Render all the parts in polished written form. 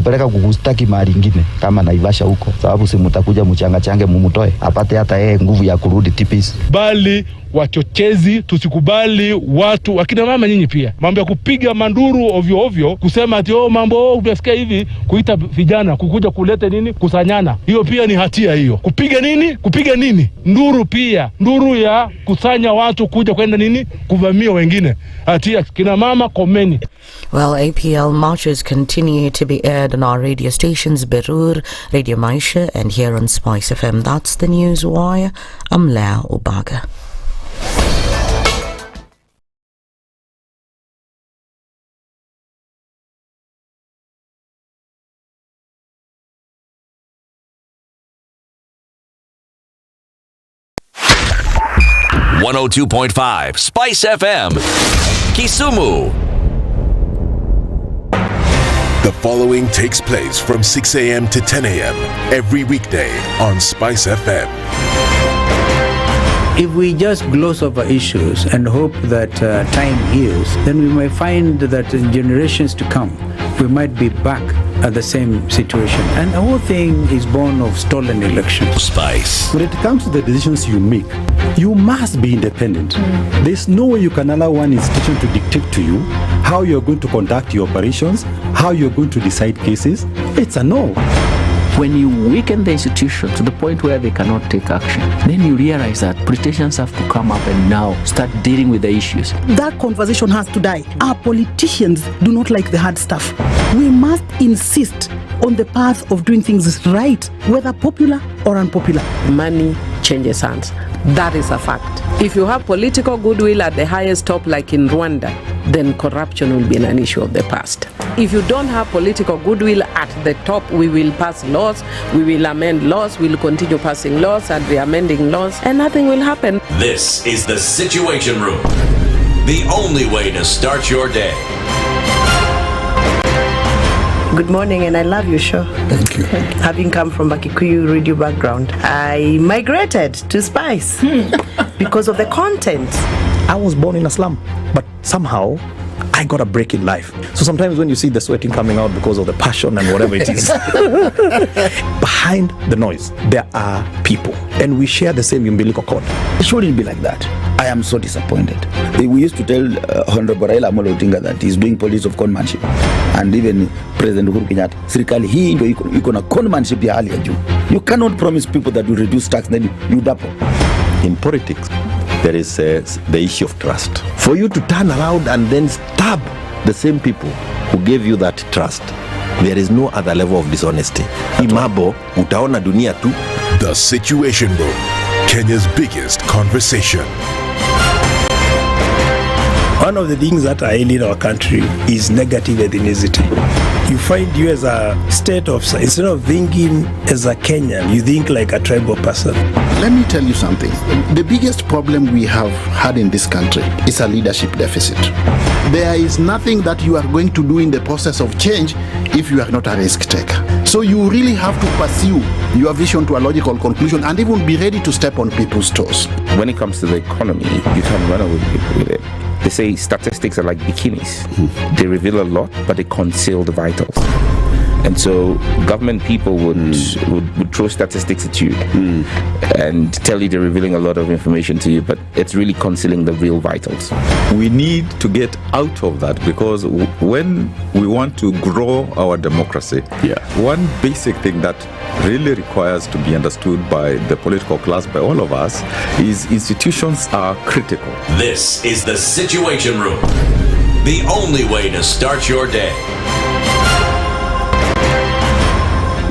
kupeleka kukustaki mahali ingine kama Naivasha huko, sababu si mtakuja mchanga mumutoe apate hata yeye nguvu ya kurudi tipis. Bali wachochezi, tusikubali watu akina mama nyinyi pia mambo ya kupiga manduru ovyo ovyo, kusema ati mambo unasikia hivi, kuita vijana kukuja kulete nini, kusanyana, hiyo pia ni hatia hiyo. Kupiga nini nduru, pia nduru ya kusanya watu kuja kwenda nini kuvamia wengine, hatia. Kina mama komeni. Well, APL marches continue to be aired on our radio stations, Berur, Radio Maisha, and here on SpiceFM. That's the news wire. I'm Lea Obaga. .5 Spice FM, Kisumu. The following takes place from 6 a.m. to 10 a.m. every weekday on Spice FM. If we just gloss over issues and hope that time heals, then we may find that in generations to come, we might be back at the same situation. And the whole thing is born of stolen elections. Spice. When it comes to the decisions you make, you must be independent. There's no way you can allow one institution to dictate to you how you're going to conduct your operations, how you're going to decide cases. It's a no. When you weaken the institution to the point where they cannot take action, then you realize that politicians have to come up and now start dealing with the issues. That conversation has to die. Our politicians do not like the hard stuff. We must insist on the path of doing things right, whether popular or unpopular. Money changes hands. That is a fact. If you have political goodwill at the highest top, like in Rwanda, then corruption will be an issue of the past. If you don't have political goodwill at the top, we will pass laws, we will amend laws, we will continue passing laws and re-amending laws, and nothing will happen. This is the Situation Room, the only way to start your day. Good morning, and I love your show. Thank you. Having come from a Kikuyu radio background, I migrated to Spice because of the content. I was born in a slum, but somehow I got a break in life. So sometimes when you see the sweating coming out because of the passion and whatever it is, behind the noise, there are people, and we share the same umbilical cord. It shouldn't be like that. I am so disappointed. We used to tell Honorable Raila Amolo Odinga that he's doing politics of conmanship, and even President Uhuru Kenyatta, serikali hii ndio iko na conmanship ya hali ya juu. You cannot promise people that you reduce tax, then you double. In politics, there is the issue of trust. For you to turn around and then stab the same people who gave you that trust, there is no other level of dishonesty. Imabo, utaona dunia tu. The Situation Room, Kenya's biggest conversation. One of the things that are ailing our country is negative ethnicity. You find you as a state of, instead of thinking as a Kenyan, you think like a tribal person. Let me tell you something. The biggest problem we have had in this country is a leadership deficit. There is nothing that you are going to do in the process of change if you are not a risk taker. So you really have to pursue your vision to a logical conclusion and even be ready to step on people's toes. When it comes to the economy, you can run away with it. They say statistics are like bikinis. They reveal a lot, but they conceal the vitals. And so government people would throw statistics at you and tell you they're revealing a lot of information to you, but it's really concealing the real vitals. We need to get out of that, because when we want to grow our democracy, one basic thing that really requires to be understood by the political class, by all of us, is institutions are critical. This is the Situation Room, the only way to start your day.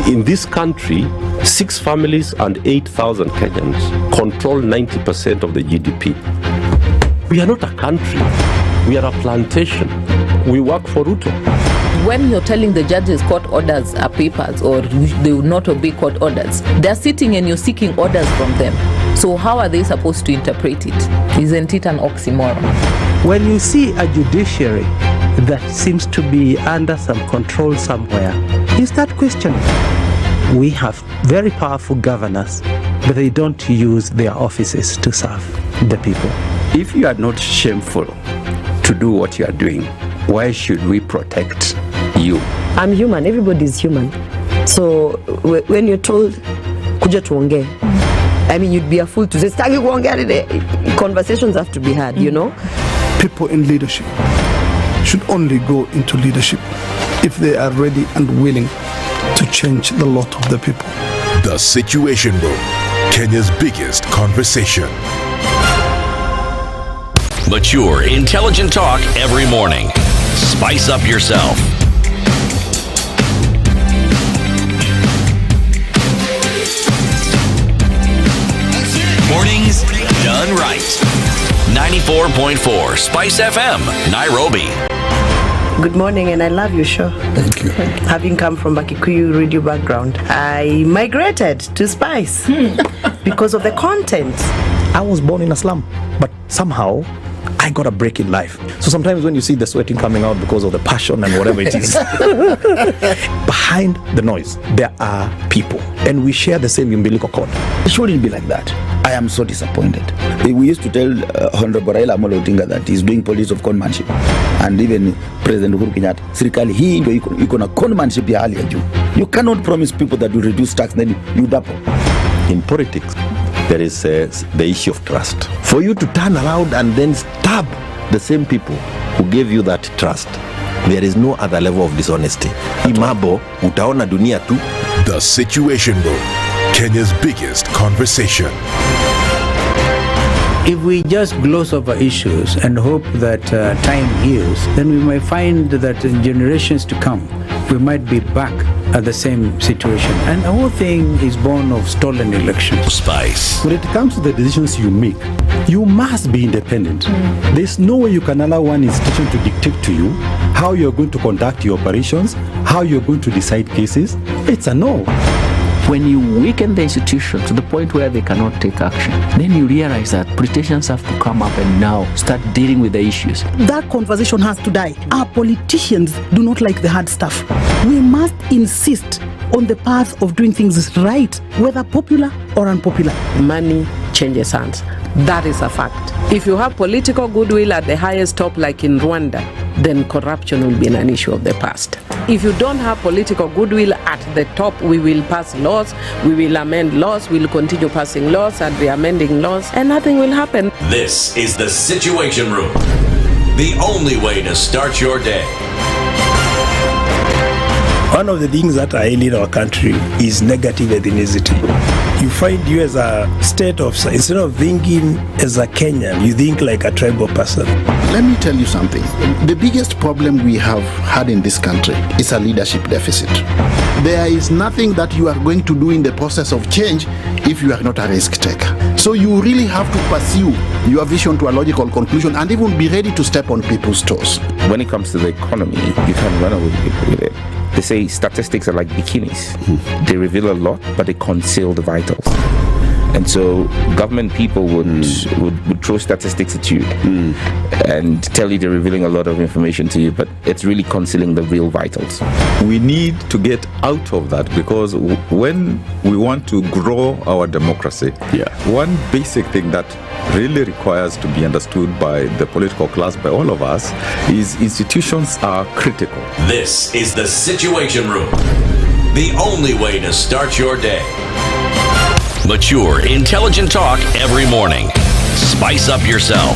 In this country, 6 families and 8,000 Kenyans control 90% of the GDP. We are not a country. We are a plantation. We work for Ruth. When you're telling the judges court orders are papers or they will not obey court orders, they're sitting and you're seeking orders from them. So how are they supposed to interpret it? Isn't it an oxymoron? When you see a judiciary that seems to be under some control somewhere, you start questioning. We have very powerful governors, but they don't use their offices to serve the people. If you are not shameful to do what you are doing, why should we protect you? I'm human. Everybody is human. So when you're told, kuja tuongee, I mean, you'd be a fool to say, stagi kuongea today. Conversations have to be had, you know? People in leadership should only go into leadership if they are ready and willing to change the lot of the people. The Situation Room, Kenya's biggest conversation. Mature, intelligent talk every morning. Spice up yourself. Mornings done right. 94.4 Spice FM, Nairobi. Good morning, and I love your show. Thank you. Having come from a Kikuyu radio background, I migrated to Spice because of the content. I was born in a slum, but somehow I got a break in life. So sometimes when you see the sweating coming out because of the passion and whatever it is, behind the noise, there are people. And we share the same umbilical cord. It shouldn't be like that. I am so disappointed. We used to tell Honorable Raila Amolo Odinga that he's doing politics of conmanship. And even President Uhuru Kenyatta, serikali hii ndio iko na conmanship ya hali ya juu. You cannot promise people that you reduce tax, then you double. In politics, there is the issue of trust. For you to turn around and then stab the same people who gave you that trust, there is no other level of dishonesty. Imabo, utaona dunia tu. The Situation Room, Kenya's biggest conversation. If we just gloss over issues and hope that time heals, then we might find that in generations to come, we might be back at the same situation. And the whole thing is born of stolen elections. Spice. When it comes to the decisions you make, you must be independent. There's no way you can allow one institution to dictate to you how you're going to conduct your operations, how you're going to decide cases. It's a no. When you weaken the institution to the point where they cannot take action, then you realize that politicians have to come up and now start dealing with the issues. That conversation has to die. Our politicians do not like the hard stuff. We must insist on the path of doing things right, whether popular or unpopular. Money changes hands. That is a fact. If you have political goodwill at the highest top, like in Rwanda, then corruption will be an issue of the past. If you don't have political goodwill at the top, we will pass laws, we will amend laws, we will continue passing laws and re-amending laws, and nothing will happen. This is the Situation Room. The only way to start your day. One of the things that I hate in our country is negative ethnicity. You find you as a state officer, instead of thinking as a Kenyan, you think like a tribal person. Let me tell you something. The biggest problem we have had in this country is a leadership deficit. There is nothing that you are going to do in the process of change if you are not a risk taker. So you really have to pursue your vision to a logical conclusion and even be ready to step on people's toes. When it comes to the economy, you can run away with it. They say statistics are like bikinis. They reveal a lot, but they conceal the vitals. And so government people would throw statistics at you and tell you they're revealing a lot of information to you, but it's really concealing the real vitals. We need to get out of that because when we want to grow our democracy, one basic thing that really requires to be understood by the political class, by all of us, is institutions are critical. This is the Situation Room. The only way to start your day. Mature, intelligent talk every morning. Spice up yourself.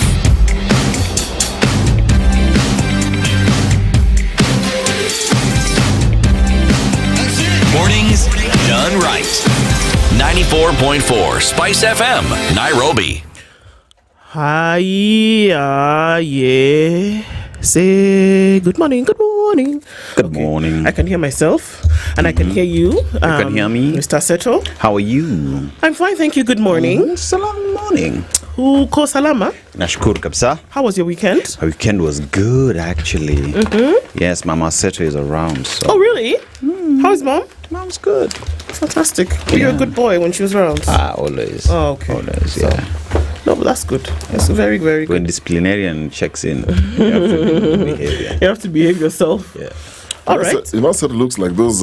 Mornings done right. 94.4 Spice FM, Nairobi. Hi, yeah. Say good morning, good morning. Good morning. I can hear myself and I can hear you. You can hear me. Mr. Aseto. How are you? I'm fine, thank you. Good morning. Salam morning. Uko salama? Nashukuru kabisa. How was your weekend? My weekend was good actually. Yes, Mama Aseto is around. So. Oh, really? How is mom? Mom's good. Fantastic. You're a good boy when she was around. Always. Oh, okay. Always, yeah. No, but that's good. That's very, very good. When disciplinarian checks in, you have to behave. You have to behave yourself. Yeah. All right. It must have looks like those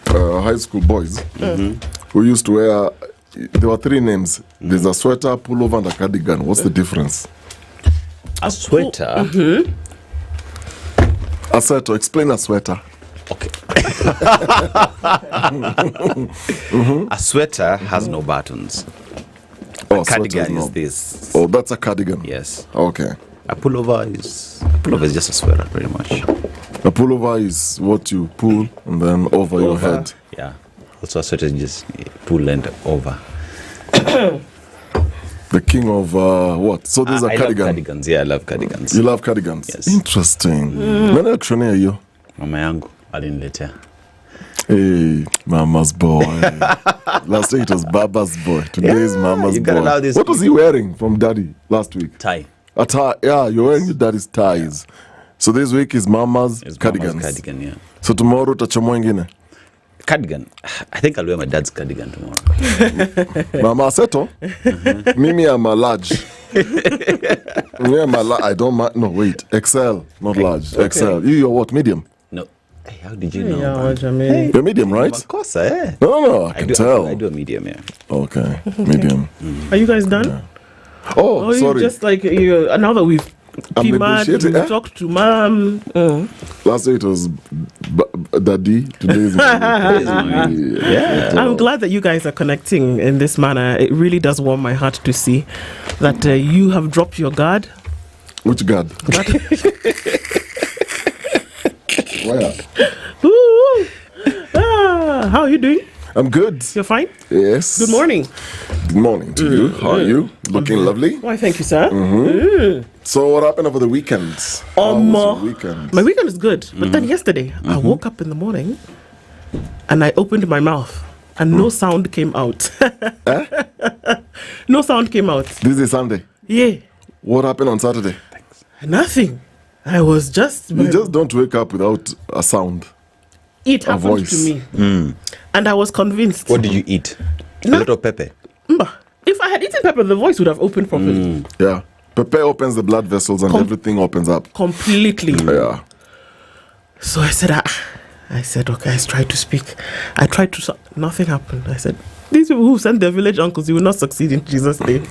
high school boys who used to wear. There were three names. There's a sweater, pullover, and a cardigan. What's the difference? A sweater. A sweater. Explain a sweater. Okay. A sweater has no buttons. Oh, A cardigan sweater is no. this. Oh, that's a cardigan. Yes. Okay. A pullover is just a sweater, pretty much. A pullover is what you pull and then over your head. Yeah. Also, a sweater is just pull and over. The king of what? So there's a I cardigan. love cardigans. Yeah, I love cardigans. You love cardigans? Yes. Interesting. Nani akushonea hiyo? Mama yangu aliniletea. Hey, mama's boy. Last week it was Baba's boy. Today is mama's you gotta boy. allow this What was he wearing from daddy last week? Tie. A tie. Yeah, you're wearing your daddy's ties. So this week is mama's cardigans. Mama's cardigan, yeah. So tomorrow utachomoa ingine? Cardigan. I think I'll wear my dad's cardigan tomorrow. Mama Aseto? Mimi, I'm a large. Me, I'm a I don't mind. No, wait. XL, not large. Okay. XL. You're what? Medium? No. Hey, how did you know? Hey. You're medium, right? Of course, eh? No, I can tell. I do a medium, yeah. Okay, medium. Are you guys done? Oh, you sorry. just like now that we've I'm PMA'd, negotiating, we've talked to mom. Last week it was daddy. Today is mommy. Yeah. I'm glad that you guys are connecting in this manner. It really does warm my heart to see that you have dropped your guard. Which guard? Where? Ooh. How are you doing? I'm good. You're fine? Yes. Good morning. Good morning to you. How are you? Looking lovely. Why, thank you, sir. So what happened over the weekend? How was your weekend? My weekend is good. But then yesterday, I woke up in the morning and I opened my mouth and no sound came out. No sound came out. This is Sunday. Yeah. What happened on Saturday? Nothing. I was just... You just don't wake up without a sound. It a happened voice. to me. And I was convinced. What did you eat? A little pepper. If I had eaten pepper, the voice would have opened properly. Yeah. Pepper opens the blood vessels and everything opens up. Completely. Yeah. So I said, okay, I tried to speak. I tried to... Nothing happened. I said, these people who send their village uncles, you will not succeed in Jesus' name.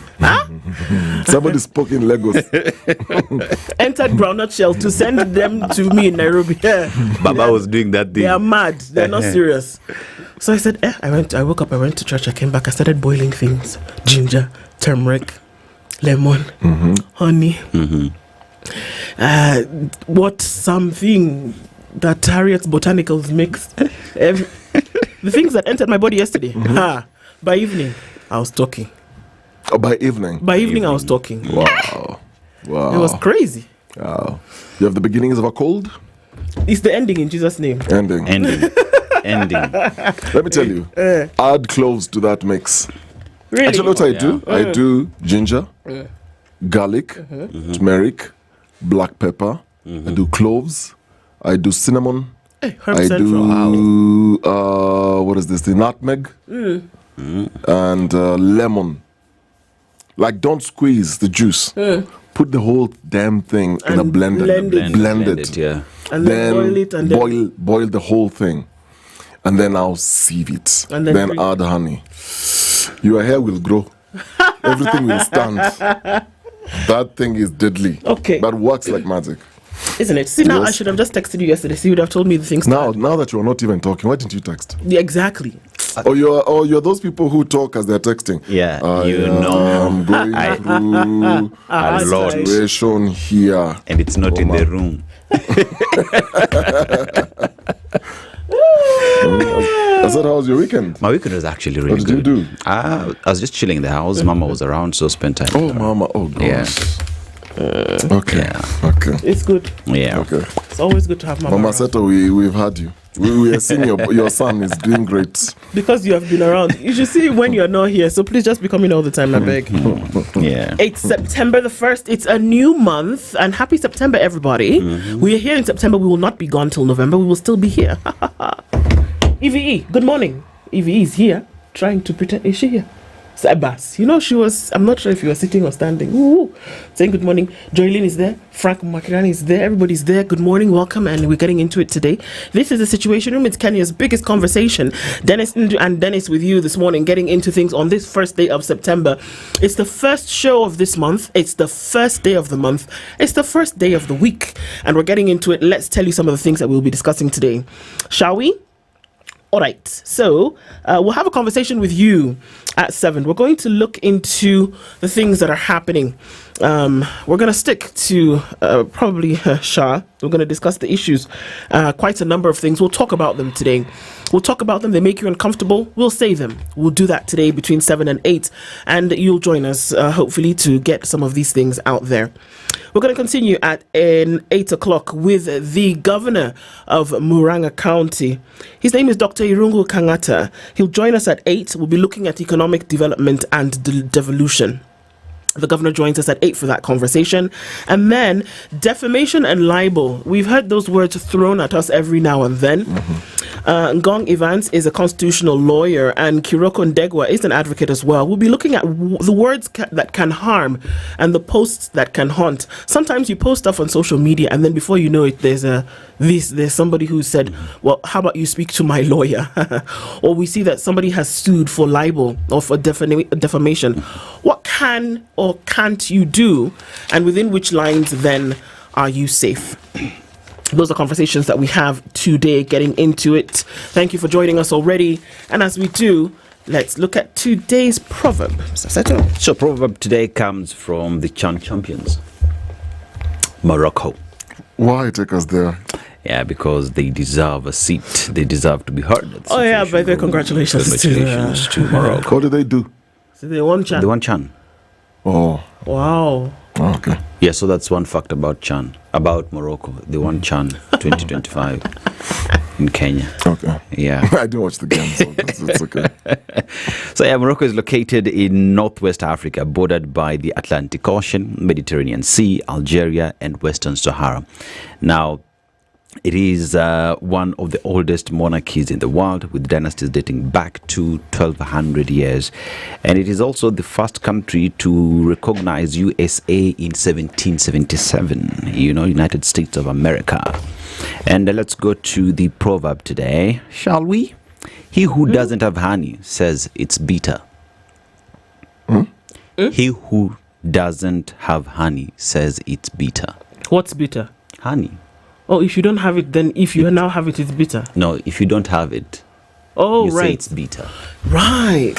Somebody spoke in Lagos. Entered groundnut shell to send them to me in Nairobi. Baba was doing that thing. They are mad. They're not serious. So I said, I woke up, I went to church, I came back, I started boiling things. Ginger, turmeric, lemon, honey. Something that Harriet's Botanicals mix. The things that entered my body yesterday. By evening, I was talking. Oh, by evening? By evening, I was talking. Wow. Wow. It was crazy. Wow. You have the beginnings of a cold? It's the ending in Jesus' name. Ending. Let me tell you. Add cloves to that mix. Really? Actually, what I do? I do ginger, garlic, turmeric, black pepper. I do cloves. I do cinnamon. Herb I Central. do what is this? The nutmeg and lemon. Like, don't squeeze the juice. Put the whole damn thing in a blender. Blend it. Yeah. And then boil it and then boil the whole thing. And then I'll sieve it. And then then add honey. Your hair will grow. Everything will stand. That thing is deadly. Okay. But works like magic. Isn't it? See, now Yes. I should have just texted you yesterday. So you would have told me the things. Now that you're not even talking, why didn't you text? Yeah, exactly. You're those people who talk as they're texting. Yeah, I'm going through a lot situation here, and it's not in the room. I said, how was your weekend? My weekend was actually really What good. did you do? I was just chilling in the house. Mama was around, so spent time. Oh, Mama. Oh, gosh. Yeah. Okay. Okay. It's good. Yeah. Okay. It's always good to have Mama Mama around. Seto, we've had you. We have seen your son is doing great. Because you have been around. You should see when you're not here. So please just be coming all the time, I beg. Yeah. It's September the 1st. It's a new month. And happy September, everybody. We are here in September. We will not be gone till November. We will still be here. EVE, good morning. EVE is here trying to pretend. Is she here? Sebas. You know, I'm not sure if you were sitting or standing. Ooh, saying good morning. Joylene is there. Frank Makirani is there. Everybody's there. Good morning. Welcome. And we're getting into it today. This is the Situation Room. It's Kenya's biggest conversation. Dennis and Dennis with you this morning, getting into things on this first day of September. It's the first show of this month. It's the first day of the month. It's the first day of the week. And we're getting into it. Let's tell you some of the things that we'll be discussing today. Shall we? All right, so we'll have a conversation with you at 7. We're going to look into the things that are happening. We're going to stick to probably Shah. We're going to discuss the issues, quite a number of things. We'll talk about them today. We'll talk about them. They make you uncomfortable. We'll say them. We'll do that today between 7 and 8. And you'll join us, hopefully, to get some of these things out there. We're going to continue at 8 o'clock with the governor of Murang'a County. His name is Dr. Irungu Kangata. He'll join us at 8. We'll be looking at economic development and devolution. The governor joins us at 8 for that conversation. And then defamation and libel. We've heard those words thrown at us every now and then. Ngong Evans is a constitutional lawyer, and Kiroko Ndegwa is an advocate as well. We'll be looking at the words that can harm and the posts that can haunt. Sometimes you post stuff on social media, and then before you know it, there's somebody who said, well, how about you speak to my lawyer? Or we see that somebody has sued for libel or for defamation. What can or can't you do, and within which lines then are you safe? Those are conversations that we have today, getting into it. Thank you for joining us already. And as we do, let's look at today's proverb. Aseto. So proverb today comes from the Chan champions, Morocco. Why take us there? Yeah, because they deserve a seat. They deserve to be heard. Oh yeah, by the way, congratulations to Morocco. What did they do? So they won Chan. They won Chan. Oh. Wow. Oh, okay. Yeah, so that's one fact about Chan, about Morocco. They won Chan 2025 in Kenya. Okay. Yeah. I didn't watch the game, so it's okay. So yeah, Morocco is located in northwest Africa, bordered by the Atlantic Ocean, Mediterranean Sea, Algeria, and Western Sahara. Now, it is one of the oldest monarchies in the world, with dynasties dating back to 1200 years. And it is also the first country to recognize USA in 1777, United States of America. And let's go to the proverb today, shall we? He who doesn't have honey says it's bitter. He who doesn't have honey says it's bitter. What's bitter? Honey. Oh, if you don't have it, then if you now have it, it's bitter. No, if you don't have it, you say right. it's bitter. Right.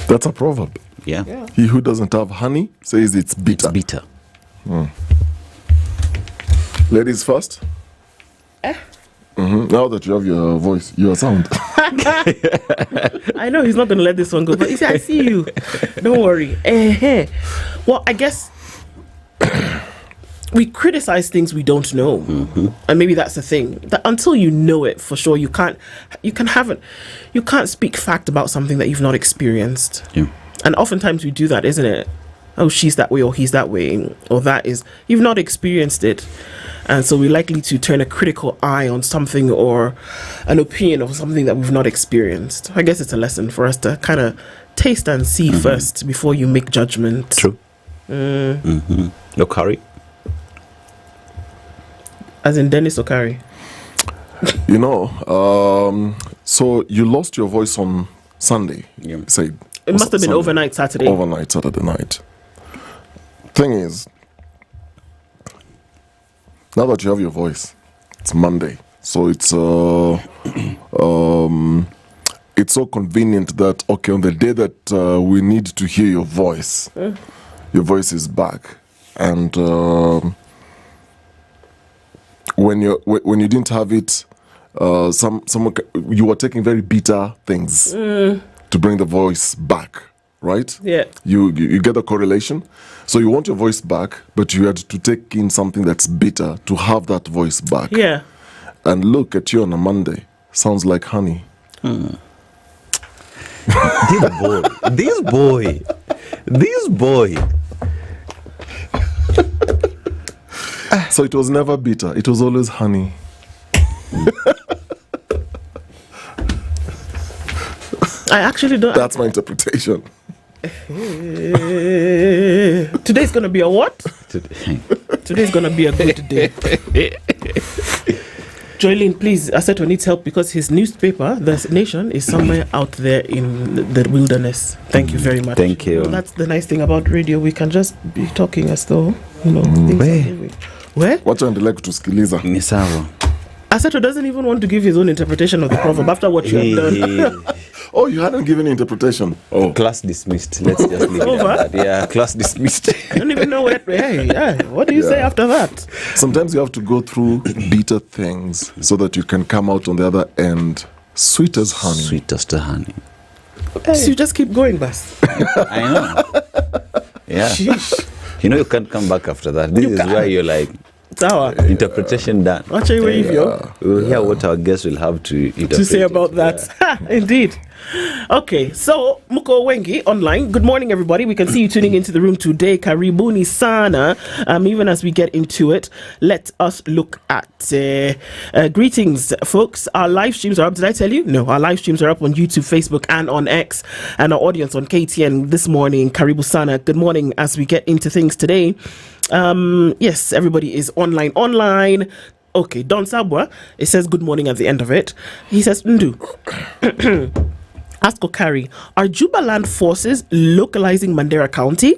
That's a proverb. Yeah. He who doesn't have honey says it's bitter. It's bitter. Ladies first. Now that you have your voice, your sound. I know he's not going to let this one go, but you see, I see you. Don't worry. Well, I guess we criticize things we don't know, and maybe that's the thing. That until you know it for sure, you can't speak fact about something that you've not experienced. Yeah. And oftentimes we do that, isn't it? Oh, she's that way, or he's that way, or that is. You've not experienced it, and so we're likely to turn a critical eye on something or an opinion of something that we've not experienced. I guess it's a lesson for us to kind of taste and see first before you make judgment. True. Okari. As in Dennis Okari. So you lost your voice on Sunday. Yeah. Say It must have been overnight Saturday. Overnight Saturday night. Thing is, now that you have your voice, it's Monday, so it's so convenient that on the day that we need to hear your voice is back, and when you didn't have it, someone you were taking very bitter things to bring the voice back, right? Yeah. You get the correlation. So you want your voice back, but you had to take in something that's bitter to have that voice back. Yeah. And look at you on a Monday. Sounds like honey. This boy. So it was never bitter. It was always honey. I actually don't. That's my interpretation. Today's gonna be a what? Today's gonna be a good day. Joylene, please, Aseto needs help because his newspaper, The Nation, is somewhere out there in the wilderness. Thank you very much. Thank you. Well, that's the nice thing about radio. We can just be talking as though, things are moving. Where? Wacha endelea kutusikiliza. Ni sawa. Aseto doesn't even want to give his own interpretation of the proverb after what you have done. Oh, you hadn't given interpretation. Oh, class dismissed. Let's just leave it at that. Yeah, class dismissed. I don't even know what. What do you say after that? Sometimes you have to go through bitter things so that you can come out on the other end sweet as honey. Sweet as the honey. So you just keep going, Bas. I know. Yeah. Sheesh. You know you can't come back after that. This is why you're like, interpretation done. Watch it wave, yo. We'll hear what our guests will have to say about that. Indeed. Okay, so Muko Wengi online. Good morning, everybody. We can see you tuning into the room today. Karibuni sana. Even as we get into it, let us look at greetings, folks. Our live streams are up. Did I tell you? No, our live streams are up on YouTube, Facebook, and on X. And our audience on KTN this morning. Karibu sana. Good morning as we get into things today. Yes, everybody is online. Okay, Don Sabwa, it says good morning at the end of it. He says, Ndu. Ask Okari, are Jubaland forces localizing Mandera County?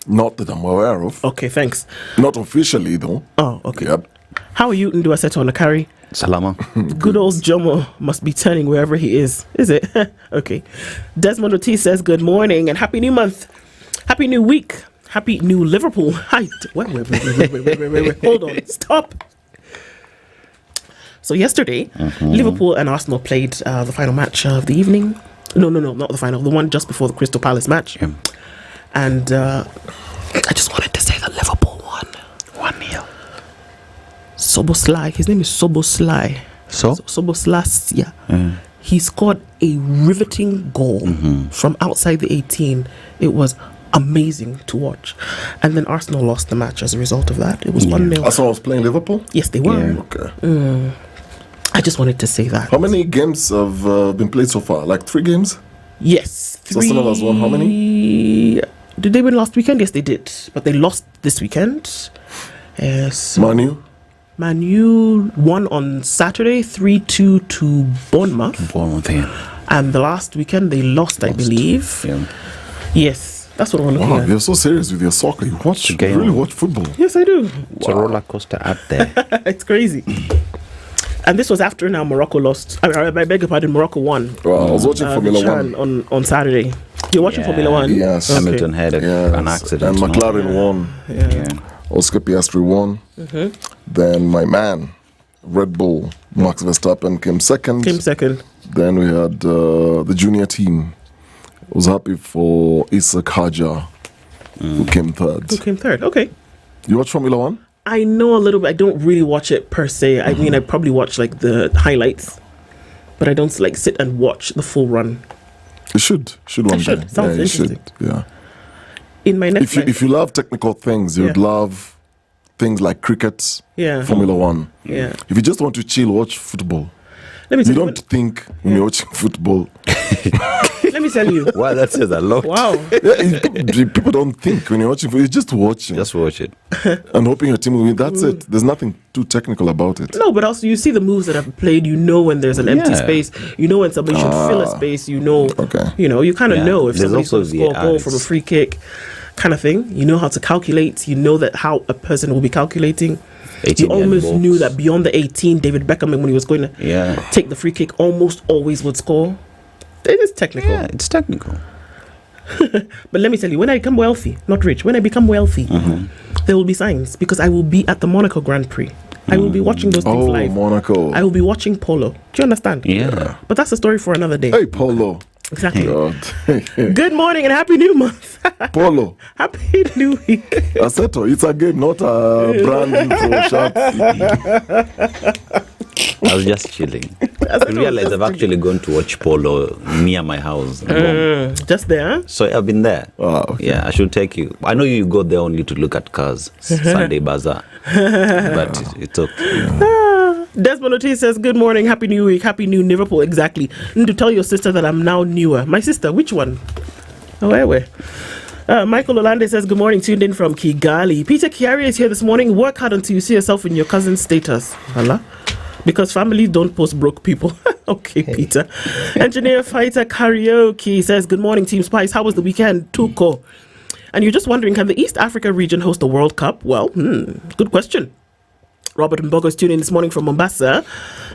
Not that I'm aware of. Okay, thanks. Not officially, though. Oh, okay. Yep. How are you, Ndu Aseto Okari? Salama. Good old Jomo must be turning wherever he is it? Okay. Desmond Ortiz says good morning and happy new month. Happy new week. Happy new Liverpool. Hi. Wait. Hold on. Stop. So yesterday, Liverpool and Arsenal played the final match of the evening. No, not the final. The one just before the Crystal Palace match. Yeah. And I just wanted to say that Liverpool won. 1-0. Soboslai. His name is Soboslai. Soboslai. Yeah. He scored a riveting goal from outside the 18. It was amazing to watch. And then Arsenal lost the match as a result of that. It was 1-0. Arsenal was playing Liverpool? Yes, they were. Yeah. Okay. I just wanted to say that. How many games have been played so far? Like 3 games? Yes. 3. So Arsenal has won how many? Did they win last weekend? Yes, they did. But they lost this weekend. Yes. Manu won on Saturday 3-2 to Bournemouth. Yeah. And the last weekend they lost. I believe. Yeah. Yes. That's what we're looking at. You're so serious with your soccer. You really watch football. Yes, I do. It's a roller coaster out there. It's crazy. And this was after now Morocco lost. I beg your pardon, Morocco won. Well, I was watching Formula 1 on Saturday. You're watching Formula 1? Yes. Okay. Hamilton had an accident. And McLaren won. Yeah. Oscar Piastri won. Then my man, Red Bull, Max Verstappen came second. Then we had the junior team. I was happy for Isak Hajar, who came third. Okay. You watch Formula 1? I know a little bit. I don't really watch it per se. I mean, I probably watch like the highlights, but I don't like sit and watch the full run. You should one day. Sounds interesting. Yeah. In my next if you love technical things, you'd love things like cricket, Formula 1. Yeah. If you just want to chill, watch football. Let me tell you don't think when you're watching football. Let me tell you. Wow, that says a lot. Wow. People don't think when you're watching football. You're just watching. Just watch it. And hoping your team will win. That's it. There's nothing too technical about it. No, but also you see the moves that have played. You know when there's an empty space. You know when somebody should fill a space. You know. Okay. You know. You kind of know if somebody's going to score a goal VARs. from a free kick, kind of thing. You know how to calculate. You know that how a person will be calculating. You almost knew that beyond the 18, David Beckham, when he was going to take the free kick, almost always would score. It is technical. Yeah, it's technical. But let me tell you, when I become wealthy, not rich, when I become wealthy, there will be signs because I will be at the Monaco Grand Prix. I will be watching those things live. Monaco. I will be watching polo. Do you understand? Yeah. But that's a story for another day. Hey, polo. Exactly. Good morning and happy new month. Polo. Happy new week. Aseto, it's a game, not a brand info shop. I was just chilling. I realized I've actually gone to watch polo near my house. Just there? So I've been there. Okay. Yeah, I should take you. I know you go there only to look at cars, Sunday bazaar. But it's okay. Desmond Ortiz says, good morning, happy new week, happy new Liverpool. Exactly. And to tell your sister that I'm now newer. My sister, which one? Oh, where? Michael Olande says, good morning, tuned in from Kigali. Peter Chiari is here this morning. Work hard until you see yourself in your cousin's status. Allah. Because families don't post broke people. Okay, Peter. Engineer Fighter Karaoke says, good morning, Team Spice. How was the weekend? Tuko. And you're just wondering, can the East Africa region host the World Cup? Well, good question. Robert Mbogo is tuning in this morning from Mombasa.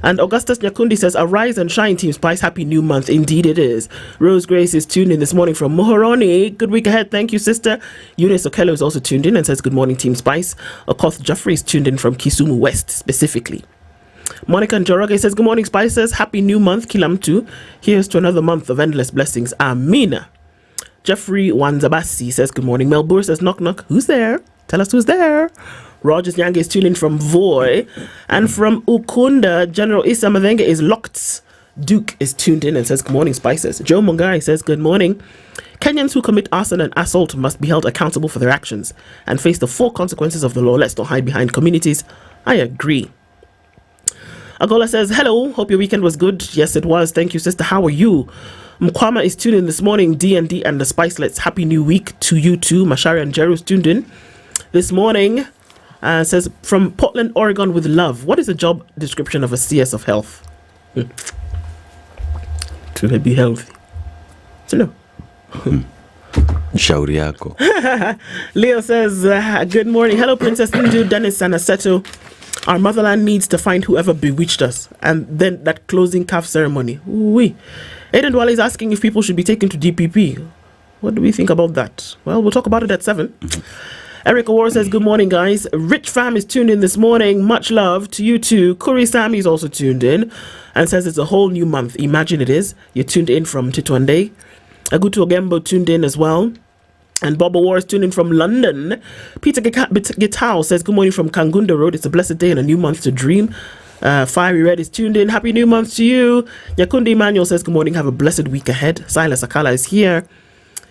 And Augustus Nyakundi says, arise and shine, Team Spice. Happy new month. Indeed it is. Rose Grace is tuned in this morning from Muhoroni. Good week ahead. Thank you, sister. Eunice Okello is also tuned in and says, good morning, Team Spice. Okoth Jeffrey is tuned in from Kisumu West specifically. Monica Njoroge says, good morning, Spices. Happy new month, Kilamtu. Here's to another month of endless blessings. Amina. Jeffrey Wanzabasi says, good morning. Melbourne says, knock, knock. Who's there? Tell us who's there. Rogers Nyange is tuning in from Voi. And from Ukunda, General Issa Mavenga is locked. Duke is tuned in and says, good morning, Spices. Joe Mungai says, good morning. Kenyans who commit arson and assault must be held accountable for their actions and face the full consequences of the law. Let's not hide behind communities. I agree. Agola says, hello, hope your weekend was good. Yes, it was. Thank you, sister. How are you? Mkwama is tuned in this morning. D&D and the Spicelets. Happy new week to you too. Mashari and Jeru is tuned in this morning. Says, from Portland, Oregon with love. What is the job description of a CS of health? To be healthy. To know. Shauri yako. Leo says, good morning. Hello, Princess Ndu, Dennis and Aseto. Our motherland needs to find whoever bewitched us. And then that closing calf ceremony. Ooh-wee. Aiden Dwale is asking if people should be taken to DPP. What do we think about that? Well, we'll talk about it at 7. Eric Awar says, good morning, guys. Rich Fam is tuned in this morning. Much love to you too. Kuri Sami is also tuned in and says it's a whole new month. Imagine it is. You're tuned in from Titwande. Agutu Ogembo tuned in as well. And Bob Awar is tuned in from London. Peter Gitao says, good morning from Kangunda Road. It's a blessed day and a new month to dream. Fiery Red is tuned in. Happy new month to you. Nyakundi Emmanuel says, good morning. Have a blessed week ahead. Silas Akala is here.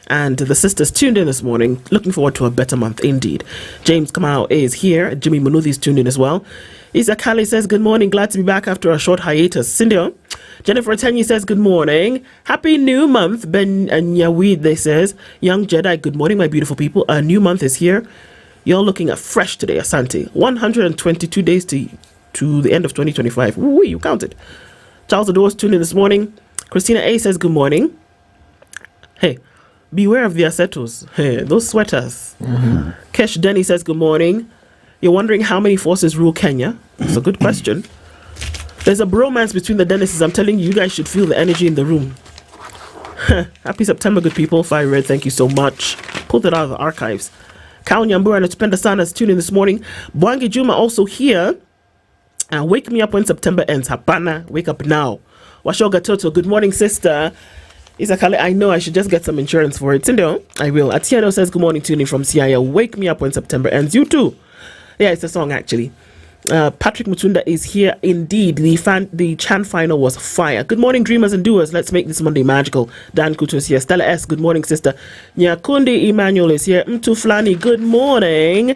And the sisters tuned in this morning. Looking forward to a better month indeed. James Kamau is here. Jimmy Manuthi is tuned in as well. Isa Kali says, good morning. Glad to be back after a short hiatus. Cindy. Jennifer Tenyi says, good morning. Happy new month. Ben Nyawid, they says, young Jedi, good morning, my beautiful people. A new month is here. You're looking at fresh today, Asante. 122 days to the end of 2025. Ooh, you counted. Charles Adore tuned in this morning. Christina A says, good morning. Hey, beware of the Asetos. Hey, those sweaters. Mm-hmm. Kesh Denny says, good morning. You're wondering how many forces rule Kenya? That's a good question. There's a bromance between the Dennises. I'm telling you, you guys should feel the energy in the room. Happy September, good people. Fire Red, thank you so much. Pulled it out of the archives. Kao Nyambura and Tupenda Sana is tuning in this morning. Bwangi Juma also here. And wake me up when September ends. Hapana, wake up now. Washoga Toto, good morning, sister. Isakale, I know I should just get some insurance for it. Sindo, I will. Atiano says, good morning, tuning from CIA. Wake me up when September ends. You too. Yeah, it's a song actually. Patrick Mutunda is here indeed. The Chan final was fire. Good morning, dreamers and doers. Let's make this Monday magical. Dan Kutu is here. Stella S, good morning, sister. Nyakundi Emmanuel is here. Mtu Flani, good morning.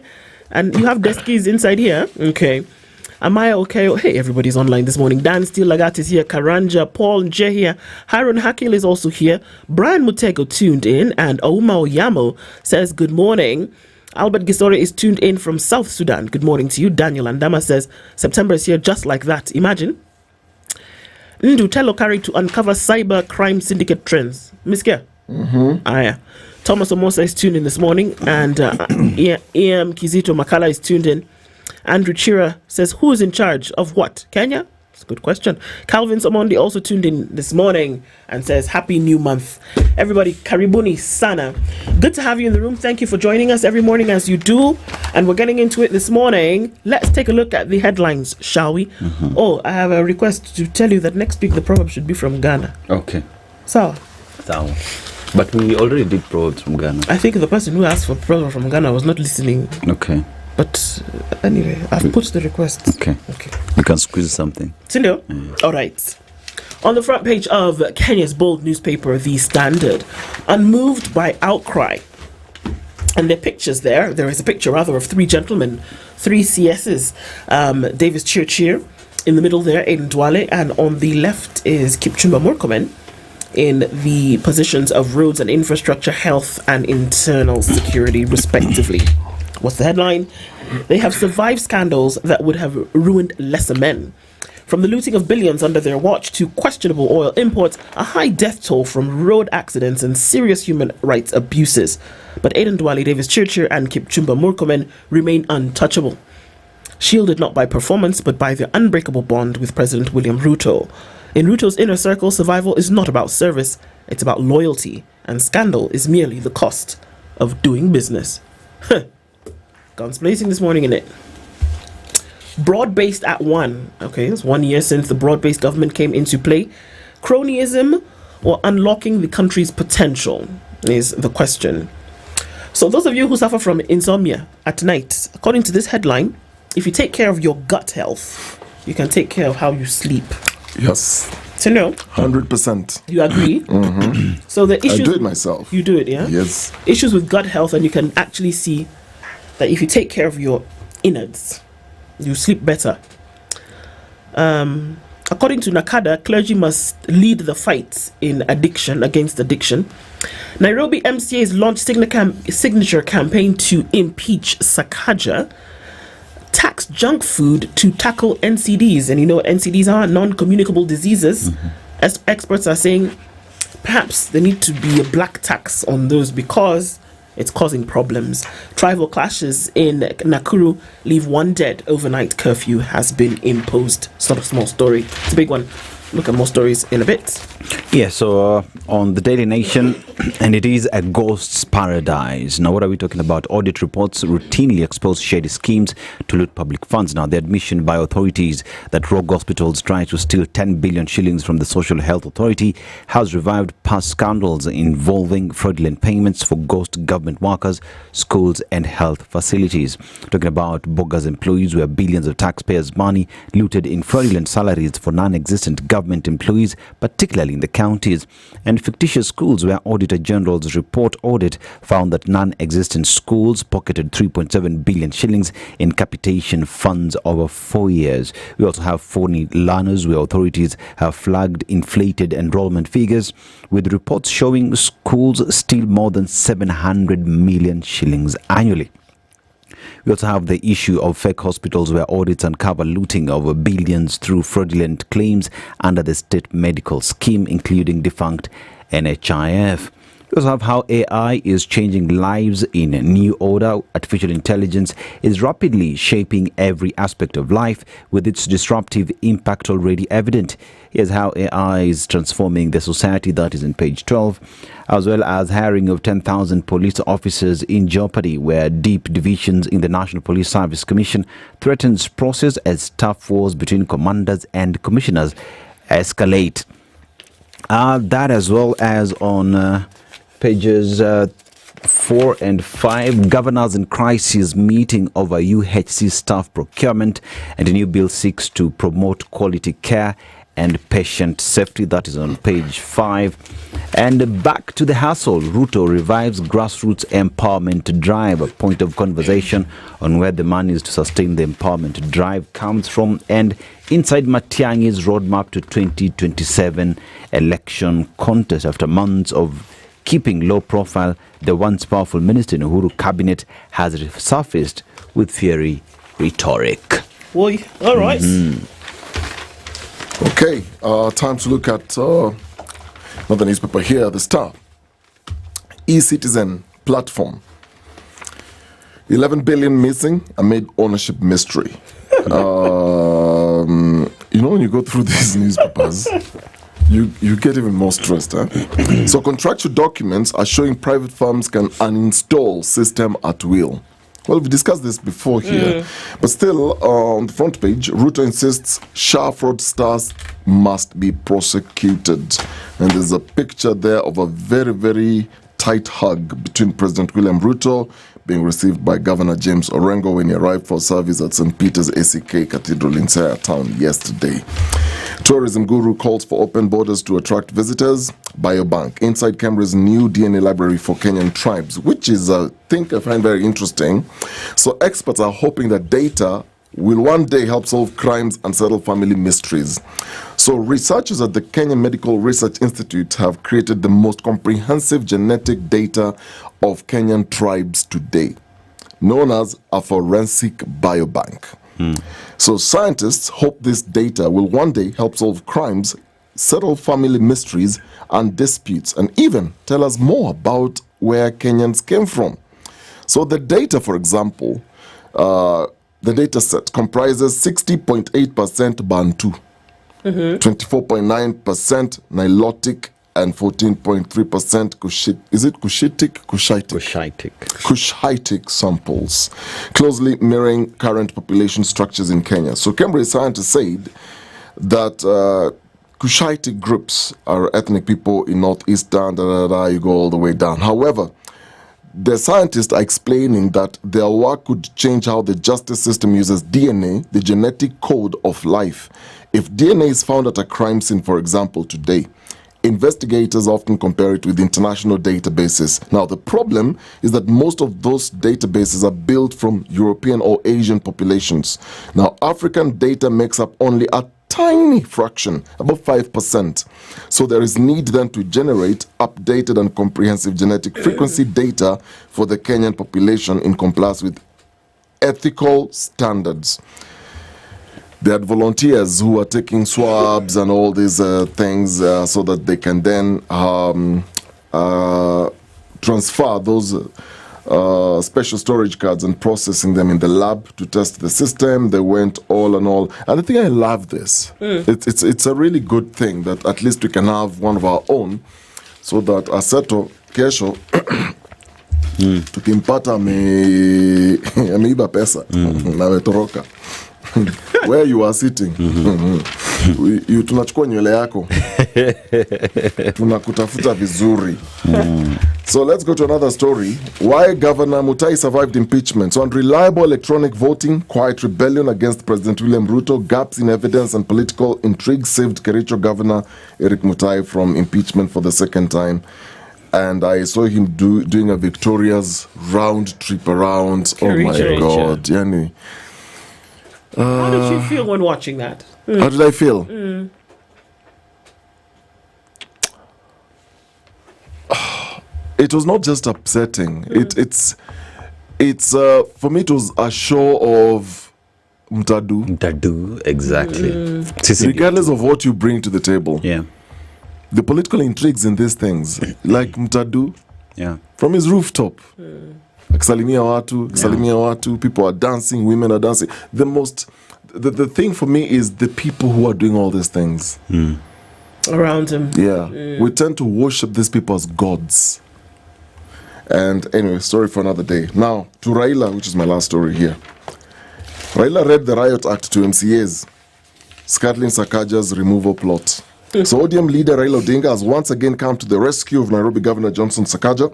And you have deskies inside here. Okay. Amaya okay? Hey, everybody's online this morning. Dan Steele Lagat is here. Karanja, Paul Nje here. Hiron Hakil is also here. Brian Mutego tuned in. And Ouma Oyamo says good morning. Albert Gisore is tuned in from South Sudan. Good morning to you. Daniel Andama says, September is here just like that. Imagine. Ndu tell Okari to uncover cyber crime syndicate trends. Miss Kia? Yeah. Thomas Omosa is tuned in this morning. And E.M. Kizito Makala is tuned in. Andrew Chira says, who is in charge of what? Kenya? That's a good question. Calvin Somondi also tuned in this morning and says, happy new month. Everybody, karibuni sana. Good to have you in the room. Thank you for joining us every morning as you do. And we're getting into it this morning. Let's take a look at the headlines, shall we? Oh, I have a request to tell you that next week the proverb should be from Ghana. Okay. So. But we already did proverbs from Ghana. I think the person who asked for proverb from Ghana was not listening. Okay. But anyway, I've put the request. Okay. You can squeeze something. Tindo? All right. On the front page of Kenya's bold newspaper, The Standard, unmoved by outcry. And there are pictures there. There is a picture, rather, of three gentlemen, three CSs. Davis Chirchir, In the middle there, Aiden Dwale, and on the left is Kipchumba Murkomen in the positions of roads and infrastructure, health and internal security, respectively. What's the headline? They have survived scandals that would have ruined lesser men. From the looting of billions under their watch to questionable oil imports, a high death toll from road accidents and serious human rights abuses. But Aiden Dwale, Davis Churchill and Kipchumba Murkomen remain untouchable, shielded not by performance but by their unbreakable bond with President William Ruto. In Ruto's inner circle, survival is not about service, it's about loyalty, and scandal is merely the cost of doing business. Guns blazing this morning, innit? Broad-based at one. Okay, it's 1 year since the broad-based government came into play. Cronyism or unlocking the country's potential is the question. So those of you who suffer from insomnia at night, according to this headline, if you take care of your gut health, you can take care of how you sleep. Yes. So no. 100%. You agree? Mm-hmm. So the issues... I do it myself. You do it, yeah? Yes. Issues with gut health, and you can actually see that if you take care of your innards, you sleep better. According to Nakada, clergy must lead the fight in addiction, against addiction. Nairobi MCA's launched signature campaign to impeach Sakaja. Tax junk food to tackle NCDs. And you know what NCDs are? Non-communicable diseases. As experts are saying, perhaps there need to be a black tax on those because it's causing problems. Tribal clashes in Nakuru leave 1 dead. Overnight curfew has been imposed. It's not a small story. It's a big one. Look at more stories in a bit. Yeah, so on the Daily Nation, and it is a ghost's paradise. Now, what are we talking about? Audit reports routinely expose shady schemes to loot public funds. Now, the admission by authorities that rogue hospitals try to steal 10 billion shillings from the Social Health Authority has revived past scandals involving fraudulent payments for ghost government workers, schools and health facilities. Talking about bogus employees where billions of taxpayers' money looted in fraudulent salaries for non-existent government employees, particularly in the counties, and fictitious schools where Auditor General's report audit found that non-existent schools pocketed 3.7 billion shillings in capitation funds over 4 years. We also have phony learners where authorities have flagged inflated enrollment figures, with reports showing schools steal more than 700 million shillings annually. We also have the issue of fake hospitals where audits uncover looting of billions through fraudulent claims under the state medical scheme, including defunct NHIF. We also have how AI is changing lives in a new order. Artificial intelligence is rapidly shaping every aspect of life, with its disruptive impact already evident. Here's how AI is transforming the society. That is in page 12. As well as hiring of 10,000 police officers in jeopardy, where deep divisions in the National Police Service Commission threatens process as tough wars between commanders and commissioners escalate. That as well as on pages 4 and 5, governors in crisis meeting over UHC staff procurement, and a new bill seeks to promote quality care and patient safety. That is on page 5. And back to the hustle, Ruto revives grassroots empowerment drive. A point of conversation on where the money is to sustain the empowerment drive comes from, and inside Matiang'i's roadmap to 2027 election contest. After months of keeping low profile, the once powerful minister in Uhuru cabinet has resurfaced with fiery rhetoric. Boy, all right. Okay, time to look at another newspaper here, The Star. E-Citizen platform. 11 billion missing amid ownership mystery. You know, when you go through these newspapers, you get even more stressed. So contractual documents are showing private firms can uninstall system at will. Well, we discussed this before here, but still on the front page, Ruto insists SHA fraudsters must be prosecuted. And there's a picture there of a very, very tight hug between President William Ruto being received by Governor James Orengo when he arrived for service at St. Peter's ACK Cathedral in Sarah Town yesterday. Tourism guru calls for open borders to attract visitors. Biobank, inside Camera's new DNA library for Kenyan tribes, which is a thing I find very interesting. So experts are hoping that data will one day help solve crimes and settle family mysteries. So researchers at the Kenya Medical Research Institute have created the most comprehensive genetic data of Kenyan tribes today, known as a forensic biobank. So scientists hope this data will one day help solve crimes, settle family mysteries and disputes, and even tell us more about where Kenyans came from. So the data, for example, the data set comprises 60.8% Bantu, 24.9% Nilotic, and 14.3% Cushitic samples, closely mirroring current population structures in Kenya. So Cambridge scientists said that Cushitic groups are ethnic people in northeastern, you go all the way down. However, the scientists are explaining that their work could change how the justice system uses DNA, the genetic code of life. If DNA is found at a crime scene, for example, today, investigators often compare it with international databases. Now, the problem is that most of those databases are built from European or Asian populations. Now, African data makes up only a tiny fraction, about 5%. So there is need then to generate updated and comprehensive genetic frequency data for the Kenyan population in compliance with ethical standards. They had volunteers who are taking swabs and all these things so that they can then transfer those special storage cards and processing them in the lab to test the system. They went all and all. And I think I love this. It's a really good thing that at least we can have one of our own, so that Aseto kesho tukimpata ameiba pesa na ametoroka where you are sitting, tunachukua nywele yako tunakutafuta vizuri. So let's go to another story. Why Governor Mutai survived impeachment. So unreliable electronic voting, quiet rebellion against President William Ruto, gaps in evidence and political intrigue saved Kericho Governor Eric Mutai from impeachment for the second time. And I saw him doing a victorious round trip around. Oh my God, Yani. How did you feel when watching that? How did I feel? It was not just upsetting. It's for me it was a show of Mtadu, exactly. Regardless of what you bring to the table. Yeah. The political intrigues in these things, like Mtadu, from his rooftop. Akisalimia watu, people are dancing, women are dancing. The thing for me is the people who are doing all these things around him. We tend to worship these people as gods. And anyway, story for another day. Now to Raila, which is my last story here. Raila read the Riot Act to MCAs, scuttling Sakaja's removal plot. So ODM leader Raila Odinga has once again come to the rescue of Nairobi Governor Johnson Sakaja,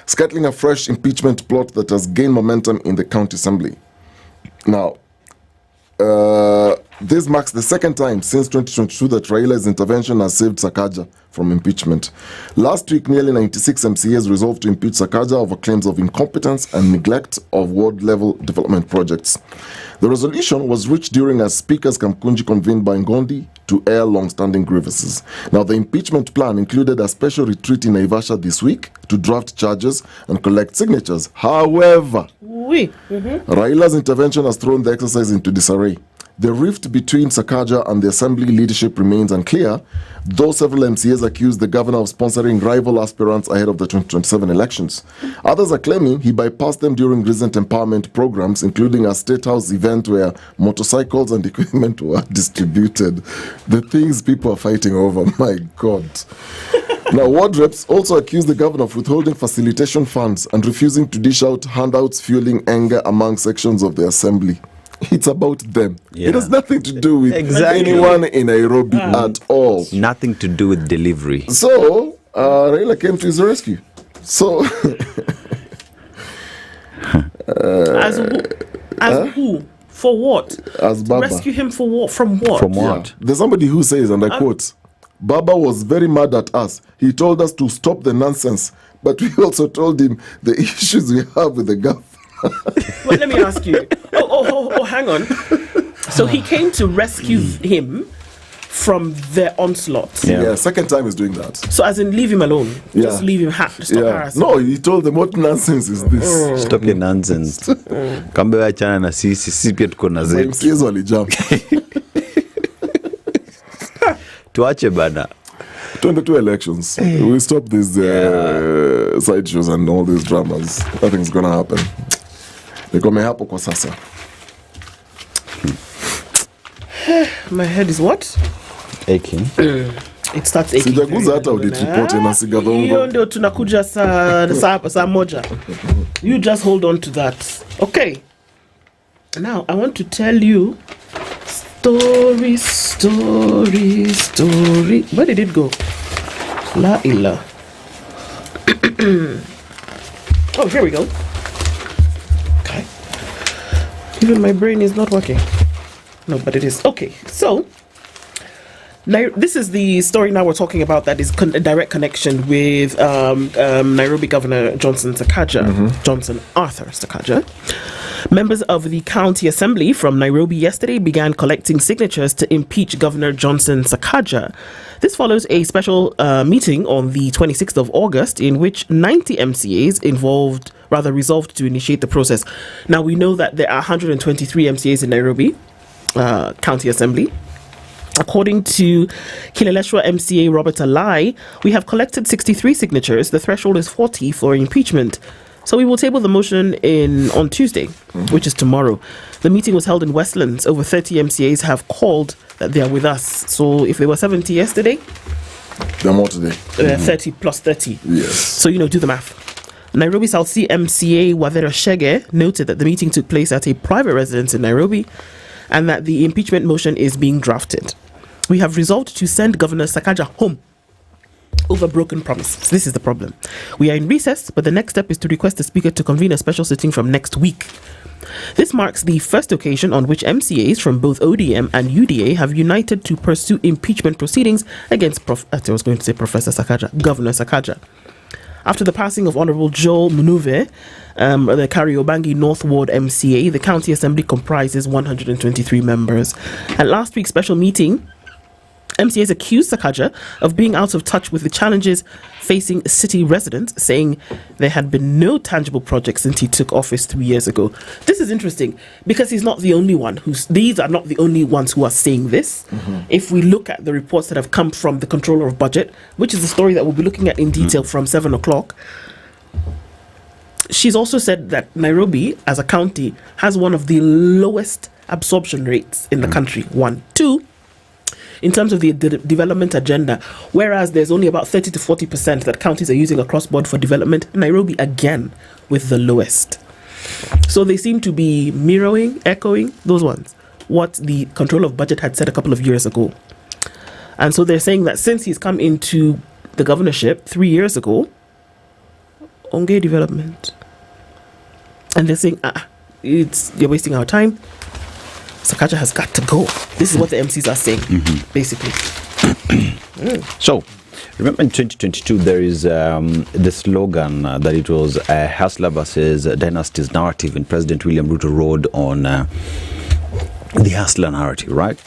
scuttling a fresh impeachment plot that has gained momentum in the county assembly. Now, this marks the second time since 2022 that Raila's intervention has saved Sakaja from impeachment. Last week, nearly 96 MCAs resolved to impeach Sakaja over claims of incompetence and neglect of ward-level development projects. The resolution was reached during a Speaker's Kamkunji convened by Ngondi to air long-standing grievances. Now, the impeachment plan included a special retreat in Naivasha this week to draft charges and collect signatures. However, Raila's intervention has thrown the exercise into disarray. The rift between Sakaja and the assembly leadership remains unclear, though several MCAs accuse the governor of sponsoring rival aspirants ahead of the 2027 elections. Others are claiming he bypassed them during recent empowerment programs, including a State House event where motorcycles and equipment were distributed. The things people are fighting over, my God. Now, ward reps also accuse the governor of withholding facilitation funds and refusing to dish out handouts, fueling anger among sections of the assembly. It's about them. It has nothing to do with anyone in Nairobi at all. Nothing to do with delivery. So, Raila came to his rescue. So, as who? For what? As Baba. Rescue him for what? From what? From what? Yeah. There's somebody who says, and I quote, Baba was very mad at us. He told us to stop the nonsense, but we also told him the issues we have with the government. Well, let me ask you. Oh, hang on. So he came to rescue him from their onslaught. Yeah, second time he's doing that. So as in, leave him alone. Yeah. Just leave him stop harassing. No, he told them, what nonsense is this? Stop your nonsense. Kambe wachana na sisi pia tuko na zetu. MCAs walijump. Tuache bana. 22 elections. We stop these sideshows and all these dramas. Nothing's gonna happen. Ikome hapo kwa sasa. My head is what? Aching. It starts aching. Sijaguza hata audit report na sigadhongo. Hiyo ndio tunakuja saa moja. You just hold on to that. Okay. Now I want to tell you story. Where did it go? La illa. Oh, here we go. Okay. Even my brain is not working. No, but it is. Okay, so this is the story now we're talking about that is a direct connection with Nairobi Governor Johnson Arthur Sakaja. Members of the County Assembly from Nairobi yesterday began collecting signatures to impeach Governor Johnson Sakaja. This follows a special meeting on the 26th of August in which 90 MCAs resolved to initiate the process. Now, we know that there are 123 MCAs in Nairobi County Assembly. According to Kileleshwa MCA Robert Alai, we have collected 63 signatures. The threshold is 40 for impeachment. So we will table the motion on Tuesday, which is tomorrow. The meeting was held in Westlands. Over 30 MCAs have called that they are with us. So if there were 70 yesterday, there are more today. 30 plus 30. Yes. So, do the math. Nairobi South Sea MCA Wadera Shege noted that the meeting took place at a private residence in Nairobi and that the impeachment motion is being drafted. We have resolved to send Governor Sakaja home over broken promises. This is the problem. We are in recess, but the next step is to request the Speaker to convene a special sitting from next week. This marks the first occasion on which MCAs from both ODM and UDA have united to pursue impeachment proceedings against Professor Sakaja, Governor Sakaja. After the passing of Honorable Joel Munuve, the Kariobangi North Ward MCA, the County Assembly comprises 123 members. At last week's special meeting, MCAs accused Sakaja of being out of touch with the challenges facing city residents, saying there had been no tangible projects since he took office 3 years ago. This is interesting because he's not the only one these are not the only ones who are saying this. If we look at the reports that have come from the Controller of Budget, which is the story that we'll be looking at in detail from 7 o'clock, she's also said that Nairobi, as a county, has one of the lowest absorption rates in the country. 1. 2, in terms of the development agenda, whereas there's only about 30 to 40% that counties are using across board for development, Nairobi again with the lowest. So they seem to be echoing those ones, what the Controller of Budget had said a couple of years ago. And so they're saying that since he's come into the governorship 3 years ago, Onge development. And they're saying, you're wasting our time. Sakaja has got to go. This is what the MCs are saying, basically. So, remember in 2022, there is the slogan that it was Hustler versus Dynasty's narrative, and President William Ruto rode on the Hustler narrative, right?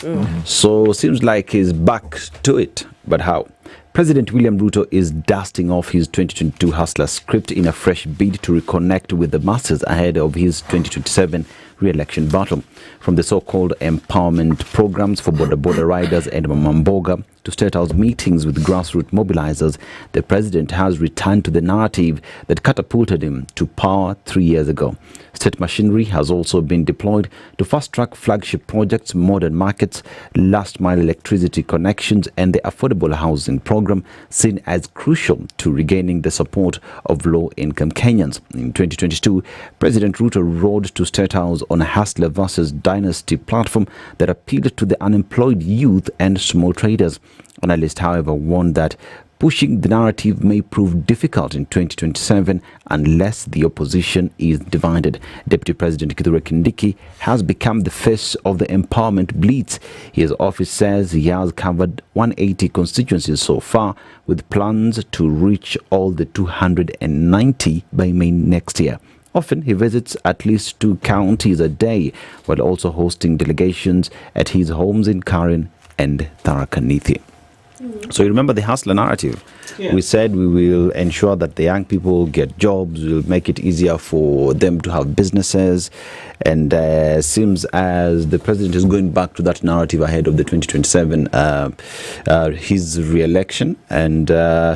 So, seems like he's back to it. But how? President William Ruto is dusting off his 2022 Hustler script in a fresh bid to reconnect with the masses ahead of his 2027 re-election battle. From the so-called empowerment programs for border riders and Mamamboga to State House meetings with grassroots mobilizers, the president has returned to the narrative that catapulted him to power 3 years ago. State machinery has also been deployed to fast-track flagship projects, modern markets, last-mile electricity connections, and the affordable housing program, seen as crucial to regaining the support of low-income Kenyans. In 2022, President Ruto rode to State House on a Hustler versus Dynasty platform that appealed to the unemployed youth and small traders. Analysts, however, warned that pushing the narrative may prove difficult in 2027 unless the opposition is divided. Deputy President Kithure Kindiki has become the face of the empowerment blitz. His office says he has covered 180 constituencies so far, with plans to reach all the 290 by May next year. Often he visits at least 2 counties a day, while also hosting delegations at his homes in Karen and Tharakanithi. So you remember the hustler narrative. Yeah. We said we will ensure that the young people get jobs, we'll make it easier for them to have businesses, and seems as the president is going back to that narrative ahead of the 2027 his re-election, and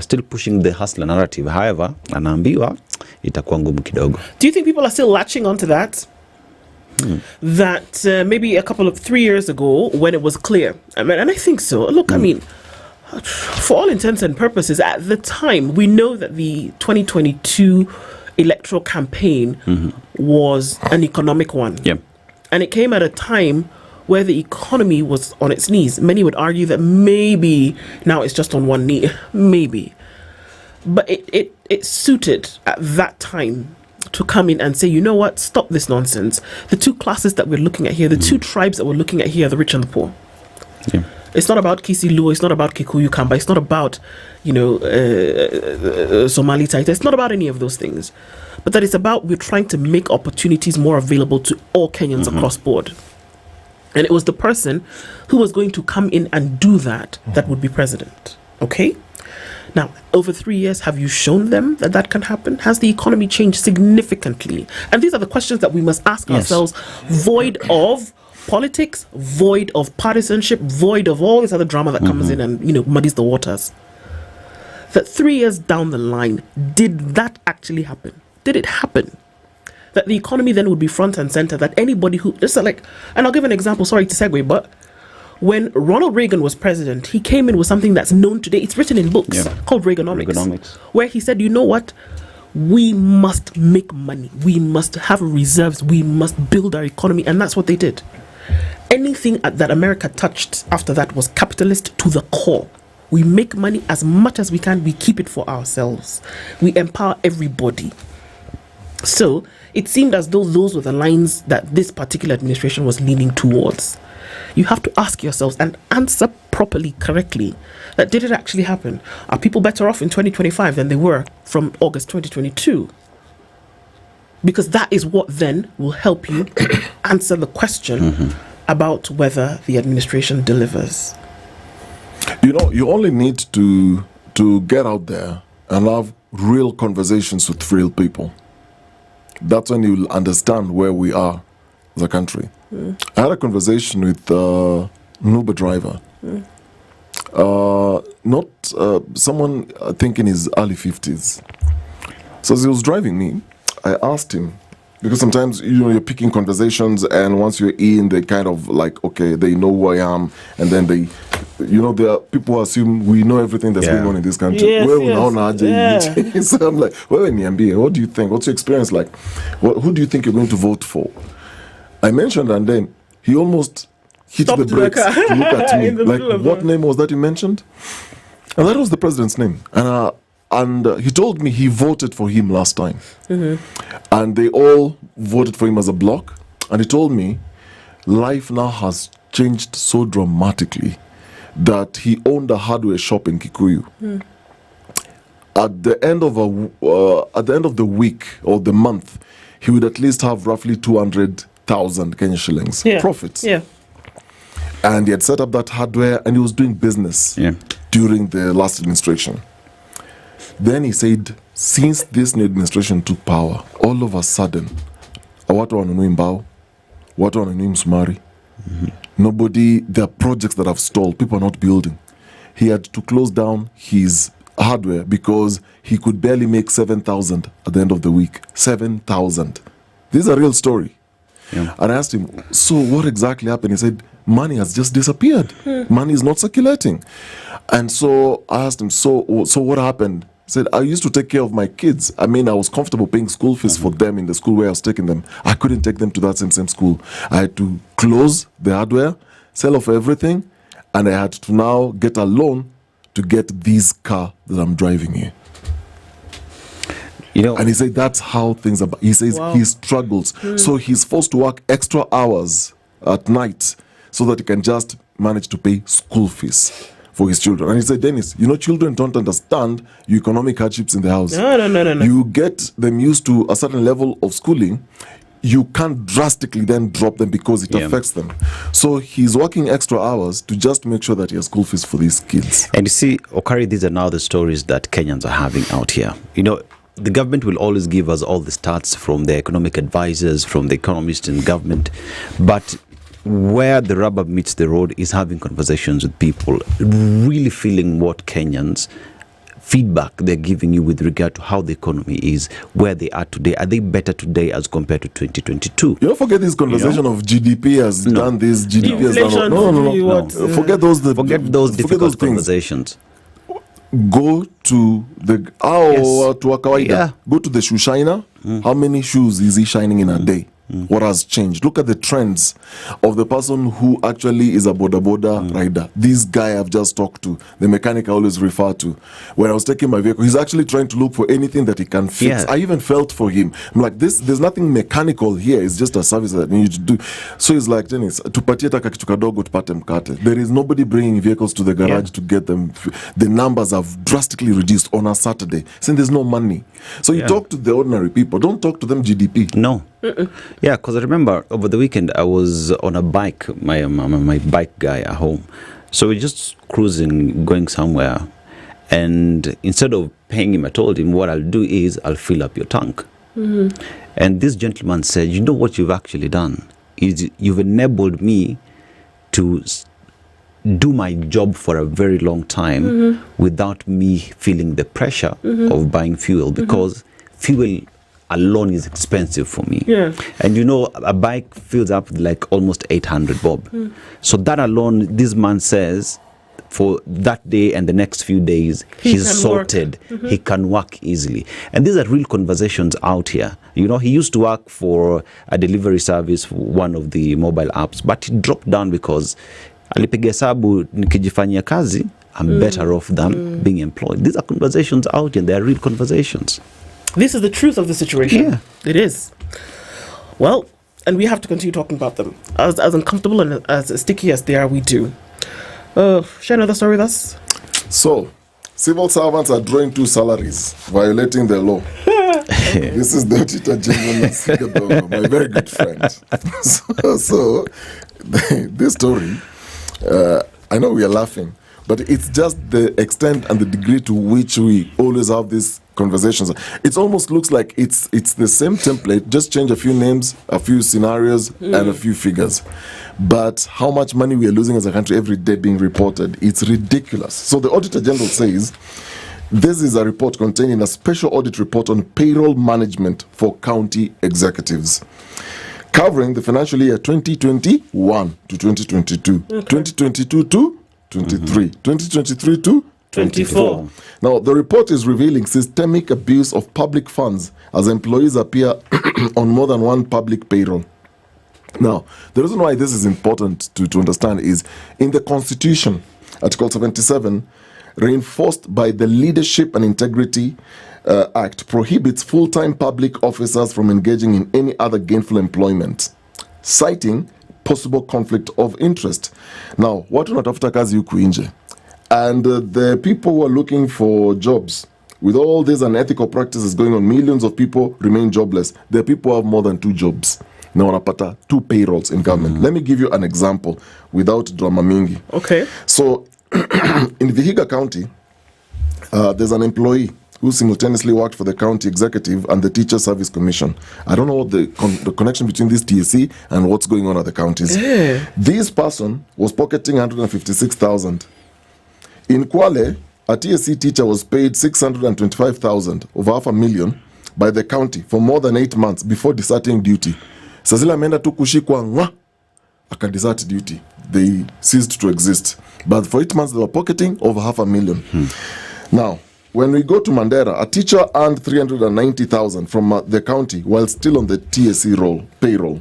still pushing the hustler narrative. However, anaambiwa itakuwa ngumu kidogo. Do you think people are still latching onto that? That maybe a couple of 3 years ago, when it was clear, and I think so. Look, I mean, for all intents and purposes, at the time, we know that the 2022 electoral campaign was an economic one. Yeah. And it came at a time where the economy was on its knees. Many would argue that maybe now it's just on one knee. Maybe. But it suited at that time to come in and say, you know what, stop this nonsense. The two classes that we're looking at here, the two tribes that we're looking at here are the rich and the poor. Yeah. It's not about Kisi Luo, it's not about Kikuyu Kamba, it's not about, Somali Taita, it's not about any of those things. But that it's about we're trying to make opportunities more available to all Kenyans across board. And it was the person who was going to come in and do that that would be president. Okay? Now, over 3 years, have you shown them that that can happen? Has the economy changed significantly? And these are the questions that we must ask ourselves, void of politics, void of partisanship, void of all this other drama that comes in and, muddies the waters. That 3 years down the line, did that actually happen? Did it happen? That the economy then would be front and center, that anybody who, and I'll give an example, sorry to segue, but when Ronald Reagan was president, he came in with something that's known today, it's written in books, called Reaganomics, where he said, you know what? We must make money. We must have reserves. We must build our economy. And that's what they did. Anything that America touched after that was capitalist to the core. We make money as much as we can. We keep it for ourselves. We empower everybody. So it seemed as though those were the lines that this particular administration was leaning towards. You have to ask yourselves and answer properly, correctly, that did it actually happen? Are people better off in 2025 than they were from August 2022? Because that is what then will help you answer the question about whether the administration delivers. You only need to get out there and have real conversations with real people. That's when you'll understand where we are as a country. I had a conversation with an Uber driver. Someone I think in his early 50s. So as he was driving me, I asked him, because sometimes you're picking conversations, and once you're in, they kind of like, okay, they know who I am, and then they, there are people who assume we know everything that's going on in this country. Yes. So I'm like, what do you think? What's your experience like? Who do you think you're going to vote for? I mentioned, and then he almost hit the brakes to look at me. Like, what name was that you mentioned? And that was the president's name. And he told me he voted for him last time. And they all voted for him as a bloc. And he told me life now has changed so dramatically that he owned a hardware shop in Kikuyu. At the end of the week or the month, he would at least have roughly 200,000 Kenya shillings profits. And he had set up that hardware, and he was doing business during the last administration. Then he said, since this new administration took power, all of a sudden, watu wanunui mbao, watu wanunui msumari. Nobody, there are projects that have stalled, people are not building. He had to close down his hardware because he could barely make 7,000 at the end of the week. 7,000. This is a real story. And I asked him, so what exactly happened? He said, money has just disappeared. Money is not circulating. And so I asked him, so what happened? He said, I used to take care of my kids. I mean, I was comfortable paying school fees for them in the school where I was taking them. I couldn't take them to that same school. I had to close the hardware, sell off everything, and I had to now get a loan to get this car that I'm driving here. And he said that's how things are. He says he struggles. So he's forced to work extra hours at night so that he can just manage to pay school fees for his children. And he said, Dennis, children don't understand your economic hardships in the house. No. You get them used to a certain level of schooling. You can't drastically then drop them because it affects them. So he's working extra hours to just make sure that he has school fees for these kids. And you see, Okari, these are now the stories that Kenyans are having out here. The government will always give us all the stats from the economic advisors, from the economists in government. But where the rubber meets the road is having conversations with people, really feeling what Kenyans feedback they're giving you with regard to how the economy is, where they are today. Are they better today as compared to 2022? You don't forget this conversation of GDP has done this, GDP has done... No. Forget those difficult conversations. Go to the... Go to the shoe shiner. How many shoes is he shining in a day? What has changed? Look at the trends of the person who actually is a boda rider. This guy I've just talked to, the mechanic I always refer to, when I was taking my vehicle, he's actually trying to look for anything that he can fix. I even felt for him. I'm like, there's nothing mechanical here. It's just a service that you need to do. So he's like, Dennis, tupatie taka kitu kadogo tupate mkate. There is nobody bringing vehicles to the garage to get them. The numbers have drastically reduced on a Saturday, saying there's no money. So you talk to the ordinary people. Don't talk to them GDP. No. Yeah, because I remember over the weekend I was on a bike, my bike guy at home. So we're just cruising, going somewhere. And instead of paying him, I told him what I'll do is I'll fill up your tank. And this gentleman said, you know what you've actually done? Is you've enabled me to do my job for a very long time without me feeling the pressure of buying fuel, because fuel alone is expensive for me. And a bike fills up with like almost 800 bob. So that alone, this man says, for that day and the next few days, he's sorted. He can work easily. And these are real conversations out here. He used to work for a delivery service for one of the mobile apps, but he dropped down because alipiga hesabu nikijifanyia kazi, I'm better off than being employed. These are conversations out here. They are real conversations. This is the truth of the situation. Yeah. It is. Well, and we have to continue talking about them. As uncomfortable and as sticky as they are, we do. Share another story with us. So, civil servants are drawing 2 salaries, violating the law. This is the Auditor General, my very good friend. So this story, I know we are laughing, but it's just the extent and the degree to which we always have these conversations. It almost looks like it's the same template, just change a few names, a few scenarios, and a few figures. But how much money we are losing as a country every day being reported, it's ridiculous. So the Auditor General says, this is a report containing a special audit report on payroll management for county executives, covering the financial year 2021 to 2022, 2022 to 23, 2023 to 24. Now, the report is revealing systemic abuse of public funds as employees appear on more than one public payroll. Now, the reason why this is important to understand is in the Constitution, Article 77, reinforced by the Leadership and Integrity Act, prohibits full-time public officers from engaging in any other gainful employment, citing possible conflict of interest. Now, watu wanatafuta kazi huku nje. And the people who are looking for jobs, with all these unethical practices going on, millions of people remain jobless. There are people who have more than 2 jobs. Now wanapata 2 payrolls in government. Let me give you an example without drama mingi. Okay. So, in Vihiga County, there's an employee who simultaneously worked for the county executive and the Teacher Service Commission. I don't know what the connection between this TSC and what's going on at the counties. This person was pocketing 156,000. In Kwale, a TSC teacher was paid 625,000, over $500,000, by the county for more than 8 months before deserting duty. Sazila ameenda tu kushikwa ngwa, akadesert duty. They ceased to exist. But for 8 months, they were pocketing over $500,000. Now, when we go to Mandera, a teacher earned 390,000 from the county while still on the TSC payroll.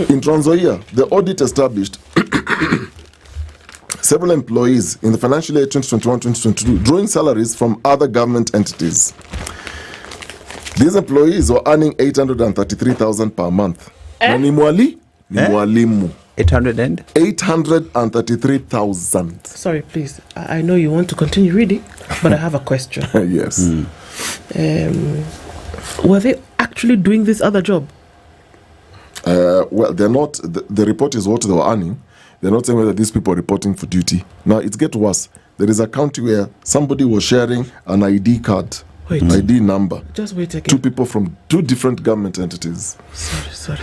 In Trans Nzoia, the audit established several employees in the financial year 2021-2022 drawing salaries from other government entities. These employees were earning 833,000 per month. Na ni mwalimu. 833,000. Sorry, please. I know you want to continue reading, but I have a question. Yes. Were they actually doing this other job? Well, they're not. The report is what they were earning. They're not saying whether these people are reporting for duty. Now, it gets worse. There is a county where somebody was sharing an ID card, ID number. Just wait again. 2 people from 2 different government entities. Sorry.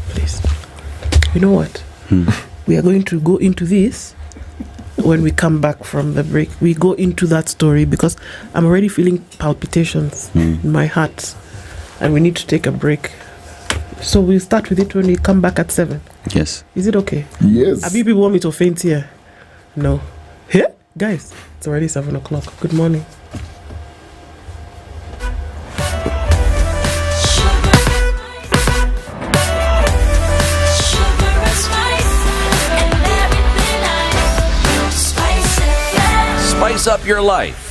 Please. You know what? We are going to go into this when we come back from the break. We go into that story because I'm already feeling palpitations in my heart. And we need to take a break. So we'll start with it when we come back at 7. Yes. Is it okay? Yes. Have you people want me to faint here? No. Here? Guys, it's already 7 o'clock. Good morning. Spice up your life.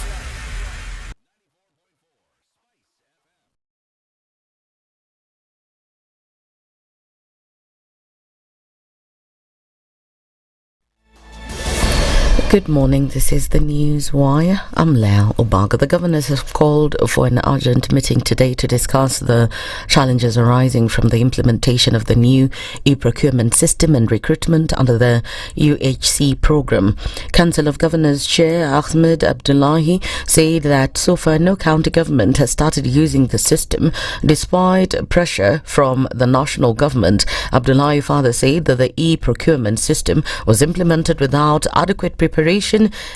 Good morning, this is the News Wire. I'm Lau Obaga. The governors have called for an urgent meeting today to discuss the challenges arising from the implementation of the new e-procurement system and recruitment under the UHC program. Council of Governors Chair Ahmed Abdullahi said that so far no county government has started using the system despite pressure from the national government. Abdullahi further said that the e-procurement system was implemented without adequate preparation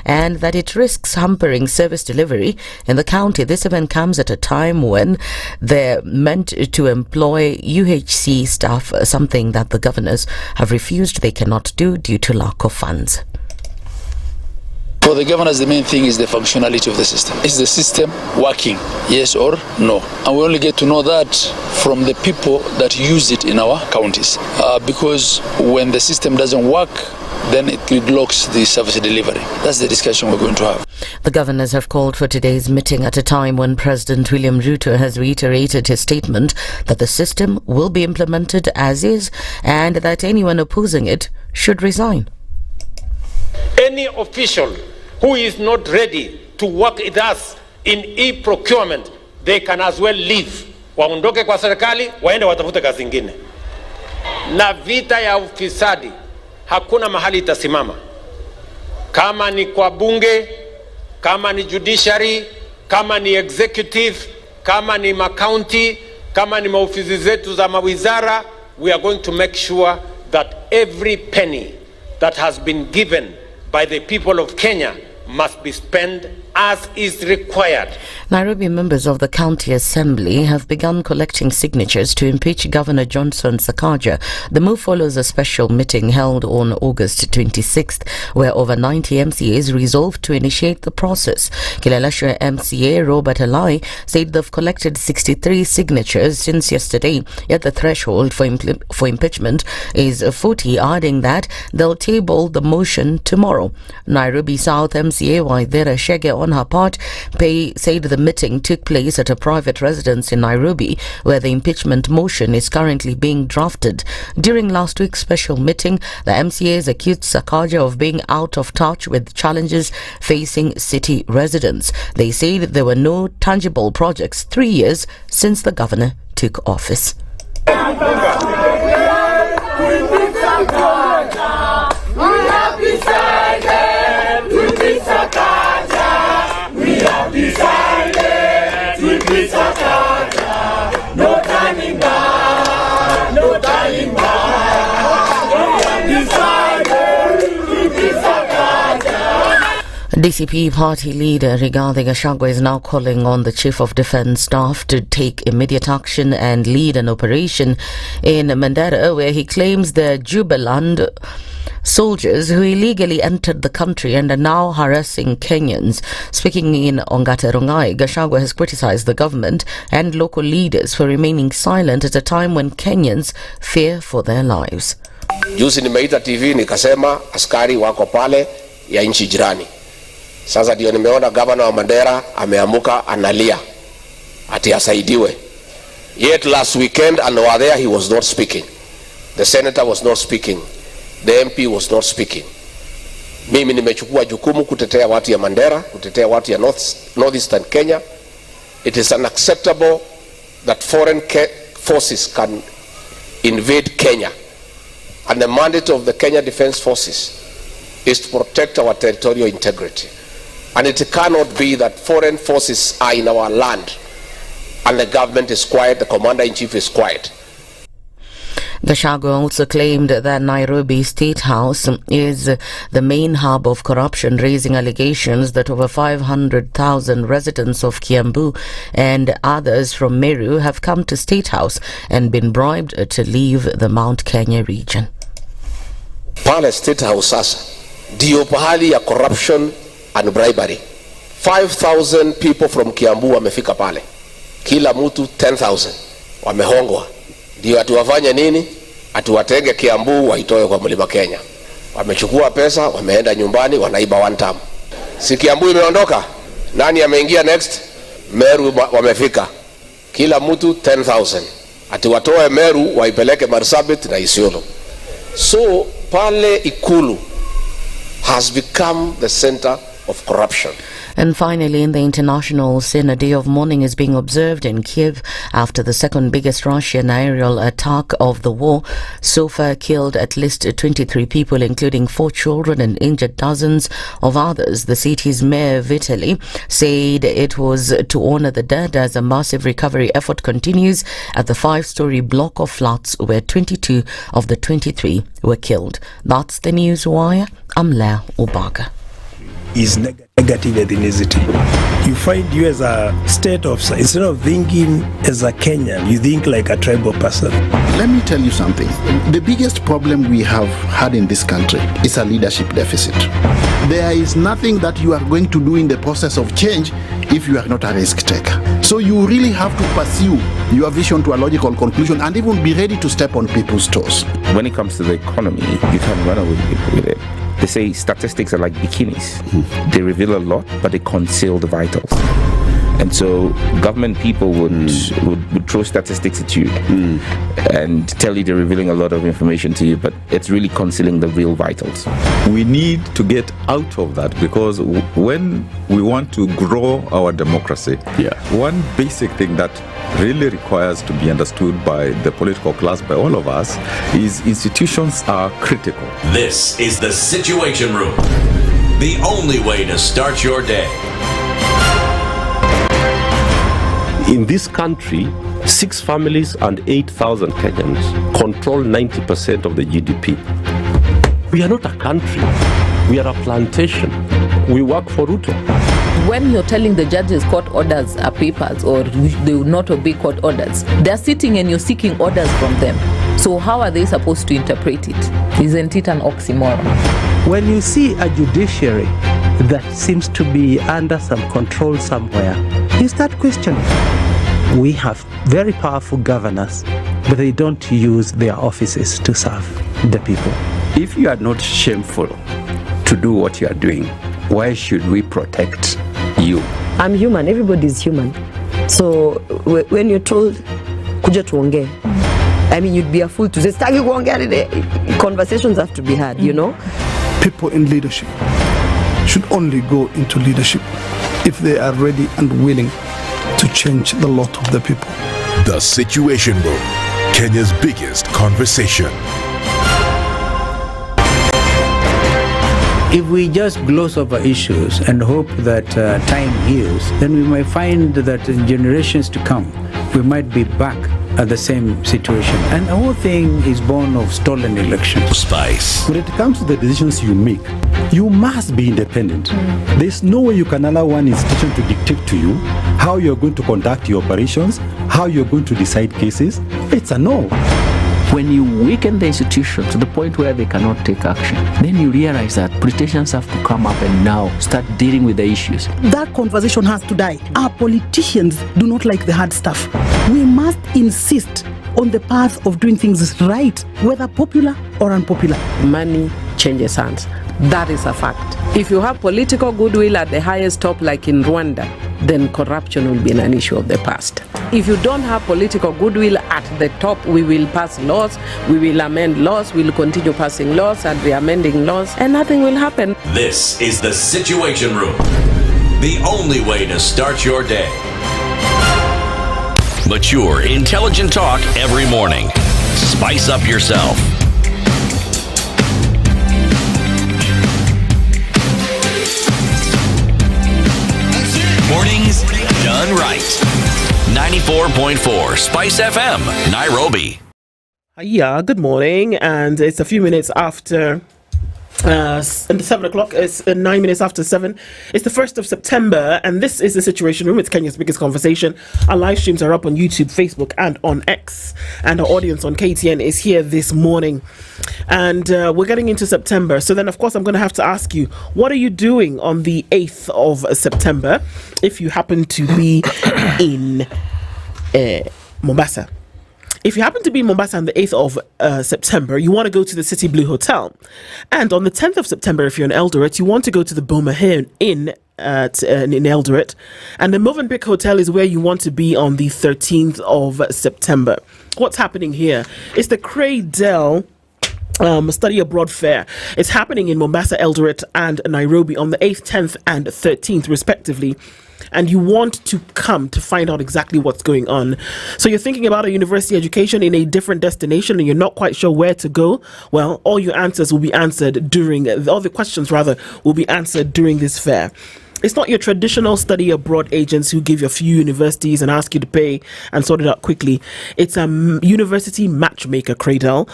and that it risks hampering service delivery in the county. This event comes at a time when they're meant to employ UHC staff, something that the governors have refused they cannot do due to lack of funds. For the governors, the main thing is the functionality of the system. Is the system working, yes or no? And we only get to know that from the people that use it in our counties. Because when the system doesn't work, then it blocks the service delivery. That's the discussion we're going to have. The governors have called for today's meeting at a time when President William Ruto has reiterated his statement that the system will be implemented as is and that anyone opposing it should resign. Any official who is not ready to work with us in e-procurement, they can as well leave. Waondoke kwa serikali, waende watafute kazi ingine. Na vita ya ufisadi hakuna mahali itasimama. Kama ni kwa bunge, kama ni judiciary, kama ni executive, kama ni county, kama ni maofisi zetu za mawizara, we are going to make sure that every penny that has been given by the people of Kenya must be spent as is required. Nairobi members of the County Assembly have begun collecting signatures to impeach Governor Johnson Sakaja. The move follows a special meeting held on August 26th, where over 90 MCAs resolved to initiate the process. Kileleshwa MCA Robert Alai said they've collected 63 signatures since yesterday, yet the threshold for impeachment is 40, adding that they'll table the motion tomorrow. Nairobi South MCA Waithera Shege on her part said the meeting took place at a private residence in Nairobi, where the impeachment motion is currently being drafted. During last week's special meeting, the MCAs accused Sakaja of being out of touch with challenges facing city residents. They said there were no tangible projects 3 years since the governor took office. No turning back, no turning DCP party leader Rigathi Gachagua is now calling on the Chief of Defence Staff to take immediate action and lead an operation in Mandera, where he claims the Jubaland soldiers who illegally entered the country and are now harassing Kenyans. Speaking in Ongata Rongai, Gachagua has criticised the government and local leaders for remaining silent at a time when Kenyans fear for their lives. Juzi nimeita TV nikasema askari wako pale ya nchi jirani. Sasa ndio nimeona governor wa Mandera ameamuka analia ati asaidiwe. Yet last weekend and over there he was not speaking. The senator was not speaking. the MP was not speaking. Mimi nimechukua jukumu kutetea watu ya Mandera, kutetea watu ya Northeastern Kenya. It is unacceptable that foreign forces can invade Kenya. And the mandate of the Kenya Defence Forces is to protect our territorial integrity. And it cannot be that foreign forces are in our land and the government is quiet, the commander-in-chief is quiet. Gachagua also claimed that Nairobi State House is the main hub of corruption, raising allegations that over 500,000 residents of Kiambu and others from Meru have come to State House and been bribed to leave the Mount Kenya region. Pale State House sasa ndio pahali ya corruption and bribery. 5,000 people from Kiambu wamefika pale, kila mtu 10,000 wamehongwa. Ndio atuwafanye nini? Atuwatege Kiambu waitoe kwa Mlima Kenya. Wamechukua pesa, wameenda nyumbani, wanaiba one time. Si Kiambu imeondoka? Nani ameingia next? Meru wamefika, kila mtu 10,000. Atuwatoe Meru waipeleke Marsabit na Isiolo. So pale Ikulu has become the center of corruption. And finally, in the international scene, a day of mourning is being observed in Kiev after the second biggest Russian aerial attack of the war. So far killed at least 23 people, including 4 children, and injured dozens of others. The city's mayor, Vitaly, said it was to honor the dead as a massive recovery effort continues at the 5-story block of flats where 22 of the 23 were killed. That's the news wire. I'm Lea Ubaga. Is negative ethnicity. You find you as a state officer, instead of thinking as a Kenyan, you think like a tribal person. Let me tell you something. The biggest problem we have had in this country is a leadership deficit. There is nothing that you are going to do in the process of change if you are not a risk taker. So you really have to pursue your vision to a logical conclusion and even be ready to step on people's toes. When it comes to the economy, you can run away with it. They say statistics are like bikinis. They reveal a lot, but they conceal the vitals. And so government people would throw statistics at you and tell you they're revealing a lot of information to you, but it's really concealing the real vitals. We need to get out of that, because when we want to grow our democracy, one basic thing that really requires to be understood by the political class, by all of us, is institutions are critical. This is the Situation Room, the only way to start your day. In this country, 6 families and 8,000 Kenyans control 90% of the GDP. We are not a country. We are a plantation. We work for Ruth. When you're telling the judges court orders are papers or they will not obey court orders, they're sitting and you're seeking orders from them. So how are they supposed to interpret it? Isn't it an oxymoron? When you see a judiciary that seems to be under some control somewhere, you start questioning. We have very powerful governors, but they don't use their offices to serve the people. If you are not shameful to do what you are doing, why should we protect you? I'm human. Everybody's human. So when you're told, kuja tuongee, I mean, you'd be a fool to say, stagi kuongea. Conversations have to be had, you know? People in leadership should only go into leadership if they are ready and willing to change the lot of the people. The Situation Room, Kenya's biggest conversation. If we just gloss over issues and hope that time heals, then we might find that in generations to come, we might be back at the same situation. And the whole thing is born of stolen elections. Spice. When it comes to the decisions you make, you must be independent. There's no way you can allow one institution to dictate to you how you're going to conduct your operations, how you're going to decide cases. It's a no. When you weaken the institution to the point where they cannot take action, then you realize that politicians have to come up and now start dealing with the issues. That conversation has to die. Our politicians do not like the hard stuff. We must insist on the path of doing things right, whether popular or unpopular. Money changes hands. That is a fact. If you have political goodwill at the highest top, like in Rwanda, then corruption will be an issue of the past. If you don't have political goodwill at the top, we will pass laws, we will amend laws, we will continue passing laws and re-amending laws, and nothing will happen. This is the Situation Room, the only way to start your day. Mature, intelligent talk every morning. Spice up yourself. Mornings done right. 94.4 Spice FM, Nairobi. Yeah, good morning, and it's a few minutes after 7 o'clock. It's 9 minutes after 7. It's the 1st of September, and this is the Situation Room. It's Kenya's biggest conversation. Our live streams are up on YouTube, Facebook, and on X, and our audience on KTN is here this morning. And we're getting into September, so then of course I'm going to have to ask you, what are you doing on the 8th of September if you happen to be in Mombasa? If you happen to be in Mombasa on the 8th of September, you want to go to the City Blue Hotel. And on the 10th of September, if you're in Eldoret, you want to go to the Boma Inn in Eldoret. And the Movenpick Hotel is where you want to be on the 13th of September. What's happening here? It's the Cradell Study Abroad Fair. It's happening in Mombasa, Eldoret, and Nairobi on the 8th, 10th, and 13th, respectively. And you want to come to find out exactly what's going on. So you're thinking about a university education in a different destination and you're not quite sure where to go. Well, all your answers will be answered all the questions will be answered during this fair. It's not your traditional study abroad agents who give you a few universities and ask you to pay and sort it out quickly. It's a university matchmaker, Cradell.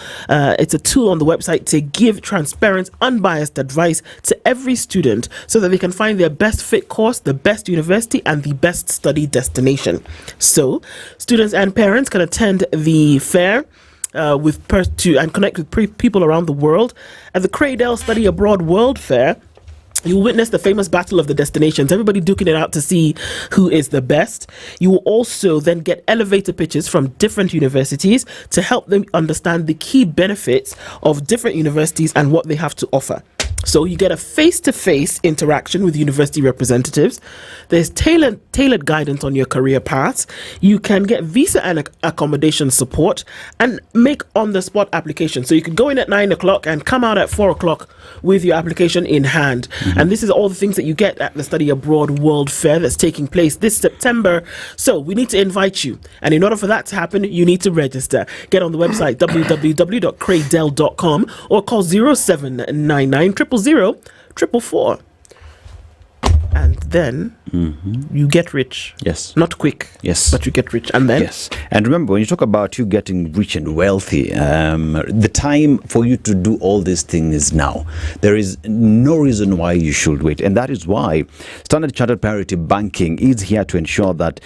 It's a tool on the website to give transparent, unbiased advice to every student so that they can find their best fit course, the best university, and the best study destination. So, students and parents can attend the fair and connect with people around the world. At the Cradell Study Abroad World Fair, you'll witness the famous battle of the destinations, everybody duking it out to see who is the best. You will also then get elevator pitches from different universities to help them understand the key benefits of different universities and what they have to offer. So you get a face-to-face interaction with university representatives. There's tailored guidance on your career paths. You can get visa and accommodation support and make on-the-spot applications. So you could go in at 9 o'clock and come out at 4 o'clock with your application in hand. Mm-hmm. And this is all the things that you get at the Study Abroad World Fair that's taking place this September. So we need to invite you. And in order for that to happen, you need to register. Get on the website www.cradell.com or call 0799 000 444. And then you get rich. Yes. Not quick. Yes. But you get rich. And then? Yes. And remember, when you talk about you getting rich and wealthy, the time for you to do all these things is now. There is no reason why you should wait. And that is why Standard Chartered Priority Banking is here to ensure that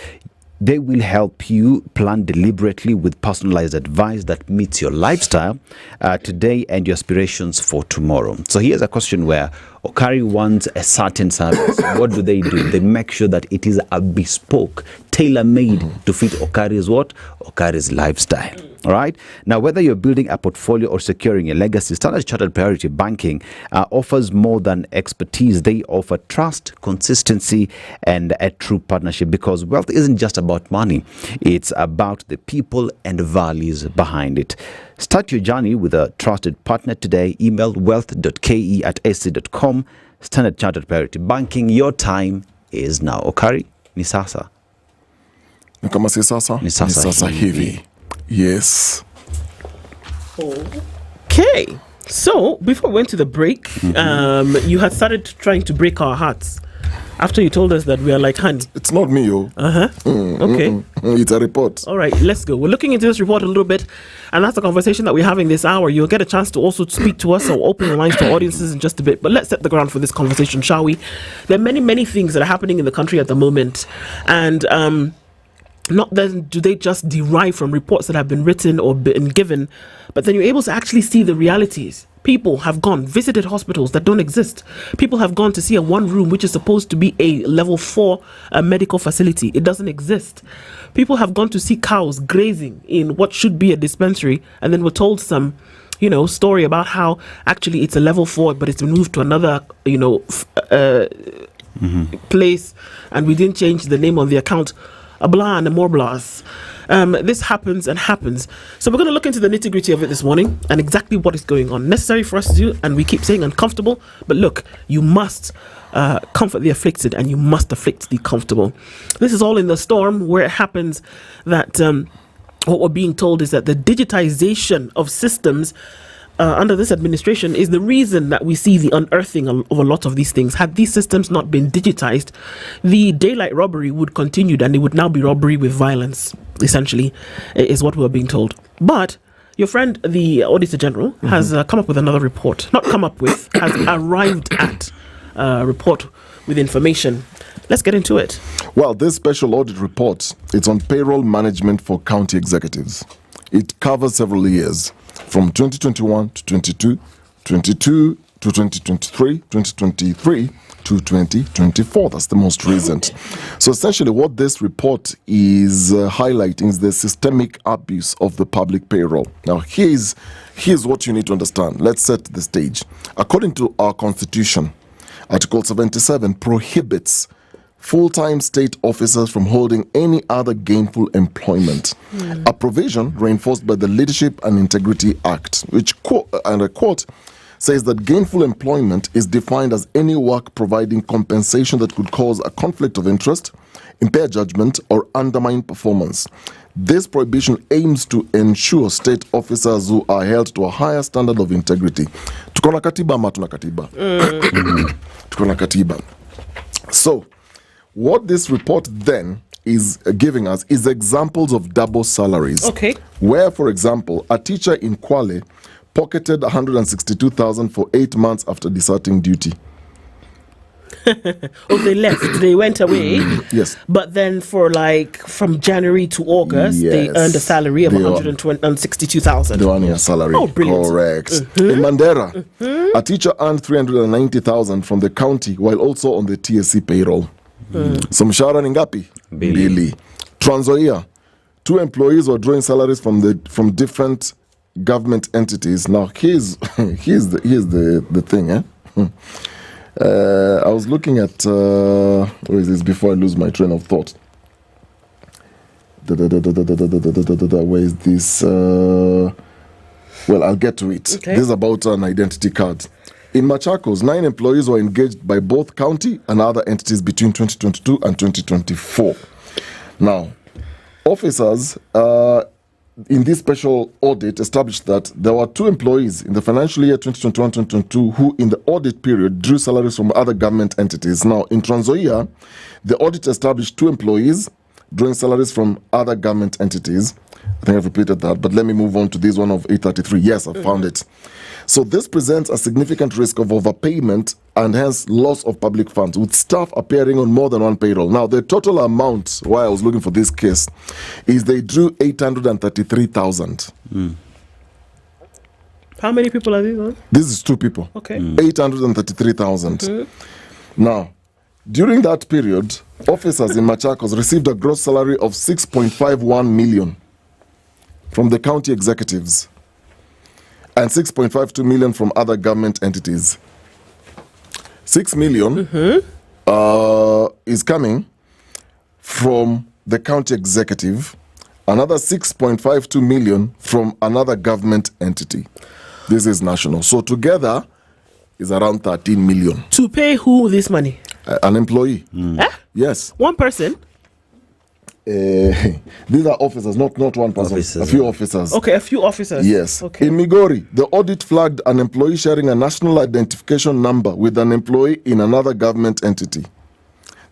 they will help you plan deliberately with personalized advice that meets your lifestyle today and your aspirations for tomorrow. So here's a question where Okari wants a certain service. What do? They make sure that it is a bespoke, tailor-made to fit Okari's lifestyle. All right. Now, whether you're building a portfolio or securing a legacy, Standard Chartered Priority Banking offers more than expertise. They offer trust, consistency, and a true partnership, because wealth isn't just about money. It's about the people and values behind it. Start your journey with a trusted partner today. Email wealth.ke@sc.com. Standard Chartered Priority Banking. Your time is now. Okari, ni sasa. Kama si sasa, ni sasa hivi. Yes. Okay. So, before we went to the break, you had started trying to break our hearts after you told us that we are like honey. It's not me, yo. Okay. It's a report. All right, let's go. We're looking into this report a little bit, and that's the conversation that we're having this hour. You'll get a chance to also speak to us or open the lines to audiences in just a bit. But let's set the ground for this conversation, shall we? There are many, many things that are happening in the country at the moment, and not then do they just derive from reports that have been written or been given, but then you're able to actually see the realities. People have visited hospitals that don't exist. People have gone to see a one room which is supposed to be a level 4 medical facility. It doesn't exist. People have gone to see cows grazing in what should be a dispensary, and then were told some story about how actually it's a level 4, but it's been moved to another place, and we didn't change the name on the account. a blah and a more blahs. This happens and happens. So we're going to look into the nitty-gritty of it this morning and exactly what is going on. Necessary for us to do, and we keep saying uncomfortable, but look, you must comfort the afflicted and you must afflict the comfortable. This is all in the storm where it happens that what we're being told is that the digitization of systems under this administration is the reason that we see the unearthing of a lot of these things. Had these systems not been digitized, the daylight robbery would continue and it would now be robbery with violence, essentially, is what we're being told. But your friend, the Auditor General, has come up with another report. Not come up with, has arrived at a report with information. Let's get into it. Well, this special audit report, it's on payroll management for county executives. It covers several years, from 2021 to 22, 22 to 2023, 2023 to 2024. That's the most recent. So essentially what this report is highlighting is the systemic abuse of the public payroll. Now, here's what you need to understand. Let's set the stage. According to our constitution, Article 77 prohibits full-time state officers from holding any other gainful employment. A provision reinforced by the Leadership and Integrity Act, which, and I quote, says that gainful employment is defined as any work providing compensation that could cause a conflict of interest, impair judgment, or undermine performance. This prohibition aims to ensure state officers who are held to a higher standard of integrity. Tukona katiba ama tuna katiba? Tukona katiba. So, what this report then is giving us is examples of double salaries. Okay. Where, for example, a teacher in Kwale pocketed 162,000 for 8 months after deserting duty. Oh, they left. They went away. Yes. But then from January to August, they earned a salary of 162,000. They earned a salary. Oh, brilliant. Correct. In Mandera, a teacher earned 390,000 from the county while also on the TSC payroll. So mshahara ni ngapi? Mbili. Trans Nzoia, 2 employees were drawing salaries from different government entities. Now here's the thing. I was looking at where is this before I lose my train of thought. Where is this? Well, I'll get to it. Okay. This is about an identity card. In Machakos, 9 employees were engaged by both county and other entities between 2022 and 2024. Now, officers in this special audit established that there were 2 employees in the financial year 2021-2022 who in the audit period drew salaries from other government entities. Now, in Trans Nzoia, the audit established 2 employees drawing salaries from other government entities. I think I've repeated that, but let me move on to this one of 833. Yes, I found it. So this presents a significant risk of overpayment and hence loss of public funds, with staff appearing on more than one payroll. Now, the total amount, why I was looking for this case, is they drew 833,000. How many people are these on? This is 2 people. Okay. 833,000. Now, during that period, officers in Machakos received a gross salary of 6.51 million from the county executives and 6.52 million from other government entities. 6 million is coming from the county executive, another 6.52 million from another government entity. This is national. So together is around 13 million. To pay who this money? An employee. Yes. One person? These are officers, not one person. A few officers. Okay, a few officers. Yes. Okay. In Migori, the audit flagged an employee sharing a national identification number with an employee in another government entity.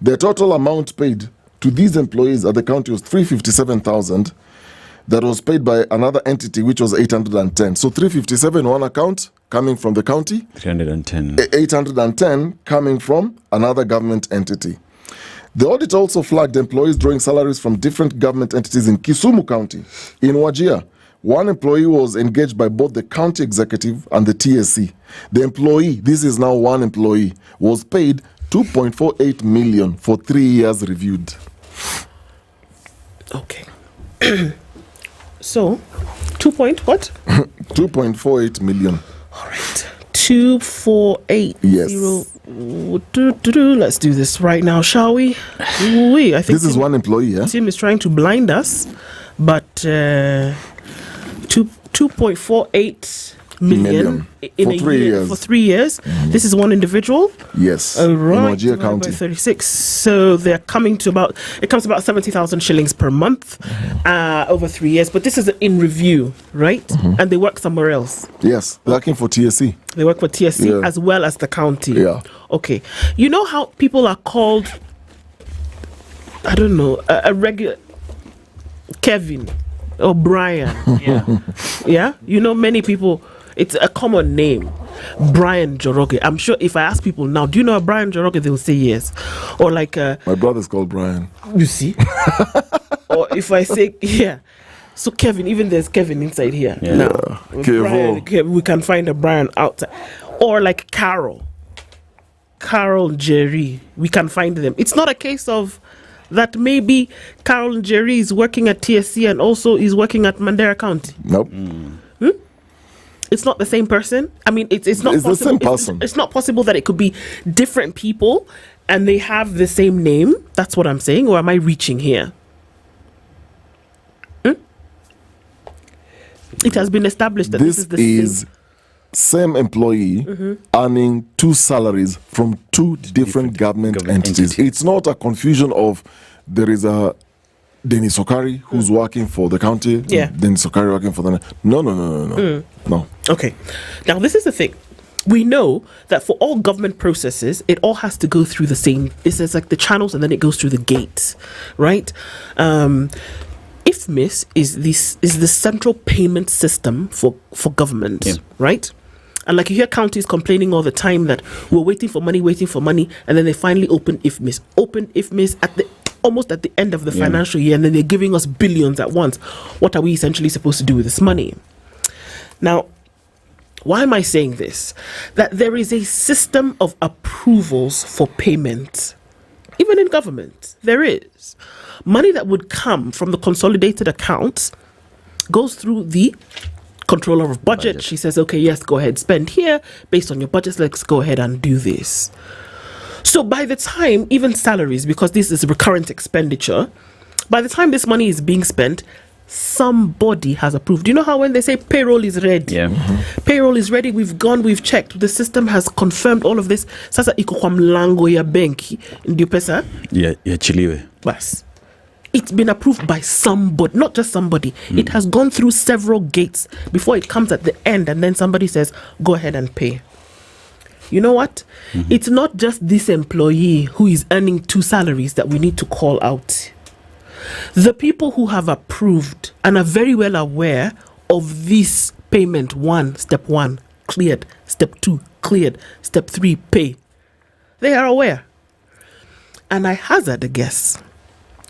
The total amount paid to these employees at the county was 357,000. That was paid by another entity, which was 810. So 357 one account coming from the county. 310. 810 coming from another government entity. The audit also flagged employees drawing salaries from different government entities in Kisumu County. In Wajir, one employee was engaged by both the county executive and the TSC. The employee, this is now one employee, was paid 2.48 million for 3 years reviewed. Okay. So, 2.48 million. All right. 248. Yes. Let's do this right now, shall we? I think this is one employee, yeah? Tim is trying to blind us, but 2.48 million in for 3 years. For 3 years. This is one individual. Yes. All right. In Wajir County. 36. So they're coming to about 70,000 shillings per month over 3 years. But this is in review, right? And they work somewhere else. Yes, working for TSC. They work for TSC as well as the county. Yeah. Okay. You know how people are called, I don't know, a regular Kevin or Brian. Yeah. You know, many people, it's a common name. Brian Joroge. I'm sure if I ask people now, do you know a Brian Joroge? They'll say yes. Or like my brother's called Brian. You see? Or if I say so Kevin, even there's Kevin inside here. Now Brian, we can find a Brian outside. Or like Carol, Njeri, we can find them. It's not a case of that maybe Carol Njeri is working at TSC and also is working at Mandera County. Nope. It's not the same person. I mean, it's not possible. The same person. It's not possible that it could be different people and they have the same name. That's what I'm saying. Or am I reaching here? It has been established that this is same employee earning two salaries from two different government entities. It's not a confusion of there is a Dennis Okari who's working for the county. Dennis Okari working for the... No. Okay. Now, this is the thing. We know that for all government processes, it all has to go through the same... It's like the channels and then it goes through the gates, right? IFMIS is the central payment system for government, right? And like you hear counties complaining all the time that we're waiting for money, and then they finally open IFMIS almost at the end of the financial year, and then they're giving us billions at once. What are we essentially supposed to do with this money? Now, why am I saying this? That there is a system of approvals for payment. Even in government, there is. Money that would come from the consolidated accounts goes through the controller of budget. She says, okay, yes, go ahead, spend here. Based on your budgets, let's go ahead and do this. So by the time, even salaries, because this is recurrent expenditure, by the time this money is being spent, somebody has approved. You know how when they say payroll is ready? Payroll is ready, we've gone, we've checked. The system has confirmed all of this. Sasa iko kwa mlango ya benki. Ndio pesa? Chiliwe. Bas. It's been approved by somebody, not just somebody. It has gone through several gates before it comes at the end, and then somebody says, go ahead and pay. You know what? It's not just this employee who is earning two salaries that we need to call out. The people who have approved and are very well aware of this payment, step one, cleared, step 2, cleared, step 3, pay. They are aware. And I hazard a guess.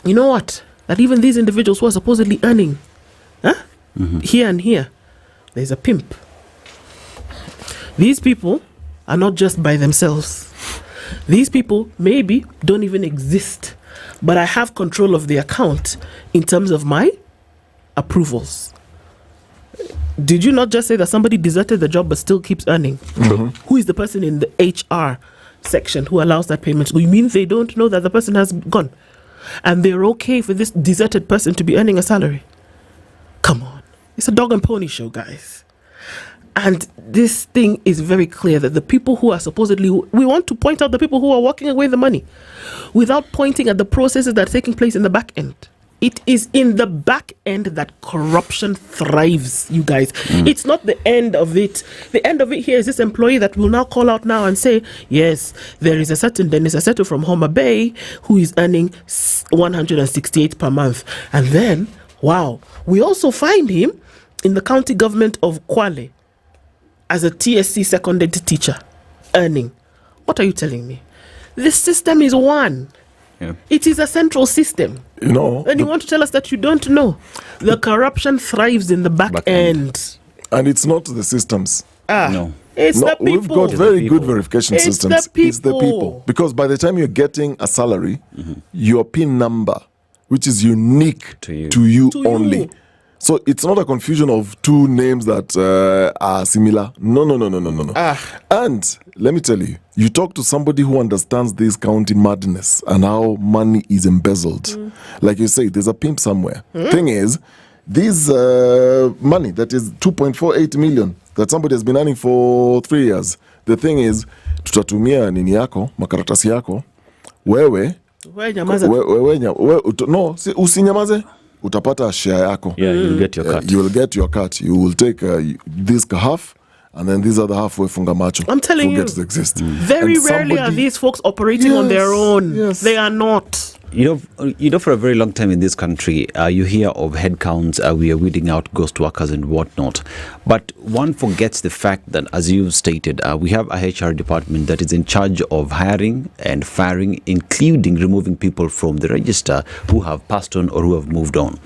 You know what? That even these individuals who are supposedly earning here and here, there's a pimp. These people are not just by themselves. These people maybe don't even exist, but I have control of the account in terms of my approvals. Did you not just say that somebody deserted the job but still keeps earning? Who is the person in the HR section who allows that payment? You mean they don't know that the person has gone? And they're okay for this deserted person to be earning a salary? Come on. It's a dog and pony show, guys. And this thing is very clear that the people who are supposedly... We want to point out the people who are walking away the money without pointing at the processes that are taking place in the back end. It is in the back end that corruption thrives, you guys. It's not the end of it. The end of it here is this employee that will now call out now and say, yes, there is a certain Dennis Aseto from Homa Bay who is earning 168 per month. And then, wow, we also find him in the county government of Kwale as a TSC seconded teacher earning. What are you telling me? This system is one. It is a central system. And you want to tell us that you don't know? The corruption thrives in the back end. And it's not the systems. It's the people. We've got very good verification It's systems. the people. It's the people. Because by the time you're getting a salary, your PIN number, which is unique to you only, So it's not a confusion of two names that are similar. No. And let me tell you, you talk to somebody who understands this county madness and how money is embezzled. Like you say, there's a pimp somewhere. Thing is, this money that is 2.48 million that somebody has been earning for 3 years. The thing is, tutatumia nini yako, makaratasi yako, wewe usinyamaze, utapata share yako. Yeah, you'll get your cut. You will get your cut. You will take this half, and then this other half funga macho. I'm telling you, to exist. Very rarely are these folks operating on their own. Yes. They are not. You know, for a very long time in this country, you hear of headcounts, we are weeding out ghost workers and whatnot. But one forgets the fact that, as you've stated, we have a HR department that is in charge of hiring and firing, including removing people from the register who have passed on or who have moved on.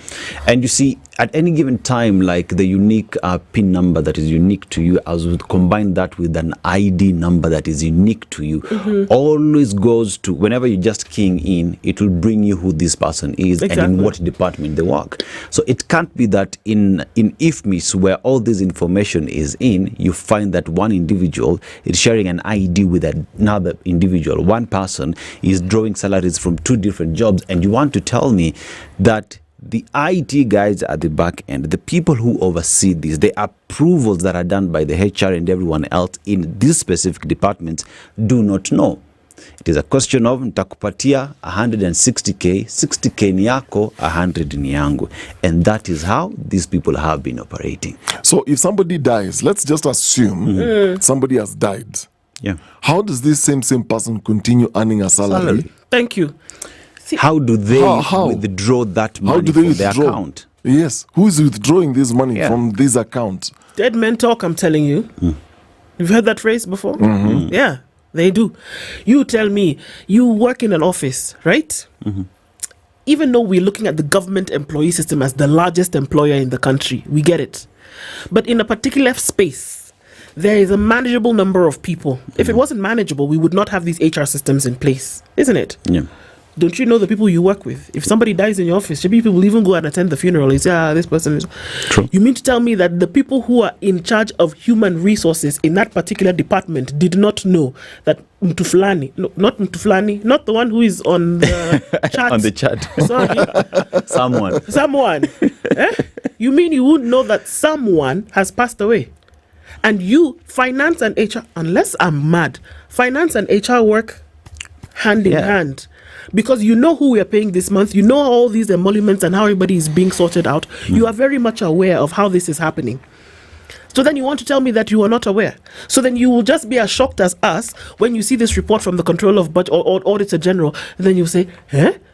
And you see, at any given time, like the unique PIN number that is unique to you, as we combine that with an ID number that is unique to you, always goes to, whenever you just keying in, it will bring you who this person is and in what department they work. So it can't be that in IFMIS, where all this information is in, you find that one individual is sharing an ID with another individual. One person is drawing salaries from two different jobs, and you want to tell me that the IT guys at the back end, the people who oversee this, the approvals that are done by the HR and everyone else in these specific departments do not know. It is a question of nitakupatia 160k, 60k ni yako, 100 ni yangu. And that is how these people have been operating. So if somebody dies, let's just assume somebody has died. Yeah. How does this same person continue earning a salary? Thank you. How do they withdraw that money from their account? Yes. Who is withdrawing this money from this account? Dead men talk, I'm telling you. You've heard that phrase before? Yeah, they do. You tell me, you work in an office, right? Even though we're looking at the government employee system as the largest employer in the country, we get it. But in a particular space, there is a manageable number of people. If it wasn't manageable, we would not have these HR systems in place, isn't it? Yeah. Don't you know the people you work with? If somebody dies in your office, people will even go and attend the funeral and say, this person is... True. You mean to tell me that the people who are in charge of human resources in that particular department did not know that Mtuflani, no, not Mtuflani, not the one who is on the chat. On the chat. Sorry. Someone. You mean you wouldn't know that someone has passed away? And you, finance and HR, unless I'm mad, finance and HR work hand in hand. Because you know who we are paying this month, you know all these emoluments and how everybody is being sorted out. You are very much aware of how this is happening. So then you want to tell me that you are not aware. So then you will just be as shocked as us when you see this report from the Controller of Budget or Auditor General, and then you say,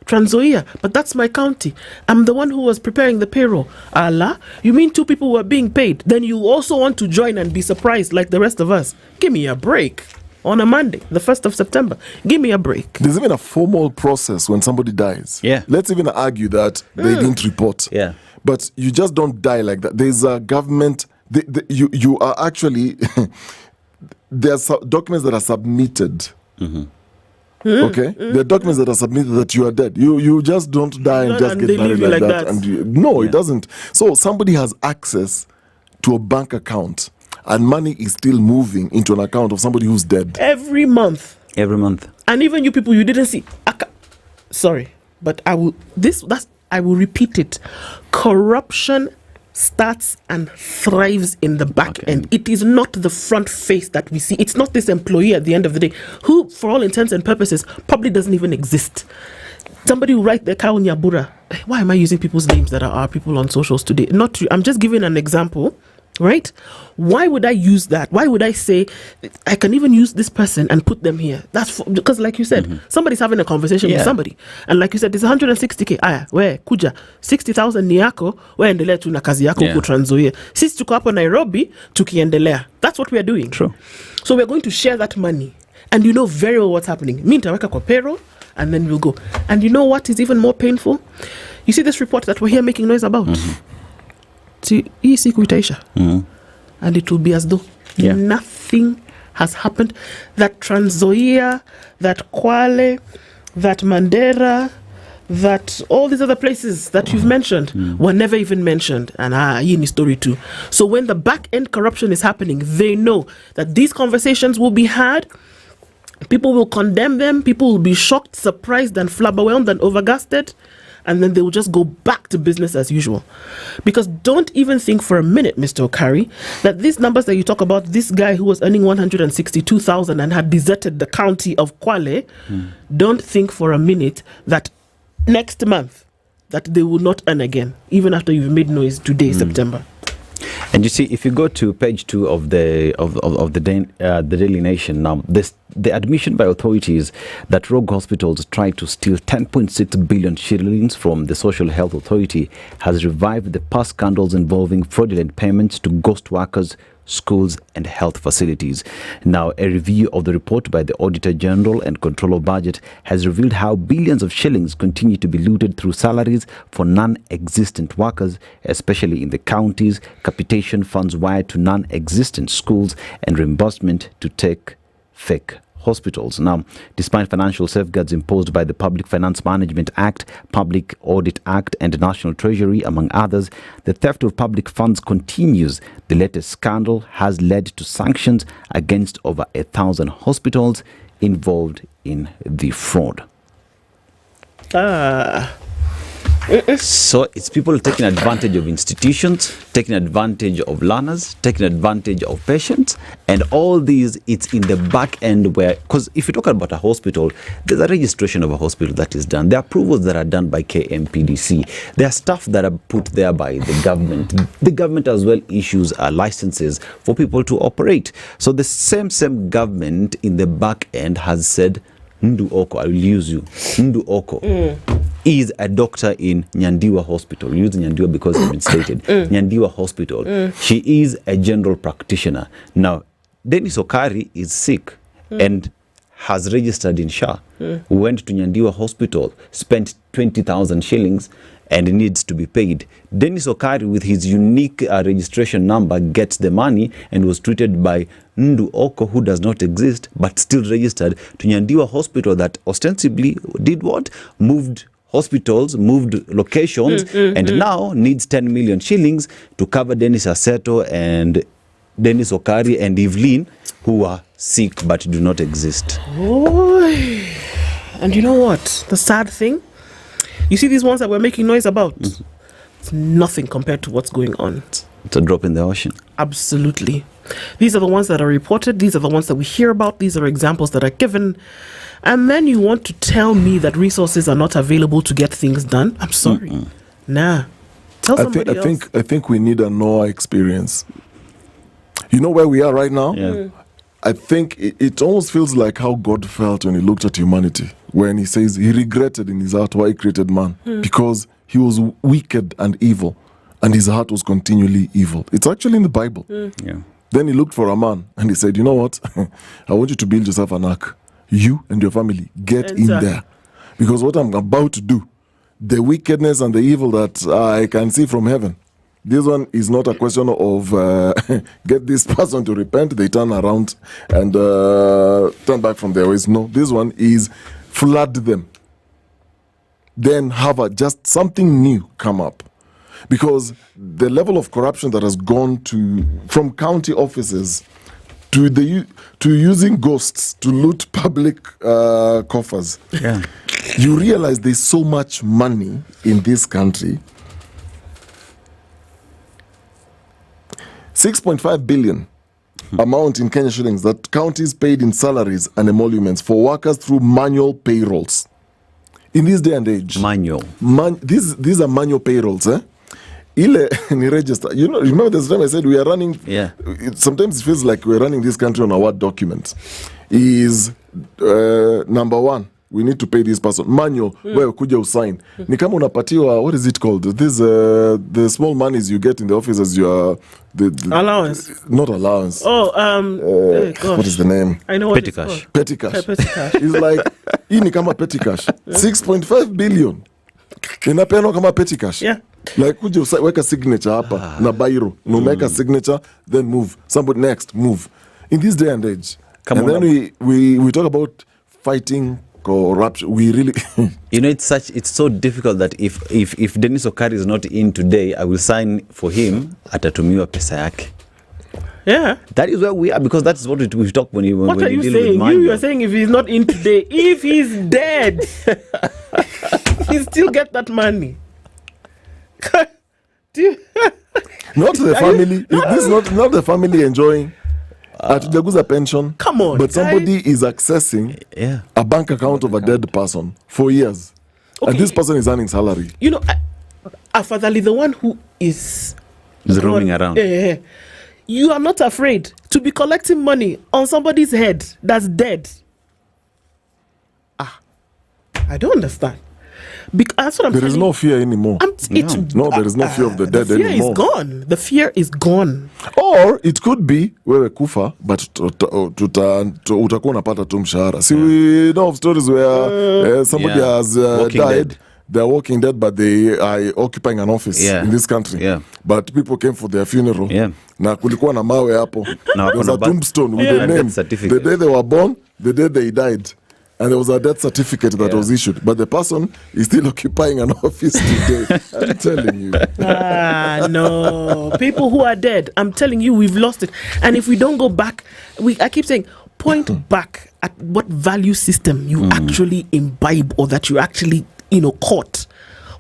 Trans Nzoia, but that's my county. I'm the one who was preparing the payroll. Allah, you mean two people were being paid? Then you also want to join and be surprised like the rest of us. Give me a break. On a Monday, the 1st of September. Give me a break. There's even a formal process when somebody dies. Yeah. Let's even argue that they didn't report. Yeah. But you just don't die like that. There's a government... You are actually... There's documents that are submitted. Okay? There are documents that are submitted that you are dead. You just don't die and just get buried like that. And it doesn't. So somebody has access to a bank account, and money is still moving into an account of somebody who's dead. Every month. And even you people you didn't see. Sorry, but I will repeat it. Corruption starts and thrives in the back end. It is not the front face that we see. It's not this employee at the end of the day who, for all intents and purposes, probably doesn't even exist. Somebody who write the cow Nyabura. Why am I using people's names that are because on socials today? Not true. I'm just giving an example. Right? Why would I use that? Why would I say I can even use this person and put them here? That's because, like you said, somebody's having a conversation with somebody, and like you said, it's 160k. Where kuja 60,000 ni yako, wewe endelea tu na kazi yako huko Trans Nzoia. Sisi tuko hapo Nairobi tukiendelea. That's what we are doing. True. So we're going to share that money, and you know very well what's happening. Mimi nitaweka kwa payroll, and then we'll go. And you know what is even more painful? You see this report that we're here making noise about. Hii siku itaisha, and it will be as though nothing has happened. That Trans Nzoia, that Kwale, that Mandera, that all these other places that you've mentioned were never even mentioned. And in story too. So when the back end corruption is happening, they know that these conversations will be had. People will condemn them. People will be shocked, surprised, and flabberwhelmed and overgasted. And then they will just go back to business as usual. Because don't even think for a minute, Mr. Okari, that these numbers that you talk about, this guy who was earning 162,000 and had deserted the county of Kwale, don't think for a minute that next month that they will not earn again, even after you've made noise today, September. And you see, if you go to page 2 of the Daily Nation now, the admission by authorities that rogue hospitals tried to steal 10.6 billion shillings from the Social Health Authority has revived the past scandals involving fraudulent payments to ghost workers, schools and health facilities. Now, a review of the report by the Auditor General and Controller of Budget has revealed how billions of shillings continue to be looted through salaries for non-existent workers, especially in the counties, capitation funds wired to non-existent schools and reimbursement to take fake hospitals. Now, despite financial safeguards imposed by the Public Finance Management Act, Public Audit Act and National Treasury, among others, the theft of public funds continues. The latest scandal has led to sanctions against over 1,000 hospitals involved in the fraud. So it's people taking advantage of institutions, taking advantage of learners, taking advantage of patients, and all these, it's in the back end where, because if you talk about a hospital, there's a registration of a hospital that is done. There are approvals that are done by KMPDC. There are stuff that are put there by the government. The government as well issues licenses for people to operate. So the same government in the back end has said, Ndu Okoh, I will use you. Ndu Okoh is a doctor in Nyandiwa Hospital. Use Nyandiwa because it's been stated. Nyandiwa Hospital. She is a general practitioner. Now, Dennis Okari is sick and has registered in SHA. Went to Nyandiwa Hospital, spent 20,000 shillings and needs to be paid. Dennis Okari, with his unique registration number, gets the money and was treated by Ndu Okoh, who does not exist, but still registered to Nyandiwa Hospital that ostensibly did what? Moved hospitals, moved locations, and now needs 10 million shillings to cover Dennis Aseto and Dennis Okari and Evelyn, who are sick but do not exist. Oy. And you know what? The sad thing? You see these ones that we're making noise about? It's nothing compared to what's going on. It's a drop in the ocean. Absolutely. These are the ones that are reported. These are the ones that we hear about. These are examples that are given. And then you want to tell me that resources are not available to get things done? I'm sorry. Nah. Tell somebody else. I think we need a Noah experience. You know where we are right now? Yeah. I think it almost feels like how God felt when he looked at humanity, when he says he regretted in his heart why he created man, because he was wicked and evil, and his heart was continually evil. It's actually in the Bible. Yeah. Then he looked for a man and he said, you know what? I want you to build yourself an ark. You and your family, get in there. Because what I'm about to do, the wickedness and the evil that I can see from heaven, this one is not a question of get this person to repent, they turn around and turn back from their ways. No, this one is flood them. Then have just something new come up. Because the level of corruption that has gone from county offices to using ghosts to loot public coffers. Yeah. You realize there's so much money in this country. 6.5 billion amount in Kenya shillings that counties paid in salaries and emoluments for workers through manual payrolls. In this day and age. These are manual payrolls, Ile ni register. You know, remember this time I said we are running. Yeah. Sometimes it feels like we're running this country on a Word document. Is number one, we need to pay this person. Manual, where kuja usign. Ni kama unapatiwa, what is it called? This the small monies you get in the office as your the allowance. Not allowance. What is the name? I know what petty cash. Petty cash. It's like hii ni kama petty cash. 6.5 billion. Inapeanwa kama petty cash. Yeah. Like kuja weka signature hapa na bairo. Unaweka signature, then move. Somebody next, move. In this day and age. Then we talk about fighting corruption. We really, it's so difficult that if Dennis Okari is not in today, I will sign for him. Atatumiwa pesa yake. Yeah, that is where we are, because that's what we talk when you. What when are you deal saying? With You are saying if he's not in today, if he's dead, he still get that money. Not the family. This is not the family enjoying a pension. Come on, but somebody is accessing a bank account of a dead person for years, and this person is earning salary. You know, Afadhali, the one who is roaming around. You are not afraid to be collecting money on somebody's head that's dead. I don't understand. That's what I'm There is no fear anymore. There is no fear of the dead anymore. The fear anymore. is gone. The fear is gone. Or it could be wewe kufa, but utakuwa unapata tu mshahara. See, we know of stories where somebody has died. They're walking dead, but they are occupying an office in this country. But people came for their funeral. Na kulikuwa na mawe hapo. There was a tombstone with the name, the day they were born, the day they died. And there was a death certificate that was issued. But the person is still occupying an office today. I'm telling you. No. People who are dead, I'm telling you, we've lost it. And if we don't go back, I keep saying, point back at what value system you actually imbibe, or that you actually caught.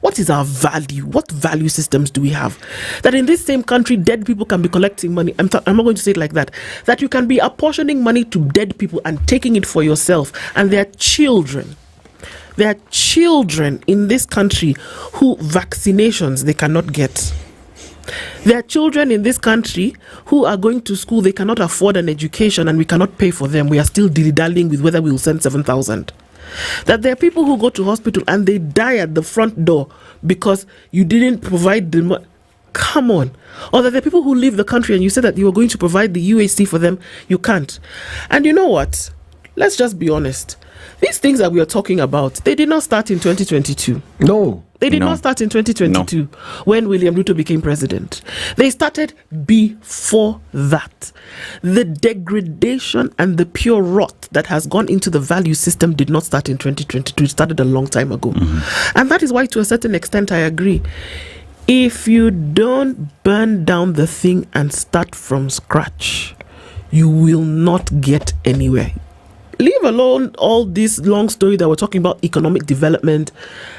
What is our value? What value systems do we have? That in this same country, dead people can be collecting money. I'm not going to say it like that. That you can be apportioning money to dead people and taking it for yourself. And there are children. There are children in this country who vaccinations they cannot get. There are children in this country who are going to school. They cannot afford an education and we cannot pay for them. We are still dilly-dallying with whether we will send 7,000. That there are people who go to hospital and they die at the front door because you didn't provide the money. Come on. Or that there are people who leave the country and you said that you were going to provide the UHC for them. You can't. And you know what? Let's just be honest. These things that we are talking about, they did not start in 2022. No. They did not start in 2022 when William Ruto became president. They started before that. The degradation and the pure rot that has gone into the value system did not start in 2022. It started a long time ago. And that is why, to a certain extent, I agree. If you don't burn down the thing and start from scratch, you will not get anywhere. Leave alone all this long story that we're talking about economic development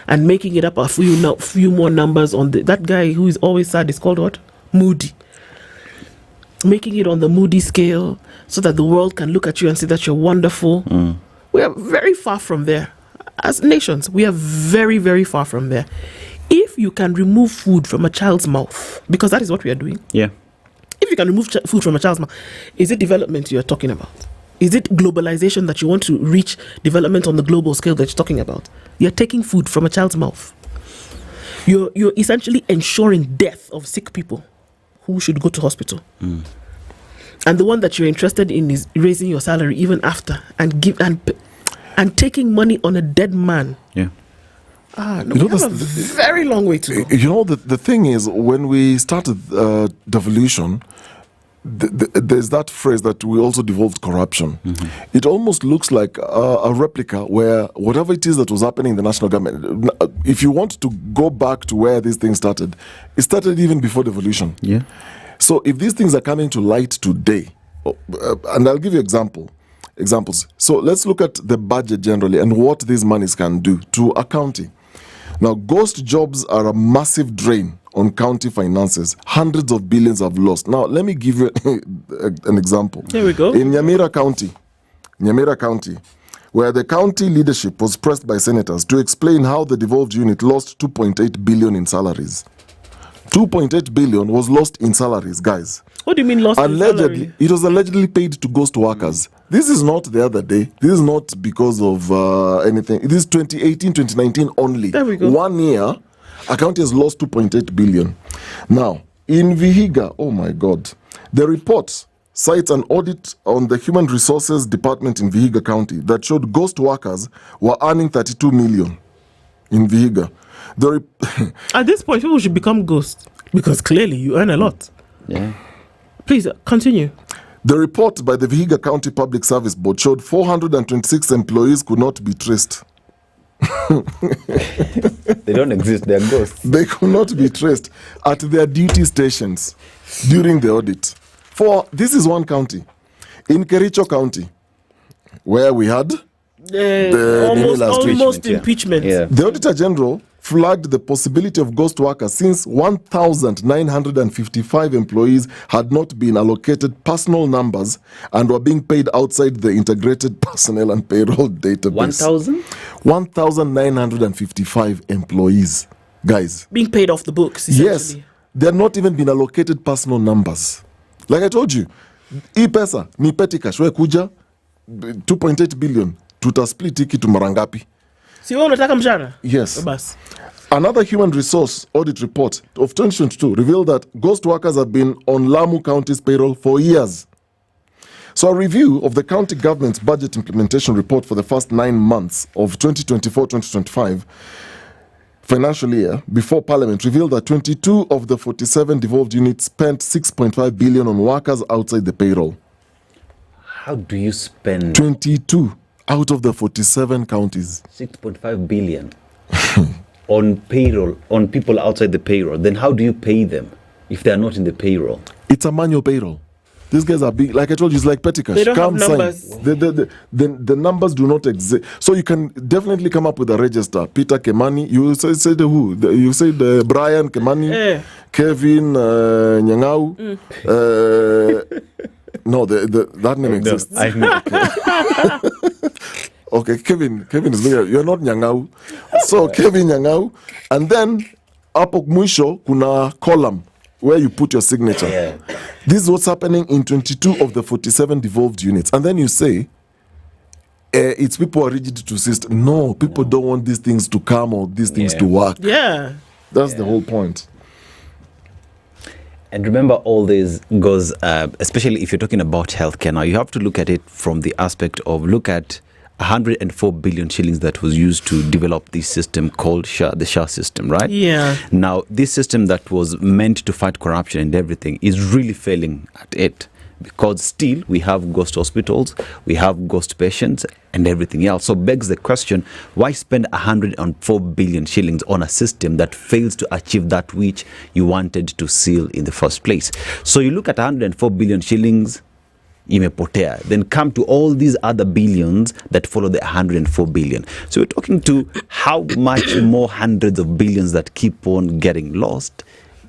and making it up a few more numbers on that guy who is always sad is called what? Moody. Making it on the Moody scale so that the world can look at you and say that you're wonderful. We are very far from there. As nations, we are very, very far from there. If you can remove food from a child's mouth, because that is what we are doing. Yeah. If you can remove food from a child's mouth, is it development you're talking about? Is it globalization that you want to reach development on the global scale that you're talking about? You're taking food from a child's mouth. You're essentially ensuring death of sick people who should go to hospital. And the one that you're interested in is raising your salary even after and taking money on a dead man. Yeah. We have a very long way to go. You know, the thing is, when we started devolution, there's that phrase that we also devolved corruption. It almost looks like a replica where whatever it is that was happening in the national government, if you want to go back to where these things started, it started even before devolution. Yeah. So if these things are coming to light today, and I'll give you examples. So let's look at the budget generally and what these monies can do to a county. Now, ghost jobs are a massive drain on county finances. Hundreds of billions have lost. Now, let me give you an example. Here we go. In Nyamira County, where the county leadership was pressed by senators to explain how the devolved unit lost 2.8 billion in salaries. 2.8 billion was lost in salaries, guys. What do you mean lost in salary? It was allegedly paid to ghost workers. This is not the other day. This is not because of anything. It is 2018, 2019 only. There we go. 1 year, a county has lost 2.8 billion. Now, in Vihiga, oh my God, the report cites an audit on the Human Resources Department in Vihiga County that showed ghost workers were earning 32 million in Vihiga. At this point, people should become ghosts because clearly you earn a lot. Yeah. Please continue. The report by the Vihiga County Public Service Board showed 426 employees could not be traced. They don't exist, they're ghosts. They could not be traced at their duty stations during the audit. This is one county. In Kericho County, where we had almost impeachment. Yeah. The Auditor General flagged the possibility of ghost workers since 1,955 employees had not been allocated personal numbers and were being paid outside the integrated personnel and payroll database. 1,955 employees, guys. Being paid off the books, yes. They're not even been allocated personal numbers. Like I told you, pesa ni petty cash. We kuja 2.8 billion. Tutasplit hiki tu mara ngapi? Si wewe unataka mshahara? Yes. Another human resource audit report of 2022 revealed that ghost workers have been on Lamu County's payroll for years. So a review of the county government's budget implementation report for the first 9 months of 2024-2025 financial year before Parliament revealed that 22 of the 47 devolved units spent 6.5 billion on workers outside the payroll. How do you spend 22 out of the 47 counties? 6.5 billion on payroll, on people outside the payroll. Then how do you pay them if they are not in the payroll? It's a manual payroll. These guys are big. Like I told you, it's like petty cash. They don't have numbers. The numbers do not exist. So you can definitely come up with a register. Peter Kemani. You say the who? You say the Brian Kemani, Kevin Nyangau. No, that name exists. I know. Okay, Kevin is bigger. You're not Nyangau. So Kevin Nyangau. And then hapo mwisho kuna column where you put your signature. Yeah. This is what's happening in 22 of the 47 devolved units. And then you say, it's people are rigid to system. No, people don't want these things to come or these things to work. Yeah. That's the whole point. And remember, all this goes, especially if you're talking about healthcare now, you have to look at it from the aspect of look at 104 billion shillings that was used to develop this system called the SHA system, right? Yeah. Now, this system that was meant to fight corruption and everything is really failing at it because still we have ghost hospitals, we have ghost patients and everything else. So begs the question, why spend 104 billion shillings on a system that fails to achieve that which you wanted to seal in the first place? So you look at 104 billion shillings, imepotea, then come to all these other billions that follow the 104 billion. So we're talking to how much more hundreds of billions that keep on getting lost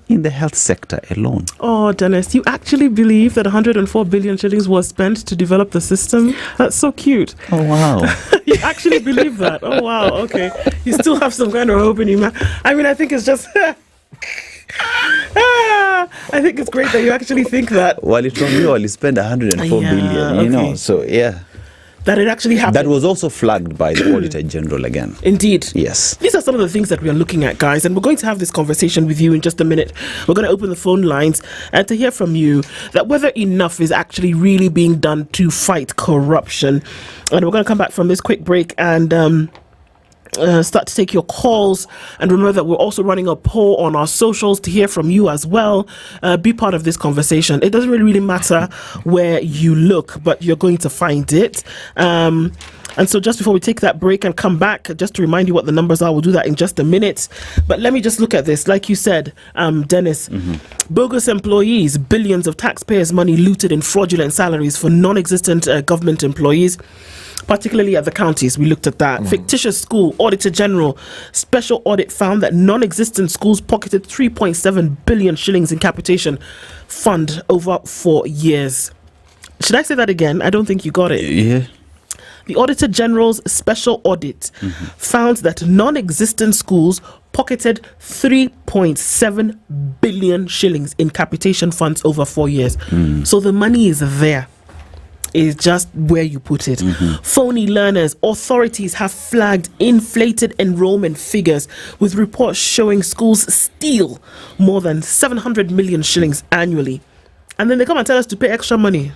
in the health sector alone. Oh, Dennis, you actually believe that 104 billion shillings was spent to develop the system? That's so cute. Oh, wow. You actually believe that? Oh, wow. Okay. You still have some kind of hope in you, man. I mean, I think it's just... I think it's great that you actually think that. Well, it's from you, you spend 104 billion, you know, so yeah. That it actually happened. That was also flagged by the Auditor General again. Indeed. Yes. These are some of the things that we are looking at, guys, and we're going to have this conversation with you in just a minute. We're going to open the phone lines and to hear from you that whether enough is actually really being done to fight corruption. And we're going to come back from this quick break and start to take your calls, and remember that we're also running a poll on our socials to hear from you as well. Be part of this conversation. It doesn't really matter where you look, but you're going to find it. And so just before we take that break and come back, just to remind you what the numbers are, we'll do that in just a minute. But let me just look at this. Like you said, Dennis, bogus employees, billions of taxpayers' money looted in fraudulent salaries for non-existent government employees, particularly at the counties. We looked at that. Fictitious school, Auditor General, special audit found that non-existent schools pocketed 3.7 billion shillings in capitation fund over 4 years. Should I say that again? I don't think you got it. Yeah. The Auditor General's special audit found that non-existent schools pocketed 3.7 billion shillings in capitation funds over 4 years. So the money is there. Is just where you put it. Phony learners. Authorities have flagged inflated enrollment figures with reports showing schools steal more than 700 million shillings annually. And then they come and tell us to pay extra money.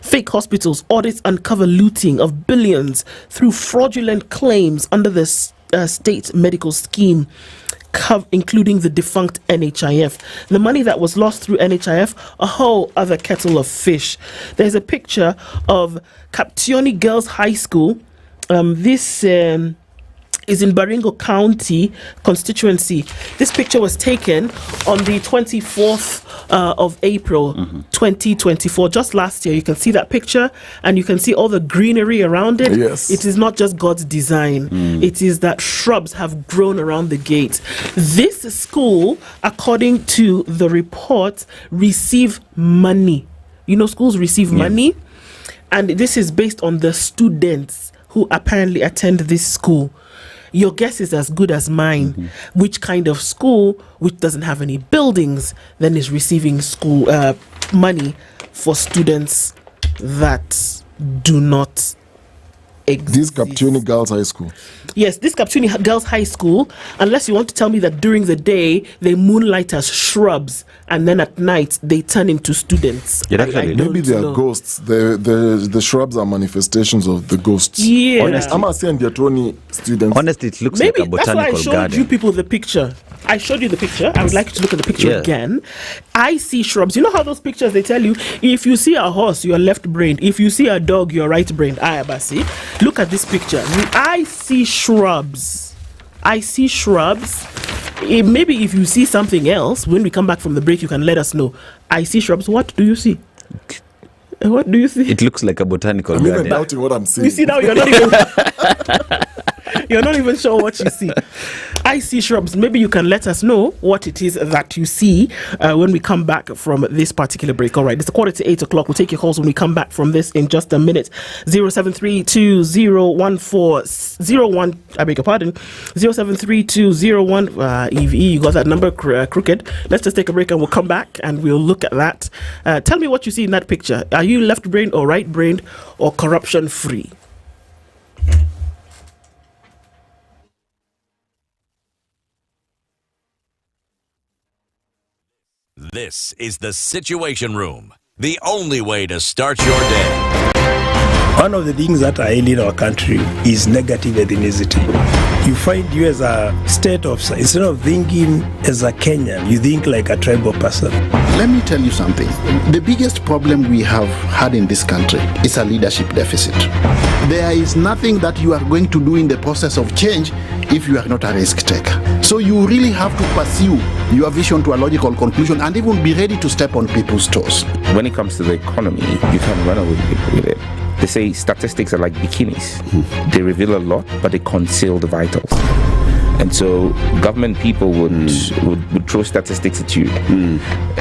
Fake hospitals. Audits uncover looting of billions through fraudulent claims under the state medical scheme. including the defunct NHIF. The money that was lost through NHIF, a whole other kettle of fish. There's a picture of Kaptioni Girls High School. This is in Baringo County constituency. This picture was taken on the 24th of April, 2024, just last year. You can see that picture and you can see all the greenery around it. Yes. It is not just God's design. It is that shrubs have grown around the gate. This school, according to the report, receive money. You know, schools receive money, and this is based on the students who apparently attend this school. Your guess is as good as mine. Which kind of school, which doesn't have any buildings, then is receiving school money for students that do not exist? This Kaptioni Girls High School. Yes, this Kaptioni Girls High School, unless you want to tell me that during the day they moonlight as shrubs and then at night they turn into students. Maybe they are ghosts. The shrubs are manifestations of the ghosts. Yeah. Honestly, I'm saying they're 20 students. Honestly, it looks Maybe like a botanical that's why I showed garden. you people the picture. I showed you the picture. I would like you to look at the picture again. I see shrubs. You know how those pictures, they tell you, if you see a horse, you're left-brained. If you see a dog, you're right-brained. Abasi. Look at this picture. I see shrubs. I see shrubs. Maybe if you see something else, when we come back from the break, you can let us know. I see shrubs. What do you see? What do you see? It looks like a botanical I'm garden. even doubting what I'm seeing. You see now, you're not even you're not even sure what you see. I see shrubs. Maybe you can let us know what it is that you see when we come back from this particular break. All right, it's 7:45. We'll take your calls when we come back from this in just a minute. 0732014001. I beg your pardon. 073201. EVE, you got that number crooked. Let's just take a break and we'll come back and we'll look at that. Tell me what you see in that picture. Are you left-brained or right-brained or corruption-free? This is the Situation Room, the only way to start your day. One of the things that are ailing our country is negative ethnicity. You find you as a state officer, instead of thinking as a Kenyan, you think like a tribal person. Let me tell you something. The biggest problem we have had in this country is a leadership deficit. There is nothing that you are going to do in the process of change if you are not a risk taker. So you really have to pursue your vision to a logical conclusion and even be ready to step on people's toes. When it comes to the economy, you can run away with it. They say statistics are like bikinis. They reveal a lot, but they conceal the vitals. And so government people would throw statistics at you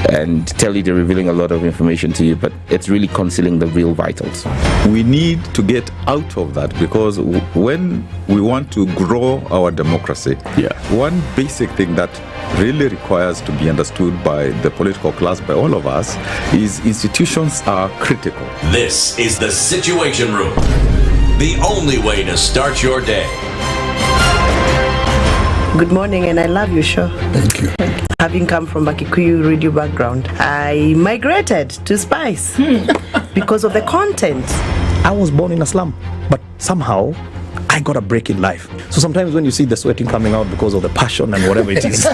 and tell you they're revealing a lot of information to you, but it's really concealing the real vitals. We need to get out of that, because when we want to grow our democracy, one basic thing that really requires to be understood by the political class, by all of us, is institutions are critical. This is the Situation Room, the only way to start your day. Good morning, and I love your show. Thank you. Having come from a Kikuyu radio background, I migrated to Spice because of the content. I was born in a slum, but somehow I got a break in life. So sometimes when you see the sweating coming out because of the passion and whatever it is,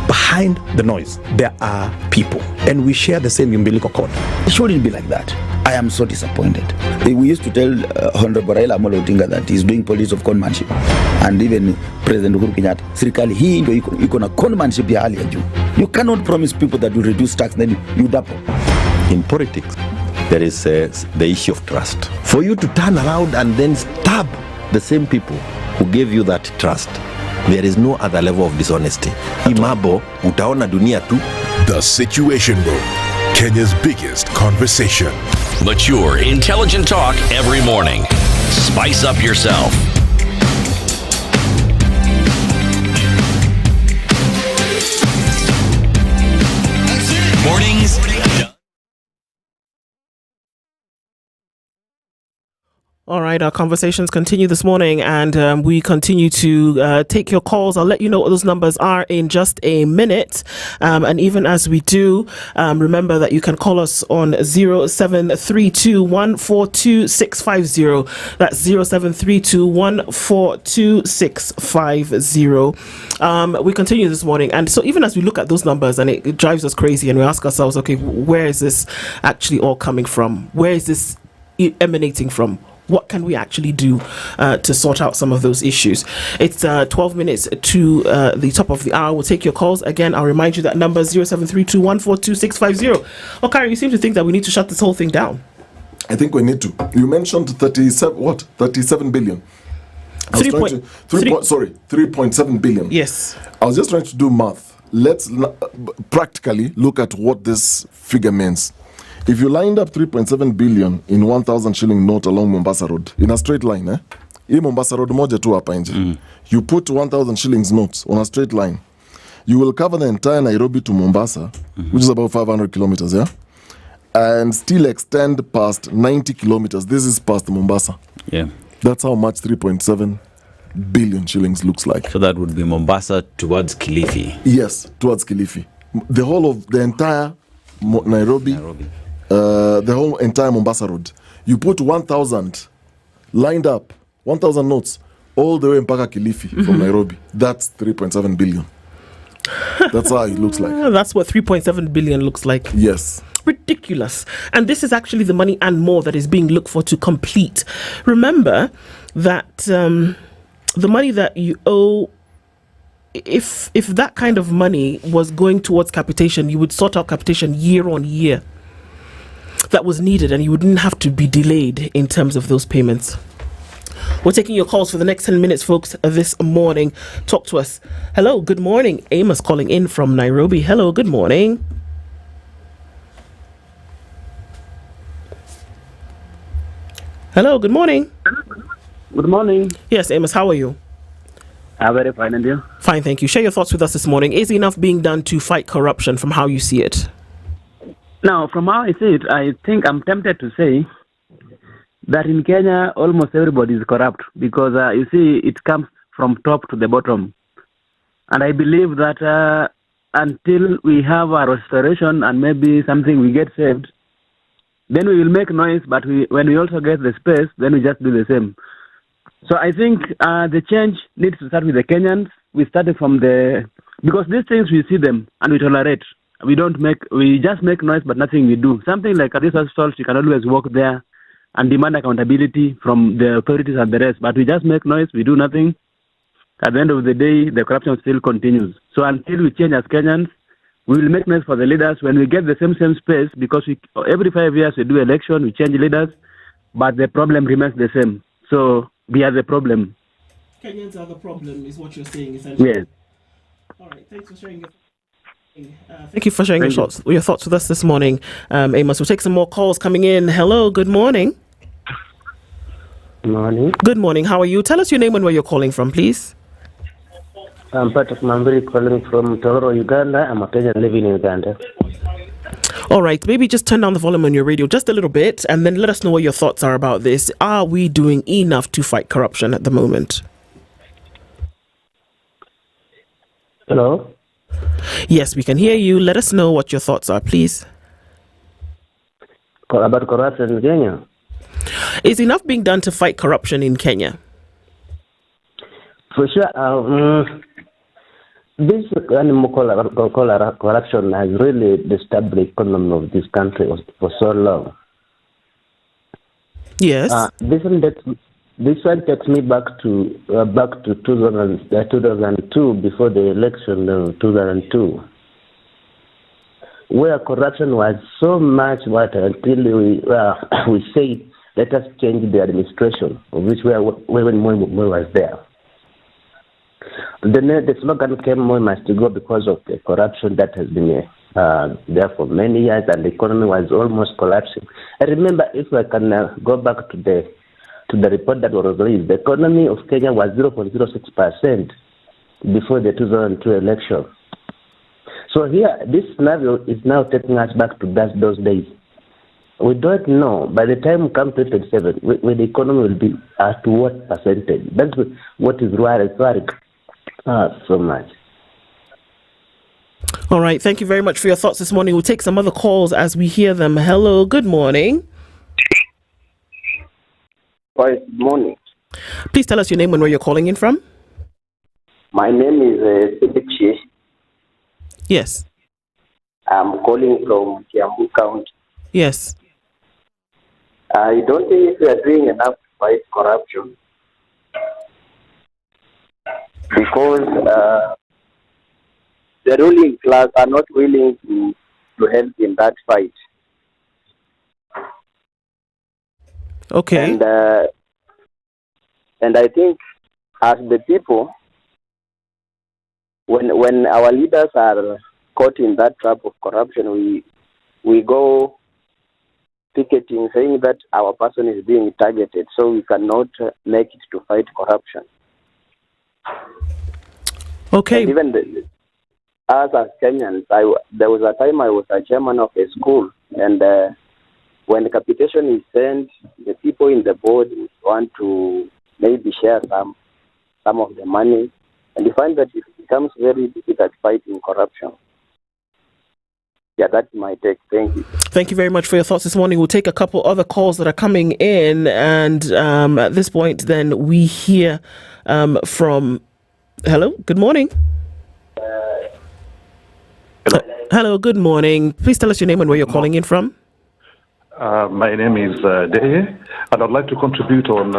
behind the noise, there are people, and we share the same umbilical cord. It shouldn't be like that. I am so disappointed. We used to tell Honorable Raila Amolo Odinga that he's doing politics of conmanship, and even President Uhuru Kenyatta, serikali hii ndio iko na conmanship ya hali ya juu. You cannot promise people that you reduce tax, then you double. In politics, there is the issue of trust. For you to turn around and then stab the same people who gave you that trust, there is no other level of dishonesty. Imabo, utaona dunia tu. The Situation Room, Kenya's biggest conversation. Mature, intelligent talk every morning. Spice up yourself. Mornings. All right, our conversations continue this morning, and we continue to take your calls. I'll let you know what those numbers are in just a minute. And even as we do, remember that you can call us on 0732142650. That's 0732142650. We continue this morning, and so even as we look at those numbers, and it drives us crazy, and we ask ourselves, okay, where is this actually all coming from? Where is this emanating from? What can we actually do to sort out some of those issues? It's 12 minutes to the top of the hour. We'll take your calls. Again, I'll remind you that number 0732142650. Okari, you seem to think that we need to shut this whole thing down. I think we need to. You mentioned 37 billion. 3.7 billion. Yes. I was just trying to do math. Let's practically look at what this figure means. If you lined up 3.7 billion in 1,000 shilling note along Mombasa Road, in a straight line, hii Mombasa Road moja tu hapa nje, you put 1,000 shillings notes on a straight line, you will cover the entire Nairobi to Mombasa, which is about 500 kilometers, and still extend past 90 kilometers. This is past Mombasa. Yeah. That's how much 3.7 billion shillings looks like. So that would be Mombasa towards Kilifi. Yes, towards Kilifi. The whole of the entire Nairobi. The whole entire Mombasa Road. You put 1,000 lined up, 1,000 notes, all the way mpaka Kilifi from Nairobi. That's 3.7 billion. That's how it looks like. That's what 3.7 billion looks like. Yes. Ridiculous. And this is actually the money and more that is being looked for to complete. Remember that the money that you owe, if that kind of money was going towards capitation, you would sort out capitation year on year. That was needed, and you wouldn't have to be delayed in terms of those payments. We're taking your calls for the next 10 minutes, folks, this morning. Talk to us. Hello, good morning. Amos calling in from Nairobi. Hello, good morning. Hello, good morning. Good morning. Yes, Amos, how are you? I'm very fine, and you? Fine, thank you. Share your thoughts with us this morning. Is enough being done to fight corruption from how you see it? Now, from how I see it, I think I'm tempted to say that in Kenya, almost everybody is corrupt because, you see, it comes from top to the bottom. And I believe that until we have a restoration and maybe something we get saved, then we will make noise, but when we also get the space, then we just do the same. So I think the change needs to start with the Kenyans. We started from because these things, we see them and we tolerate. We just make noise, but nothing we do. Something like a resource source, you can always walk there and demand accountability from the authorities and the rest. But we just make noise, we do nothing. At the end of the day, the corruption still continues. So until we change as Kenyans, we will make noise for the leaders when we get the same space, because every 5 years we do election, we change leaders, but the problem remains the same. So we are the problem. Kenyans are the problem, is what you're saying, essentially. Yes. All right, thanks for sharing your thank you for sharing your thoughts with us this morning, Amos. We'll take some more calls coming in. Hello, good morning. Good morning. Good morning. How are you? Tell us your name and where you're calling from, please. I'm Patrick Mambiri calling from Tororo, Uganda. I'm a Kenyan living in Uganda. All right, maybe just turn down the volume on your radio just a little bit and then let us know what your thoughts are about this. Are we doing enough to fight corruption at the moment? Hello? Yes, we can hear you. Let us know what your thoughts are, please. About corruption in Kenya? Is enough being done to fight corruption in Kenya? For sure. This animal corruption has really disturbed the economy of this country for so long. Yes. This one takes me back to 2002, before the election of 2002, where corruption was so much until we say, let us change the administration, of which when Moi was there. The slogan came, Moi must go, because of the corruption that has been there for many years, and the economy was almost collapsing. I remember, if I can go back to the report that was released, the economy of Kenya was 0.06% before the 2002 election. So here, this scenario is now taking us back to those days. We don't know. By the time we come to 2027, where the economy will be as to what percentage. That's what is worrying so much. All right. Thank you very much for your thoughts this morning. We'll take some other calls as we hear them. Hello. Good morning. Good morning. Please tell us your name and where you're calling in from. My name is Philip Shesh. Yes. I'm calling from Kiambu County. Yes. I don't think if we are doing enough to fight corruption because the ruling class are not willing to help in that fight. Okay. And I think as the people, when our leaders are caught in that trap of corruption, we go ticketing saying that our person is being targeted, so we cannot make it to fight corruption. Okay. And even us as Kenyans, there was a time I was a chairman of a school, and when the capitation is sent, the people in the board want to maybe share some of the money, and you find that it becomes very difficult fighting corruption. Yeah, that's my take. Thank you. Thank you very much for your thoughts this morning. We'll take a couple other calls that are coming in, and at this point, then we hear from. Hello. Good morning. Hello. Good morning. Please tell us your name and where you're calling in from. My name is Dehe, and I'd like to contribute on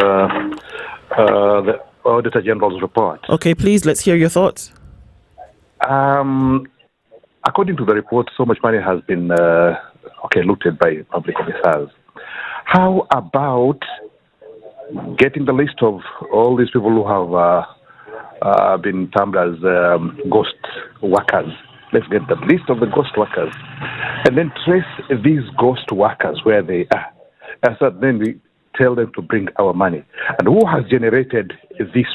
the Auditor General's report. Okay, please. Let's hear your thoughts. According to the report, so much money has been looted by public officers. How about getting the list of all these people who have been termed as ghost workers? Let's get the list of the ghost workers and then trace these ghost workers where they are. And so then we tell them to bring our money. And who has generated this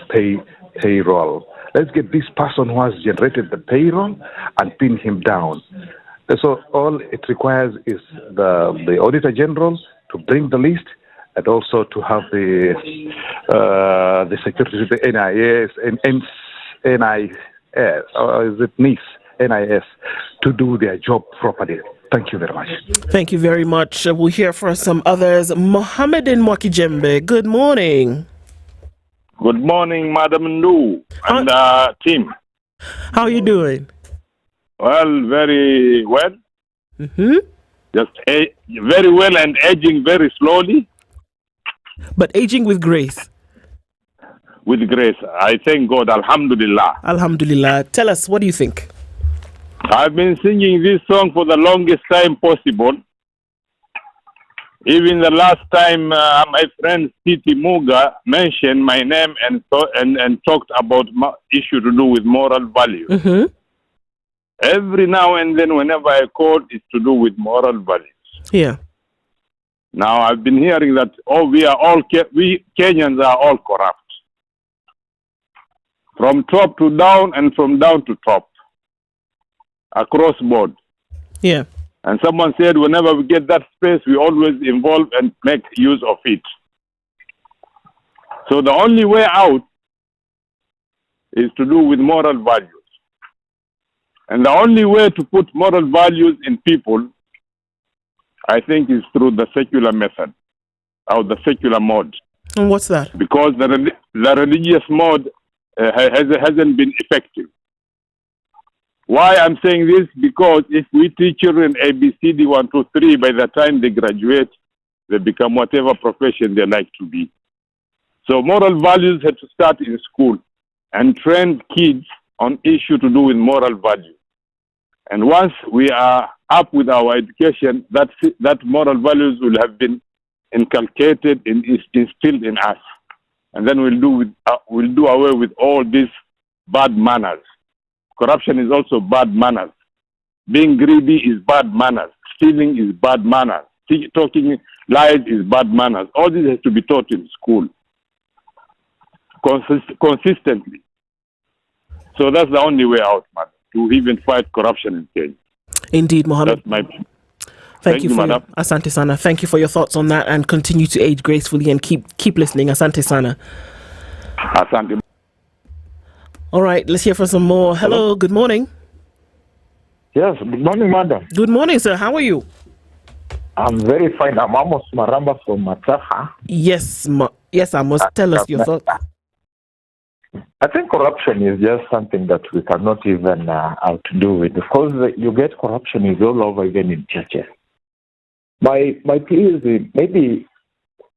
payroll? Let's get this person who has generated the payroll and pin him down. And so all it requires is the Auditor General to bring the list and also to have the security, the NIS, and NIS, or is it NIS, to do their job properly. Thank you very much. Thank you very much. We'll hear from some others. Mohammed in Mwakijembe, good morning. Good morning, Madam Nu and team. How are you doing? Well, very well. Mm-hmm. Just very well and aging very slowly. But aging with grace. With grace. I thank God. Alhamdulillah. Alhamdulillah. Tell us, what do you think? I've been singing this song for the longest time possible. Even the last time my friend Titi Muga mentioned my name and talked about issue to do with moral values. Mm-hmm. Every now and then, whenever I call, it's to do with moral values. Yeah. Now I've been hearing that we Kenyans are all corrupt, from top to down and from down to top, across board. Yeah. And someone said whenever we get that space, we always involve and make use of it. So the only way out is to do with moral values. And the only way to put moral values in people, I think, is through the secular method, or the secular mode. And what's that? Because the religious mode hasn't been effective. Why I'm saying this? Because if we teach children ABCD 1, 2, 3, by the time they graduate, they become whatever profession they like to be. So moral values have to start in school and train kids on issue to do with moral values. And once we are up with our education, that moral values will have been inculcated and instilled in us. And then we'll do away with all these bad manners. Corruption is also bad manners. Being greedy is bad manners. Stealing is bad manners. Talking lies is bad manners. All this has to be taught in school consistently. So that's the only way out, man, to even fight corruption in Kenya. Indeed, Mohammed. That's my... Thank you, madam. Asante Sana. Thank you for your thoughts on that, and continue to age gracefully and keep listening. Asante Sana. Asante. All right, let's hear from some more. Hello, good morning. Yes, good morning, madam. Good morning, sir. How are you? I'm very fine. I'm Amos Maramba from Mataha. Yes, Amos. Tell us your thoughts. I think corruption is just something that we cannot even outdo with, because you get corruption is all over, even in churches. My plea is maybe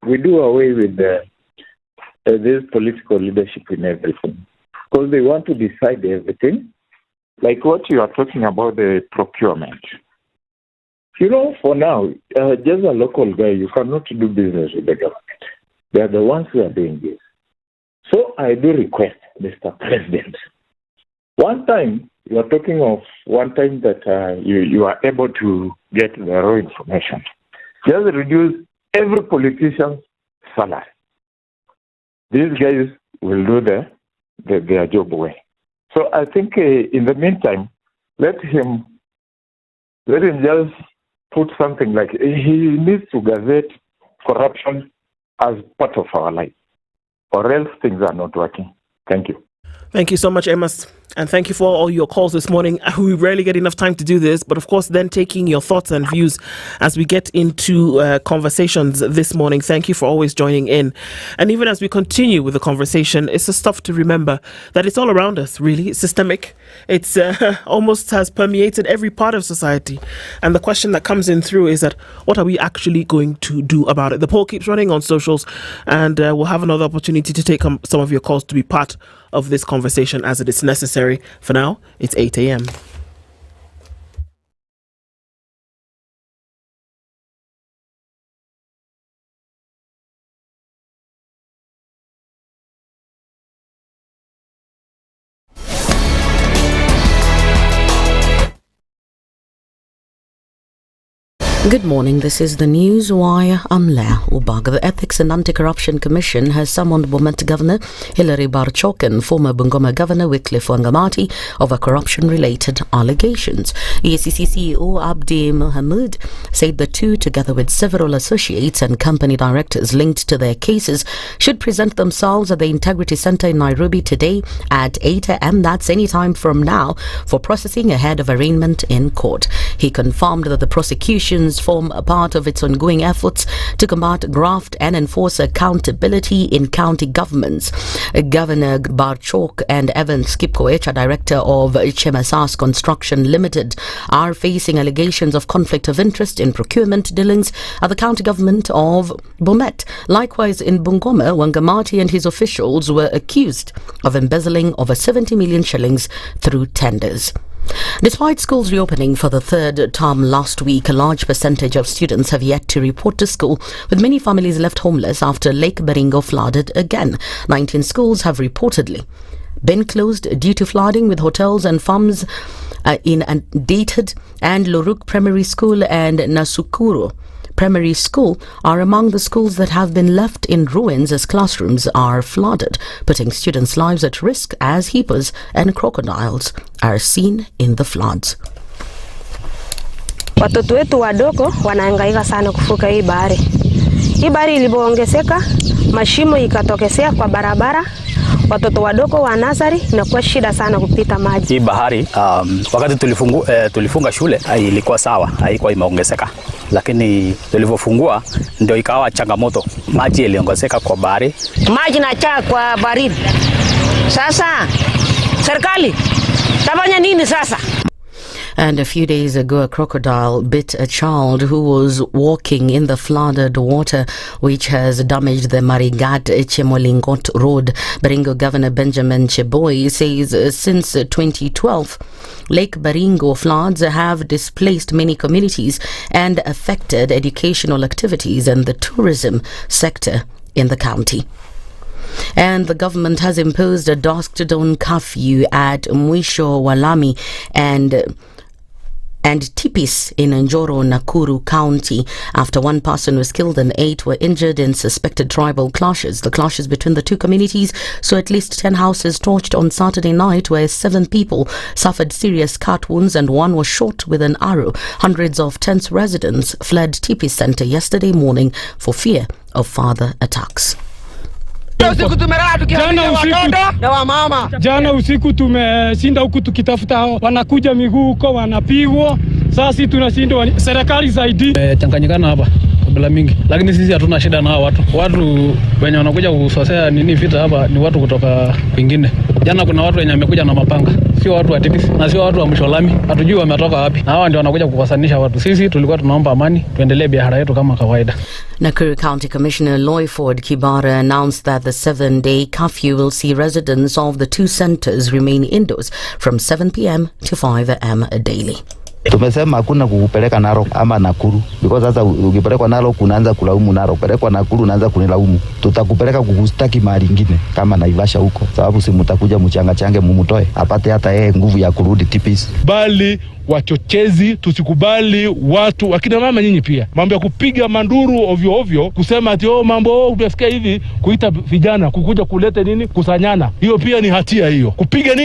we do away with this political leadership in everything, because they want to decide everything. Like what you are talking about, the procurement. For now, just a local guy, you cannot do business with the government. They are the ones who are doing this. So I do request, Mr. President, one time, you are talking of one time that you are able to get the raw information. Just reduce every politician's salary. These guys will do their job well. So I think in the meantime, let him just put something like he needs to gazette corruption as part of our life, or else things are not working. Thank you. Thank you so much, Amos. And thank you for all your calls this morning. We rarely get enough time to do this, but of course, then taking your thoughts and views as we get into conversations this morning. Thank you for always joining in. And even as we continue with the conversation, it's just stuff to remember that it's all around us, really. It's systemic. It's almost has permeated every part of society. And the question that comes in through is that what are we actually going to do about it? The poll keeps running on socials, and we'll have another opportunity to take some of your calls to be part of this conversation as it is necessary. For now, it's 8 a.m. Good morning, this is the News Wire. I'm Leah Ubaga. The Ethics and Anti-Corruption Commission has summoned Bomet Governor Hilary Barchok and former Bungoma Governor Wycliffe Wangamati over corruption-related allegations. EACC CEO Abdi Mohamud said the two, together with several associates and company directors linked to their cases, should present themselves at the Integrity Center in Nairobi today at 8 a.m. That's any time from now, for processing ahead of arraignment in court. He confirmed that the prosecutions form a part of its ongoing efforts to combat graft and enforce accountability in county governments. Governor Barchok and Evan Skipkoech, director of Chemasas Construction Limited, are facing allegations of conflict of interest in procurement dealings at the county government of Bomet. Likewise, in Bungoma, Wangamati and his officials were accused of embezzling over 70 million shillings through tenders. Despite schools reopening for the third term last week, a large percentage of students have yet to report to school, with many families left homeless after Lake Baringo flooded again. 19 schools have reportedly been closed due to flooding, with hotels and farms in Dated and Loruk Primary School and Nasukuru Primary School are among the schools that have been left in ruins as classrooms are flooded, putting students' lives at risk as heapers and crocodiles are seen in the floods. Watoto wetu wadogo wanahangaika sana kuvuka hii bahari. Hii bahari ilipoongezeka, mashimo ikatokesea kwa barabara. Watoto wadogo wa nasari inakuwa shida sana kupita maji. Hii bahari wakati tulifunga shule ilikuwa sawa, haikuwa imeongezeka. Lakini tulipofungua ndio ikawa changamoto. Maji iliongezeka kwa bahari. Maji inajaa kwa bahari. Sasa serikali tafanya nini sasa? And a few days ago, a crocodile bit a child who was walking in the flooded water, which has damaged the Marigat-Chemolingot Road. Baringo Governor Benjamin Cheboy says since 2012, Lake Baringo floods have displaced many communities and affected educational activities and the tourism sector in the county. And the government has imposed a dusk to dawn curfew at Mwisho Walami and Tipis in Njeri, Nakuru County after one person was killed and 8 were injured in suspected tribal clashes. The clashes between the two communities saw at least 10 houses torched on Saturday night, where 7 people suffered serious cut wounds and 1 was shot with an arrow. Hundreds of tense residents fled Tipis Center yesterday morning for fear of further attacks. Jana usiku tumeshinda huku tukitafuta hao, wanakuja miguu huko wanapigwa. Sasa tunashinda, serikali zaidi changanyikana hapa kabla mingi, lakini sisi hatuna shida na hao watu wenye wanakuja kusosea nini vita hapa ni watu kutoka kwingine. Jana kuna watu wenye wamekuja na mapanga, sio watu wa Tipis na sio watu wa Msholami, hatujui wametoka wapi, na hao ndio wanakuja kukosanisha watu. Sisi tulikuwa tunaomba amani, tuendelee biashara yetu kama kawaida. Nakuru County Commissioner Loyford Kibara announced that the 7-day curfew will see residents of the 2 centres remain indoors from 7 p.m. to 5 a.m. daily. Tumesema hakuna kukupeleka Narok ama Nakuru, because sasa ukipelekwa Narok unaanza kulaumu Narok, pelekwa Nakuru unaanza kunilaumu. Tutakupeleka kukustaki mahali ingine kama Naivasha huko, sababu si mtakuja mchanga mumutoe apate hata yeye nguvu ya kurudi Tipis. Bali wachochezi, tusikubali watu wakina mama nyinyi pia mambo ya kupiga manduru ovyo ovyo, kusema ati mambo umesikia hivi, kuita vijana kukuja kulete nini, kusanyana, hiyo pia ni hatia. Hiyo kupiga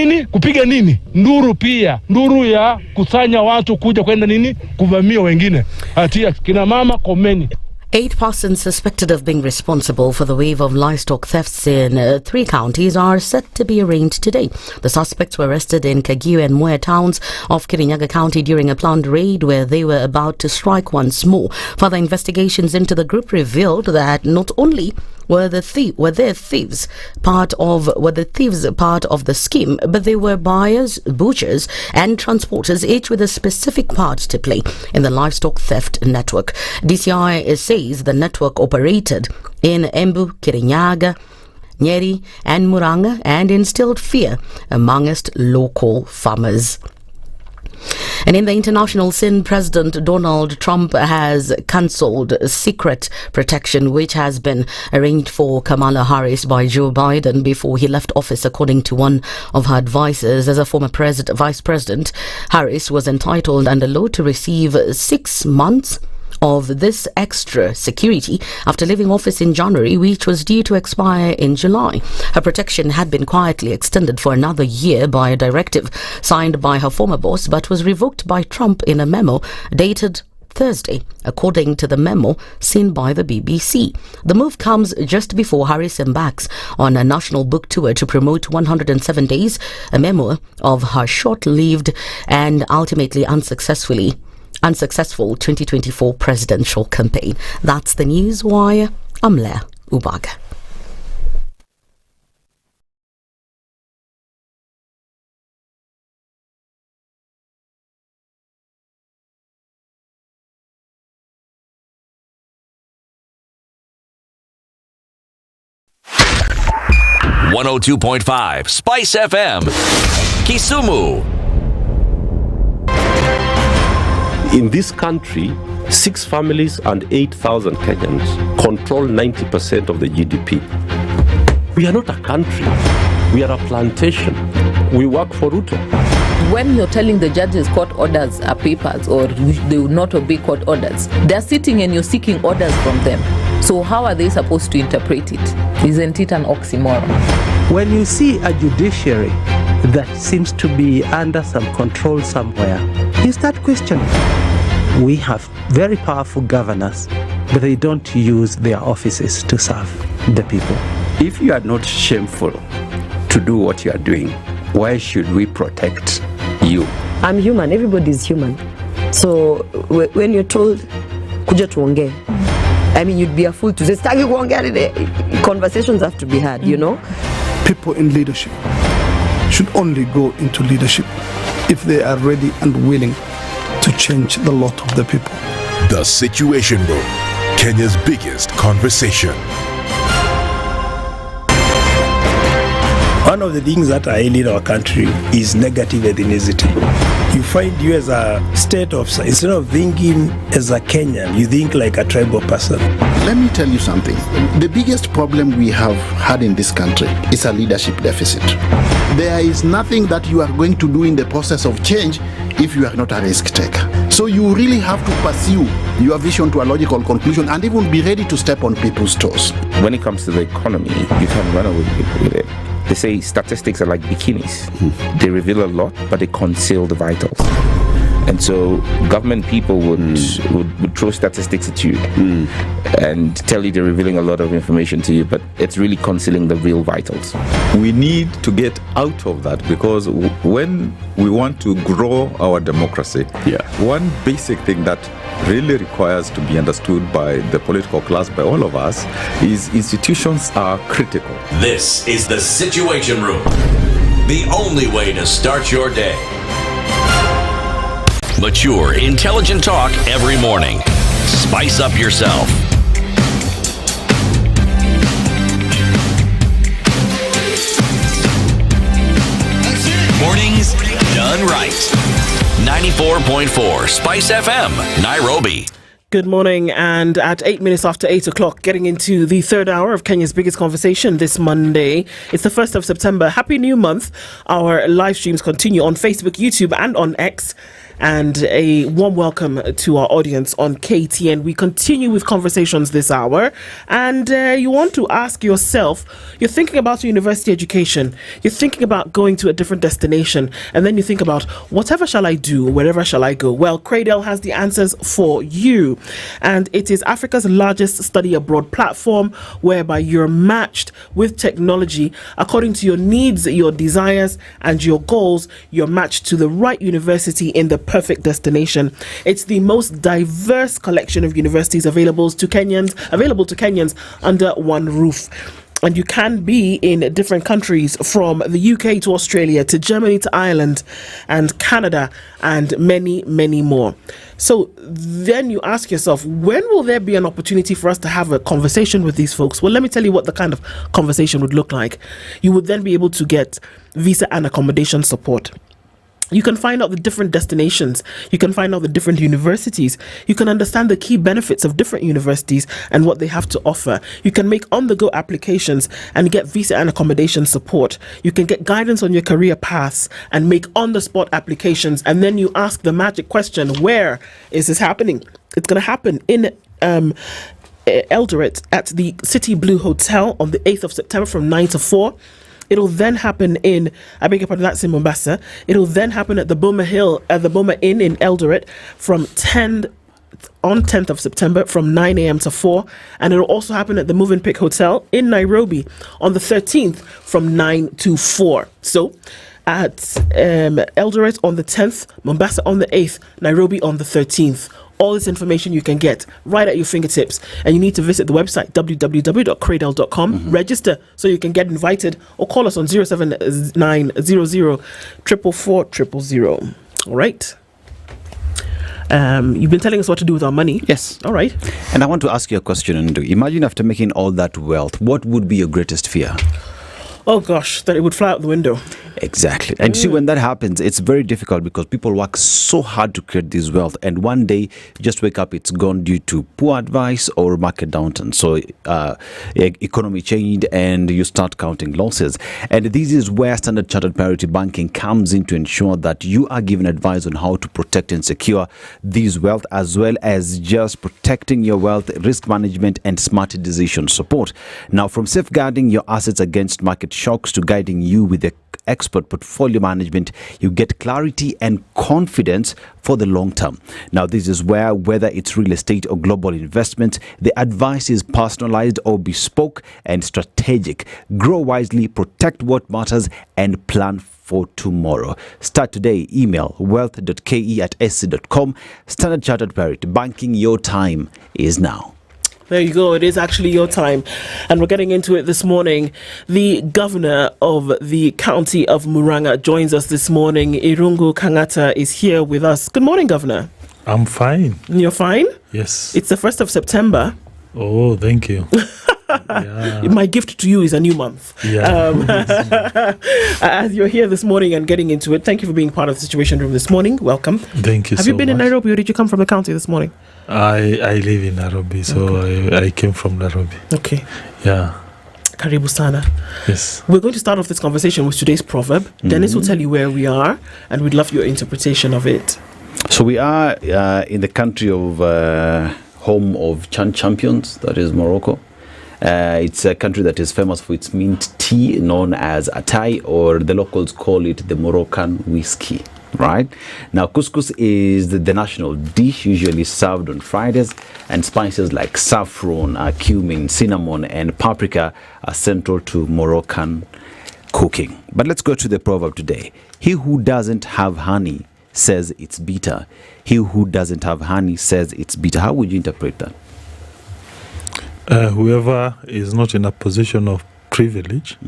nini nduru, pia nduru ya kusanya watu kuja kwenda nini kuvamia wengine, hatia. Kina mama komeni. 8 persons suspected of being responsible for the wave of livestock thefts in 3 counties are set to be arraigned today. The suspects were arrested in Kagiu and Mwea towns of Kirinyaga County during a planned raid where they were about to strike once more. Further investigations into the group revealed that not only were the thieves part of the scheme, but they were buyers, butchers and transporters, each with a specific part to play in the livestock theft network. DCI says the network operated in Embu, Kirinyaga, Njeri and Muranga and instilled fear amongst local farmers. And in the international scene, President Donald Trump has cancelled secret protection which has been arranged for Kamala Harris by Joe Biden before he left office, according to one of her advisors. As a former vice president, Harris was entitled under law to receive 6 months of this extra security after leaving office in January, which was due to expire in July. Her protection had been quietly extended for another year by a directive signed by her former boss, but was revoked by Trump in a memo dated Thursday, according to the memo seen by the BBC. The move comes just before Harris embarks on a national book tour to promote 107 Days, a memoir of her short-lived and ultimately unsuccessful 2024 presidential campaign. That's the news wire. I'm Leah Ubaga. .5 Spice FM, Kisumu. In this country, 6 families and 8,000 Kenyans control 90% of the GDP. We are not a country. We are a plantation. We work for Ruth. When you're telling the judges court orders are papers or they will not obey court orders, they're sitting and you're seeking orders from them. So how are they supposed to interpret it? Isn't it an oxymoron? When you see a judiciary that seems to be under some control somewhere, you start questioning. We have very powerful governors, but they don't use their offices to serve the people. If you are not shameful to do what you are doing, why should we protect you? I'm human. Everybody is human. So when you're told, kuja tuongee, I mean, you'd be a fool to say, stagi kuongea. Conversations have to be had, you know? People in leadership should only go into leadership if they are ready and willing to change the lot of the people. The Situation Room, Kenya's biggest conversation. One of the things that are ailing our country is negative ethnicity. You find you as a state officer, instead of thinking as a Kenyan, you think like a tribal person. Let me tell you something. The biggest problem we have had in this country is a leadership deficit. There is nothing that you are going to do in the process of change if you are not a risk taker. So you really have to pursue your vision to a logical conclusion and even be ready to step on people's toes. When it comes to the economy, you can run away with it. They say statistics are like bikinis. They reveal a lot, but they conceal the vitals. And so government people would throw statistics at you and tell you they're revealing a lot of information to you, but it's really concealing the real vitals. We need to get out of that, because when we want to grow our democracy, one basic thing that really requires to be understood by the political class, by all of us, is institutions are critical. This is the Situation Room, the only way to start your day. Mature, intelligent talk every morning. Spice up yourself. Mornings done right. 94.4 Spice FM, Nairobi. Good morning, and at 8 minutes after 8 o'clock, getting into the third hour of Kenya's biggest conversation this Monday. It's the 1st of September. Happy New Month. Our live streams continue on Facebook, YouTube, and on X. And a warm welcome to our audience on KTN. We continue with conversations this hour. And you want to ask yourself, you're thinking about your university education. You're thinking about going to a different destination. And then you think about, whatever shall I do? Wherever shall I go? Well, Cradle has the answers for you. And it is Africa's largest study abroad platform, whereby you're matched with technology according to your needs, your desires, and your goals. You're matched to the right university in the perfect destination. It's the most diverse collection of universities available to Kenyans under one roof. And you can be in different countries, from the UK to Australia to Germany to Ireland and Canada and many, many more. So then you ask yourself, when will there be an opportunity for us to have a conversation with these folks? Well, let me tell you what the kind of conversation would look like. You would then be able to get visa and accommodation support. You can find out the different destinations. You can find out the different universities. You can understand the key benefits of different universities and what they have to offer. You can make on-the-go applications and get visa and accommodation support. You can get guidance on your career paths and make on-the-spot applications. And then you ask the magic question, where is this happening? It's going to happen in Eldoret at the City Blue Hotel on the 8th of September from 9 to 4. It'll then happen in, that's in Mombasa. It'll then happen at the Boma Inn in Eldoret from 10th of September from 9 a.m. to 4. And it'll also happen at the Movenpick Hotel in Nairobi on the 13th from 9 to 4. So at Eldoret on the 10th, Mombasa on the 8th, Nairobi on the 13th. All this information you can get right at your fingertips. And you need to visit the website, www.cradle.com. Register so you can get invited, or call us on 07900 444 000. All right. You've been telling us what to do with our money. Yes. All right. And I want to ask you a question. Imagine after making all that wealth, what would be your greatest fear? Oh gosh, that it would fly out the window. Exactly. And see, when that happens, it's very difficult, because people work so hard to create this wealth, and one day you just wake up, it's gone due to poor advice or market downturn. So economy changed and you start counting losses. And this is where Standard Chartered Priority Banking comes in to ensure that you are given advice on how to protect and secure this wealth, as well as just protecting your wealth, risk management, and smart decision support. Now, from safeguarding your assets against market shocks to guiding you with the expert portfolio management, you get clarity and confidence for the long term. Now, this is where, whether it's real estate or global investment, the advice is personalized or bespoke and strategic. Grow wisely, protect what matters, and plan for tomorrow. Start today. Email wealth.ke@sc.com. Standard Chartered Priority Banking. Your time is now. There you go. It is actually your time. And we're getting into it this morning. The governor of the county of Murang'a joins us this morning. Irungu Kangata is here with us. Good morning, Governor. I'm fine. You're fine? Yes. It's the 1st of September. Oh, thank you. My gift to you is a new month. As you're here this morning and getting into it, thank you for being part of the Situation Room this morning. Welcome. Thank you. Have you been in Nairobi, or did you come from the county this morning? I live in Nairobi, so I came from Nairobi. Okay. Yeah. Karibu sana. Yes. We're going to start off this conversation with today's proverb. Dennis will tell you where we are, and we'd love your interpretation of it. So we are in the country of home of champions, that is Morocco. It's a country that is famous for its mint tea known as Atay, or the locals call it the Moroccan whiskey. Right now, couscous is the national dish, usually served on Fridays, and spices like saffron, cumin, cinnamon, and paprika are central to Moroccan cooking. But let's go to the proverb today. He who doesn't have honey says it's bitter. He who doesn't have honey says it's bitter. How would you interpret that? Whoever is not in a position of privilege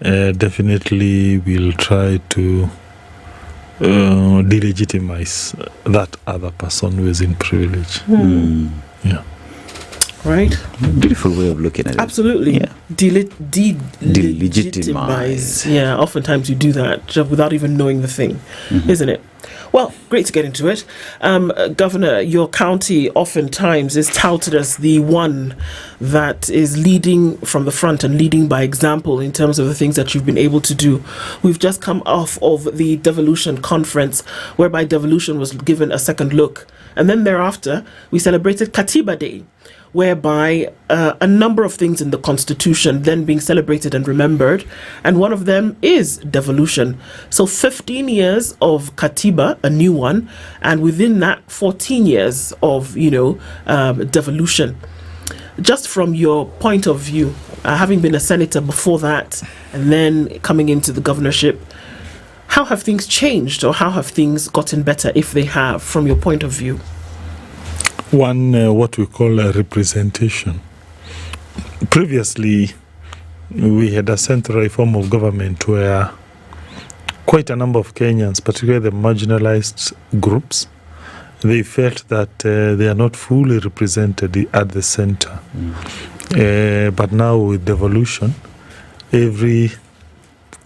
definitely will try to delegitimize that other person who is in privilege. Yeah. Right? Beautiful way of looking at it. Absolutely. Yeah. Delegitimize. Yeah, oftentimes you do that just without even knowing the thing, isn't it? Well, great to get into it. Governor, your county oftentimes is touted as the one that is leading from the front and leading by example in terms of the things that you've been able to do. We've just come off of the devolution conference, whereby devolution was given a second look. And then thereafter, we celebrated Katiba Day, whereby a number of things in the Constitution then being celebrated and remembered, and one of them is devolution. So 15 years of Katiba, a new one, and within that 14 years of, devolution. Just from your point of view, having been a senator before that, and then coming into the governorship, how have things changed, or how have things gotten better, if they have, from your point of view? One, what we call a representation. Previously, we had a central form of government where quite a number of Kenyans, particularly the marginalized groups, they felt that they are not fully represented at the center. But now with devolution, every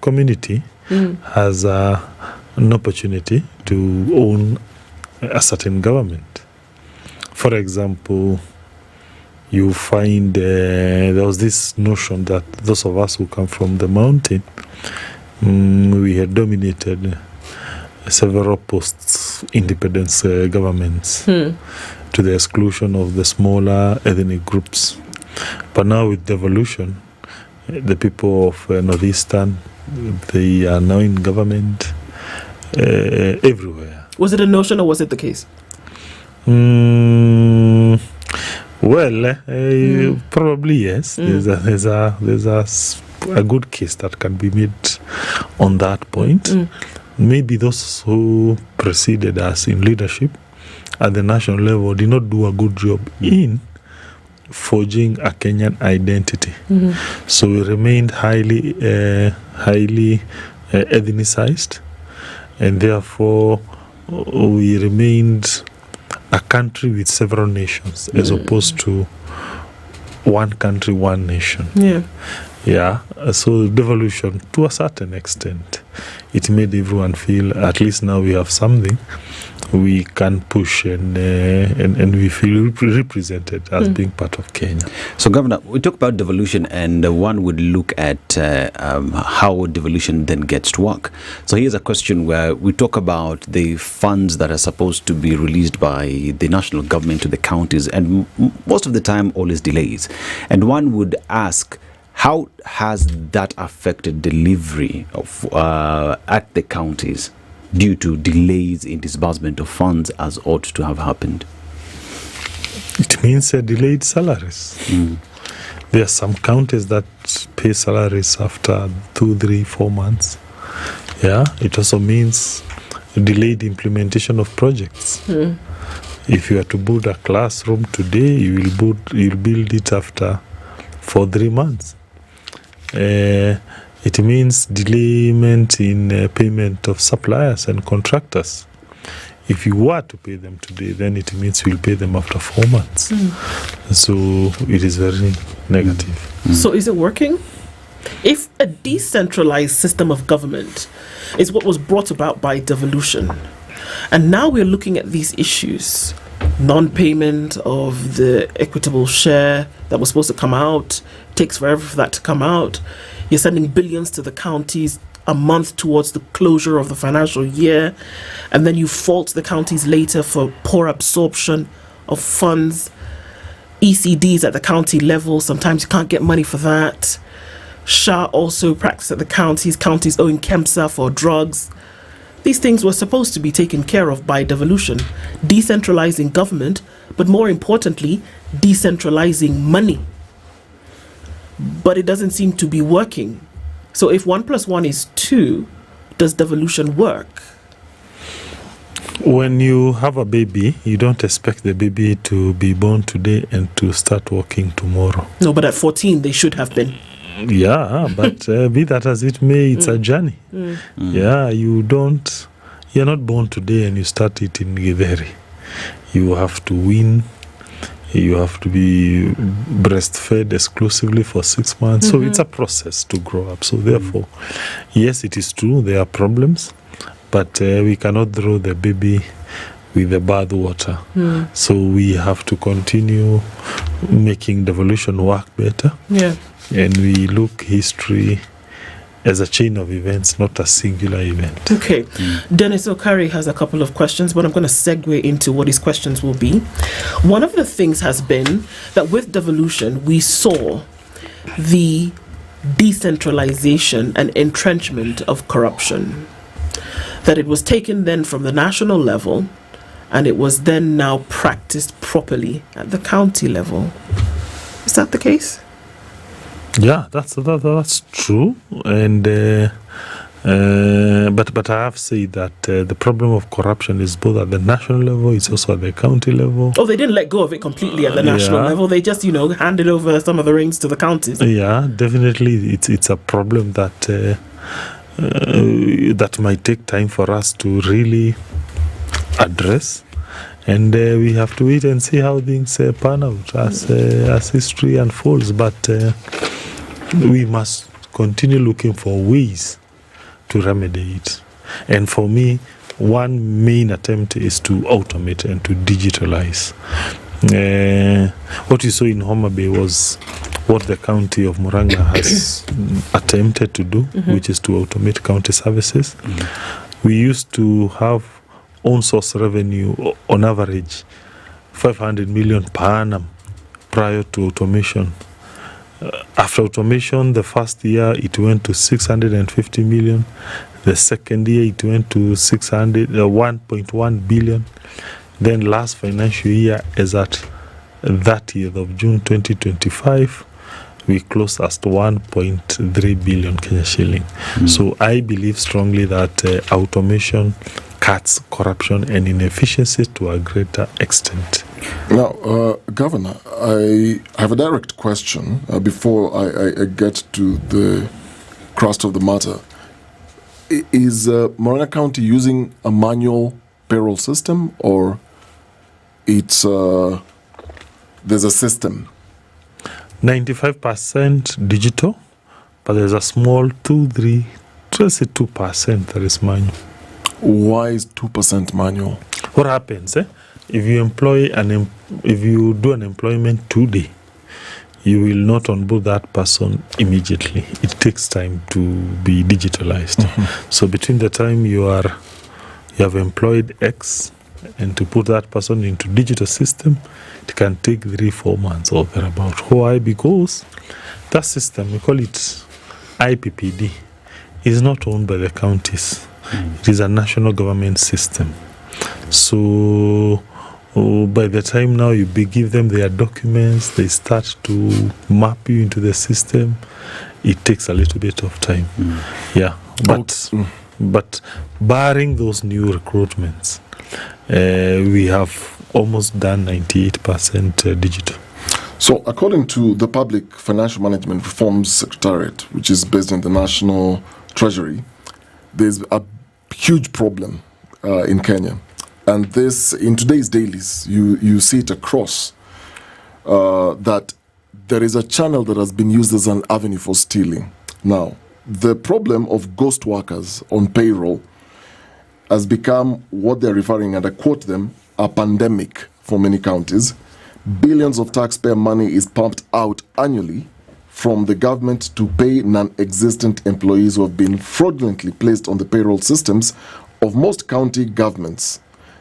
community has an opportunity to own a certain government. For example, you find there was this notion that those of us who come from the mountain, we had dominated several post-independence governments to the exclusion of the smaller ethnic groups. But now with devolution, the people of Northeastern, they are now in government everywhere. Was it a notion, or was it the case? Probably yes. There's a good case that can be made on that point. Maybe those who preceded us in leadership at the national level did not do a good job in forging a Kenyan identity. So we remained highly ethnicized, and therefore we remained a country with several nations as opposed to one country, one nation. So devolution, to a certain extent, it made everyone feel at least now we have something we can push, and we feel represented as being part of Kenya. So, Governor, we talk about devolution, and one would look at how devolution then gets to work. So here's a question where we talk about the funds that are supposed to be released by the national government to the counties, and most of the time always delays. And one would ask, how has that affected delivery of at the counties due to delays in disbursement of funds as ought to have happened? It means delayed salaries. There are some counties that pay salaries after 2, 3, 4 months. It also means delayed implementation of projects. If you are to build a classroom today, you'll build it after 3 months. It means delayment in payment of suppliers and contractors. If you were to pay them today, then it means you'll pay them after 4 months. So it is very negative. So is it working? If a decentralized system of government is what was brought about by devolution, and now we're looking at these issues, non-payment of the equitable share that was supposed to come out, takes forever for that to come out, you're sending billions to the counties a month towards the closure of the financial year, and then you fault the counties later for poor absorption of funds, ECDs at the county level, sometimes you can't get money for that. SHA also practice at the counties owing KEMSA for drugs. These things were supposed to be taken care of by devolution, decentralizing government, but more importantly, decentralizing money. But it doesn't seem to be working. So if 1 + 1 is 2, does devolution work? When you have a baby, you don't expect the baby to be born today and to start walking tomorrow. No, but at 14, they should have been. Yeah, but be that as it may, it's a journey. Yeah, you're not born today and you start eating githeri. You have to wean. You have to be breastfed exclusively for 6 months. So it's a process to grow up. So therefore, yes, it is true, there are problems, but we cannot throw the baby with the bath water. So we have to continue making devolution work better. Yeah. And we look history as a chain of events, not a singular event. Okay. Dennis Okari has a couple of questions, but I'm going to segue into what his questions will be. One of the things has been that with devolution, we saw the decentralization and entrenchment of corruption. That it was taken then from the national level, and it was then now practiced properly at the county level. Is that the case? Yeah, that's true, and but I have said that the problem of corruption is both at the national level, it's also at the county level. Oh, they didn't let go of it completely at the national level. They just, handed over some of the reins to the counties. Yeah, definitely, it's a problem that that might take time for us to really address. And we have to wait and see how things pan out as history unfolds. But we must continue looking for ways to remedy it. And for me, one main attempt is to automate and to digitalize. What you saw in Homa Bay was what the county of Muranga has attempted to do, which is to automate county services. We used to have own source revenue on average 500 million per annum prior to automation. After automation, the first year it went to 650 million. The second year it went to 1.1 billion. Then last financial year, as at 30th of June 2025, we closed at 1.3 billion Kenya shilling. So I believe strongly that automation cuts corruption and inefficiency to a greater extent. Now, Governor, I have a direct question before I get to the crust of the matter. Is Muranga County using a manual payroll system, or it's there's a system? 95% digital, but there's a small 2% that is manual. Why is 2% manual? What happens? If you if you do an employment today, you will not onboard that person immediately. It takes time to be digitalized. So between the time you have employed X and to put that person into digital system, it can take 3-4 months or thereabout. Why? Because that system, we call it IPPD, is not owned by the counties. It is a national government system. So by the time now you give them their documents, they start to map you into the system. It takes a little bit of time. Yeah, but barring those new recruitments, we have almost done 98% digital. So according to the Public Financial Management Reforms Secretariat, which is based in the National Treasury, there's a huge problem in Kenya. and this, in today's dailies, you see it across, that there is a channel that has been used as an avenue for stealing. Now, the problem of ghost workers on payroll has become what they're referring, and I quote them, a pandemic for many counties. Billions of taxpayer money is pumped out annually from the government to pay non-existent employees who have been fraudulently placed on the payroll systems of most county governments.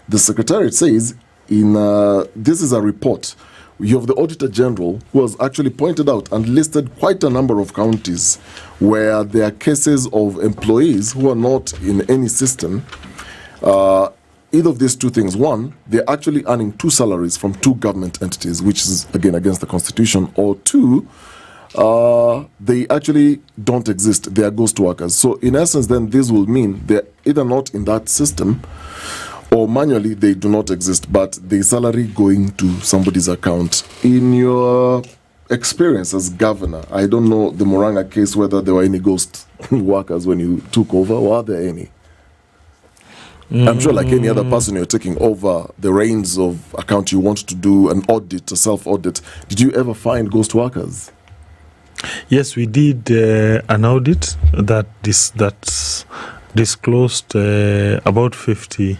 The Secretariat says, this is a report, you have the Auditor General who has actually pointed out and listed quite a number of counties where there are cases of employees who are not in any system. Either of these two things. One, they're actually earning two salaries from two government entities, which is, again, against the Constitution. Or two, they actually don't exist. They are ghost workers. So in essence, then this will mean they're either not in that system or manually they do not exist, but the salary going to somebody's account. In your experience as governor, I don't know the Murang'a case, whether there were any ghost workers when you took over, or are there any? I'm sure, like any other person, you're taking over the reins of account, you want to do an audit, a self-audit. Did you ever find ghost workers? Yes, we did an audit that disclosed about 50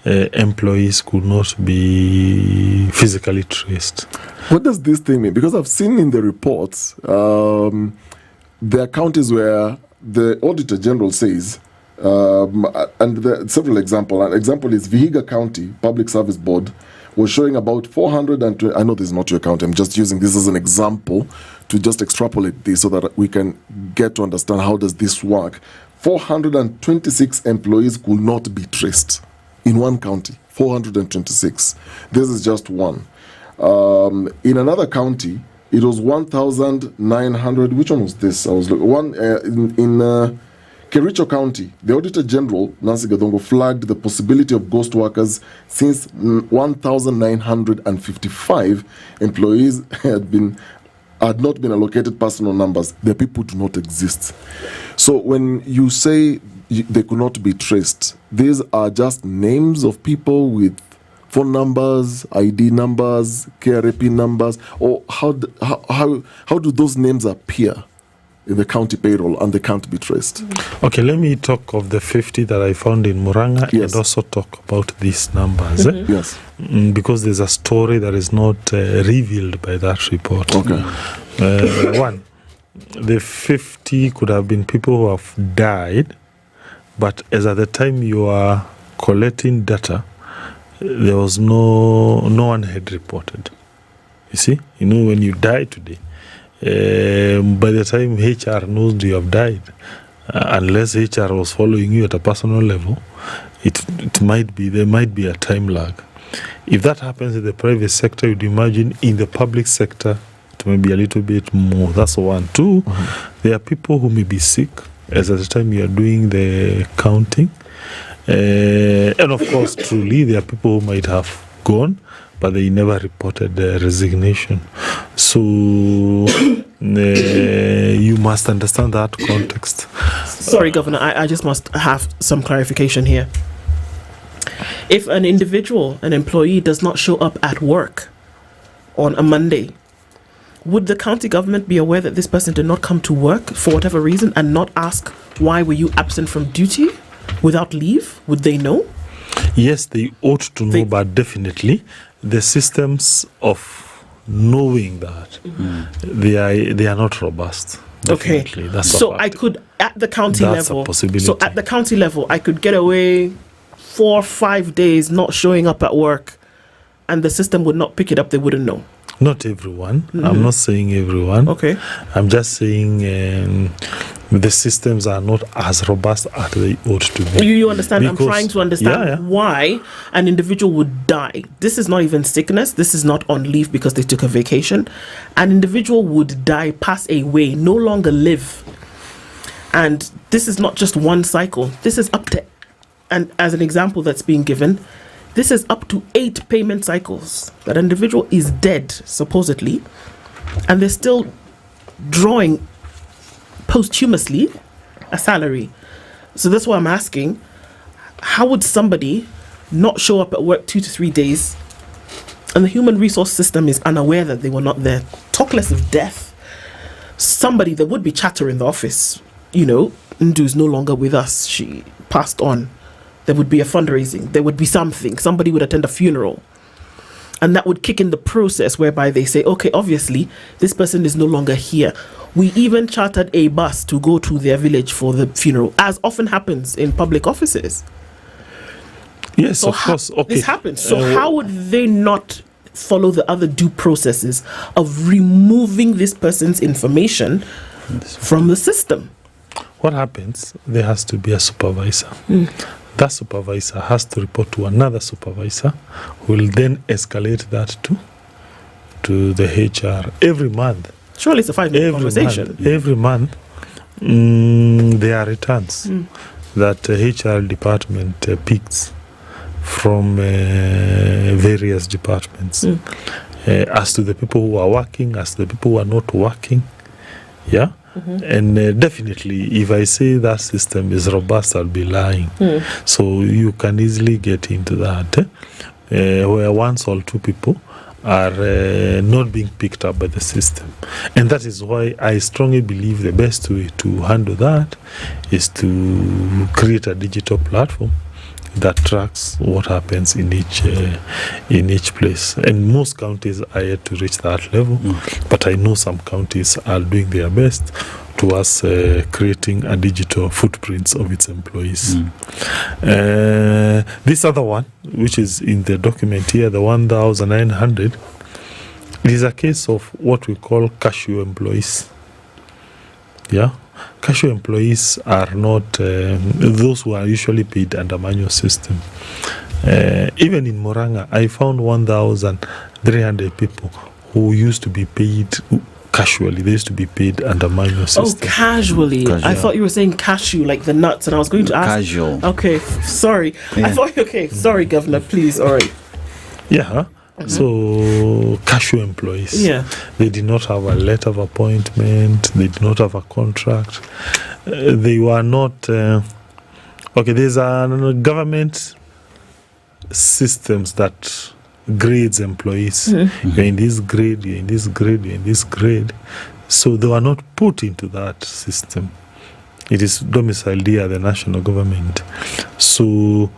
employees could not be physically traced. What does this thing mean? Because I've seen in the reports, there are counties where the Auditor General says, and there are several examples. An example is Vihiga County Public Service Board was showing about 420. I know this is not your county. I'm just using this as an example to just extrapolate this so that we can get to understand how does this work. 426 employees could not be traced in one county. 426. This is just one. In another county, it was 1,900. Which one was this? I was looking. One in Kericho County, the Auditor General, Nancy Gadongo, flagged the possibility of ghost workers since 1,955 employees had not been allocated personal numbers. The people do not exist. So when you say they could not be traced, these are just names of people with phone numbers, ID numbers, KRAP numbers, or how do those names appear in the county payroll and they can't be traced? Okay, let me talk of the 50 that I found in Murang'a, and also talk about these numbers. Yes. Because there's a story that is not revealed by that report. Okay. One, the 50 could have been people who have died, but as at the time you are collecting data, there was no one had reported. You see, when you die today, by the time HR knows you have died, unless HR was following you at a personal level, there might be a time lag. If that happens in the private sector, you'd imagine in the public sector it may be a little bit more. That's one. Two, there are people who may be sick as at the time you are doing the counting, and of course, truly, there are people who might have gone, but they never reported resignation. So you must understand that context. Sorry, Governor, I just must have some clarification here. If an individual, an employee, does not show up at work on a Monday, would the county government be aware that this person did not come to work for whatever reason and not ask, why were you absent from duty without leave? Would they know? Yes, they ought to know, but definitely the systems of knowing that they are not robust. Definitely. Okay, that's so I could at the county That's level. a possibility. So at the county level, I could get away 4 or 5 days not showing up at work, and the system would not pick it up. They wouldn't know. Not everyone. I'm not saying everyone. Okay. I'm just saying the systems are not as robust as they ought to be. You understand? Because, I'm trying to understand why an individual would die. This is not even sickness. This is not on leave because they took a vacation. An individual would die, pass away, no longer live. And this is not just one cycle. This is up to, and as an example that's being given, this is up to 8 payment cycles. That individual is dead, supposedly, and they're still drawing posthumously a salary. So that's why I'm asking, how would somebody not show up at work 2 to 3 days, and the human resource system is unaware that they were not there. Talk less of death. Somebody, there would be chatter in the office. You know, Ndu is no longer with us. She passed on. There would be a fundraising. There would be something. Somebody would attend a funeral. And that would kick in the process whereby they say, okay, obviously, this person is no longer here. We even chartered a bus to go to their village for the funeral, as often happens in public offices. Yes, so of course. Okay. This happens. So how would they not follow the other due processes of removing this person's information from the system? What happens? There has to be a supervisor. That supervisor has to report to another supervisor, who will then escalate that to the HR every month. Surely it's a 5-minute conversation. Every month, there are returns that HR department picks from various departments as to the people who are working, as to the people who are not working. Yeah. And definitely, if I say that system is robust, I'll be lying. So you can easily get into that, where 1 or 2 people are not being picked up by the system. And that is why I strongly believe the best way to handle that is to create a digital platform that tracks what happens in each place. And most counties are yet to reach that level, but I know some counties are doing their best towards creating a digital footprints of its employees. This other one, which is in the document here, the 1,900, it is a case of what we call cashew employees. Yeah. Cashew employees are not those who are usually paid under manual system. Even in Murang'a, I found 1,300 people who used to be paid casually. They used to be paid under manual system. Oh, casually. I thought you were saying cashew, like the nuts, and I was going to ask. Casual. Okay, sorry. Yeah. I thought, okay, sorry, Governor, please. All right. Yeah. So cashew employees, they did not have a letter of appointment, they did not have a contract, they were not okay. There's a government systems that grades employees. You're in this grade, you're in this grade, you're in this grade. So they were not put into that system. It is domiciled here, the national government. So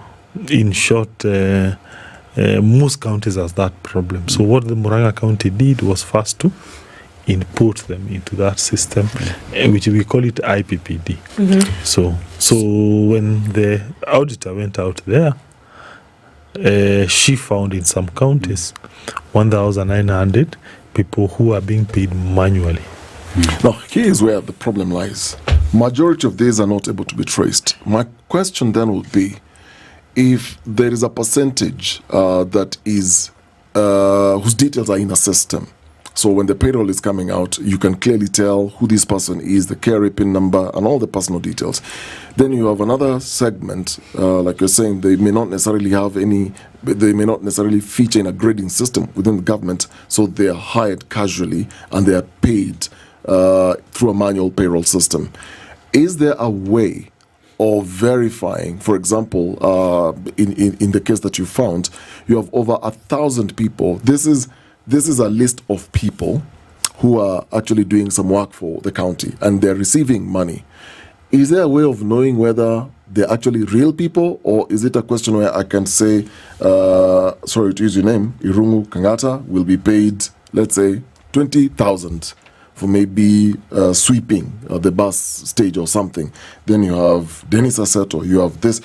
in short, most counties has that problem. So what the Murang'a County did was first to input them into that system, which we call it IPPD. So when the auditor went out there, she found in some counties 1,900 people who are being paid manually. Now, here is where the problem lies. Majority of these are not able to be traced. My question then would be, if there is a percentage that is whose details are in a system, so when the payroll is coming out, you can clearly tell who this person is, the KRA PIN number, and all the personal details. Then you have another segment, like you're saying, they may not necessarily have any, they may not necessarily feature in a grading system within the government, so they are hired casually and they are paid through a manual payroll system. Is there a way of verifying, for example, in the case that you found, you have over 1,000 people. This is a list of people who are actually doing some work for the county and they're receiving money. Is there a way of knowing whether they're actually real people, or is it a question where I can say, sorry to use your name, Irungu Kangata will be paid, let's say, 20,000 for maybe sweeping the bus stage or something. Then you have Dennis Aseto, you have this.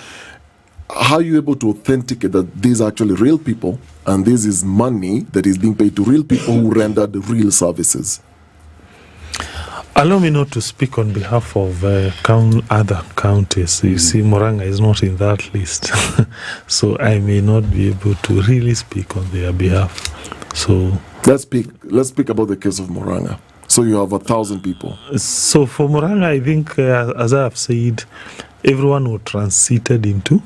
How are you able to authenticate that these are actually real people and this is money that is being paid to real people who render the real services? Allow me not to speak on behalf of other counties. You see, Murang'a is not in that list. So I may not be able to really speak on their behalf. So let's speak about the case of Murang'a. So you have 1,000 people. So for Murang'a, I think, as I have said, everyone who transited into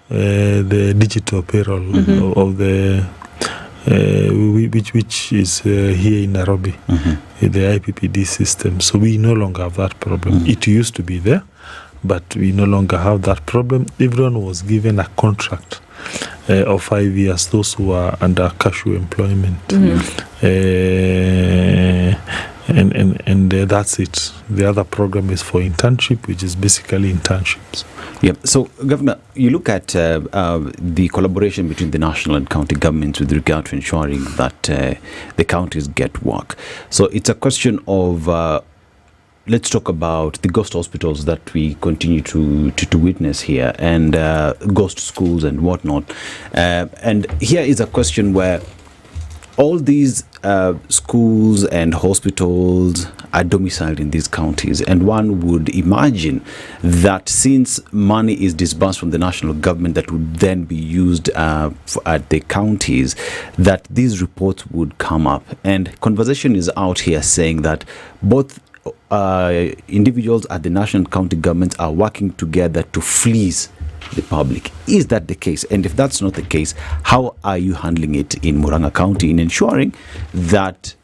the digital payroll of the which is here in Nairobi, the IPPD system. So we no longer have that problem. It used to be there, but we no longer have that problem. Everyone was given a contract of 5 years, those who are under casual employment. And that's it. The other program is for internship, which is basically internships. Yeah. So, Governor, you look at the collaboration between the national and county governments with regard to ensuring that the counties get work. So it's a question of let's talk about the ghost hospitals that we continue to witness here, and ghost schools and whatnot. And here is a question where all these schools and hospitals are domiciled in these counties, and one would imagine that since money is disbursed from the national government that would then be used at the counties, that these reports would come up. And conversation is out here saying that both individuals at the national and county governments are working together to fleece the public. Is that the case? And if that's not the case, how are you handling it in Murang'a County in ensuring that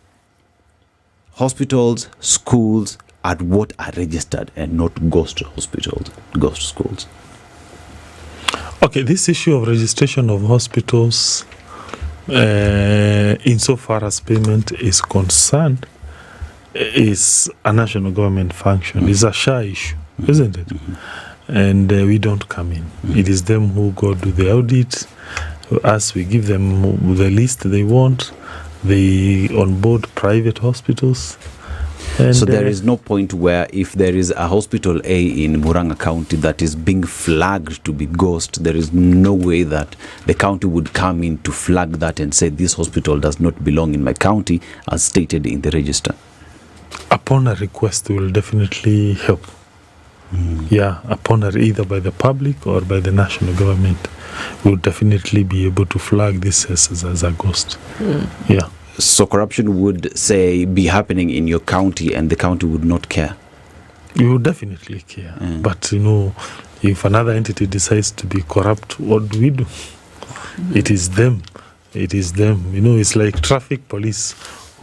hospitals, schools are what are registered and not ghost hospitals, ghost schools? Okay, this issue of registration of hospitals, insofar as payment is concerned, is a national government function. It's a SHA issue, isn't it? And we don't come in. It is them who go do the audit. As we give them the list they want, they onboard private hospitals. And so there is no point where if there is a hospital A in Murang'a County that is being flagged to be ghost, there is no way that the county would come in to flag that and say this hospital does not belong in my county as stated in the register. Upon a request, will definitely help. Yeah, upon either by the public or by the national government, we'll definitely be able to flag this as a ghost. Yeah. So corruption would, say, be happening in your county and the county would not care? You would definitely care. But, if another entity decides to be corrupt, what do we do? It is them. It is them. It's like traffic police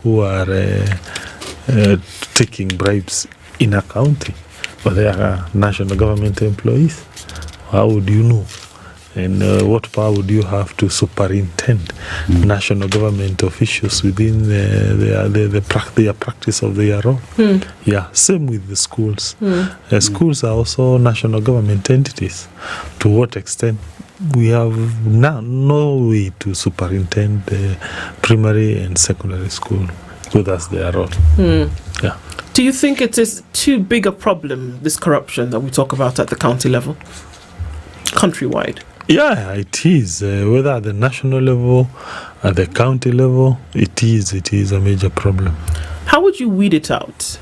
who are taking bribes in a county. But they are national government employees. How would you know? And what power would you have to superintend national government officials within their practice of their role? Yeah, same with the schools. Schools are also national government entities. To what extent? We have no way to superintend the primary and secondary school, so that's their role. Yeah. Do you think it is too big a problem, this corruption that we talk about at the county level, countrywide? Yeah, it is. Whether at the national level, at the county level, it is a major problem. How would you weed it out?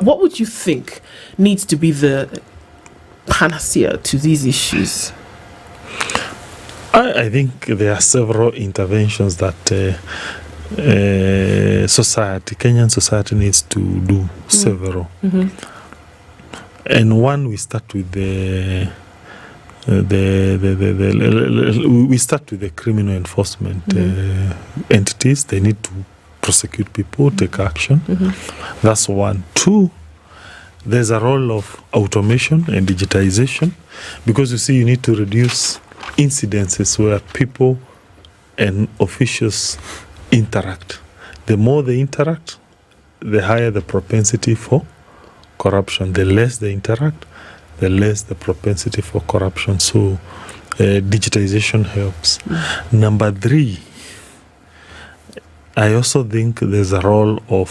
What would you think needs to be the panacea to these issues? I think there are several interventions that Kenyan society needs to do. Several. And one, we start with the criminal enforcement entities. They need to prosecute people, take action. That's one. Two, there's a role of automation and digitization, because you need to reduce incidences where people and officials interact. The more they interact, the higher the propensity for corruption. The less they interact, the less the propensity for corruption. So digitization helps. Number three, I also think there's a role of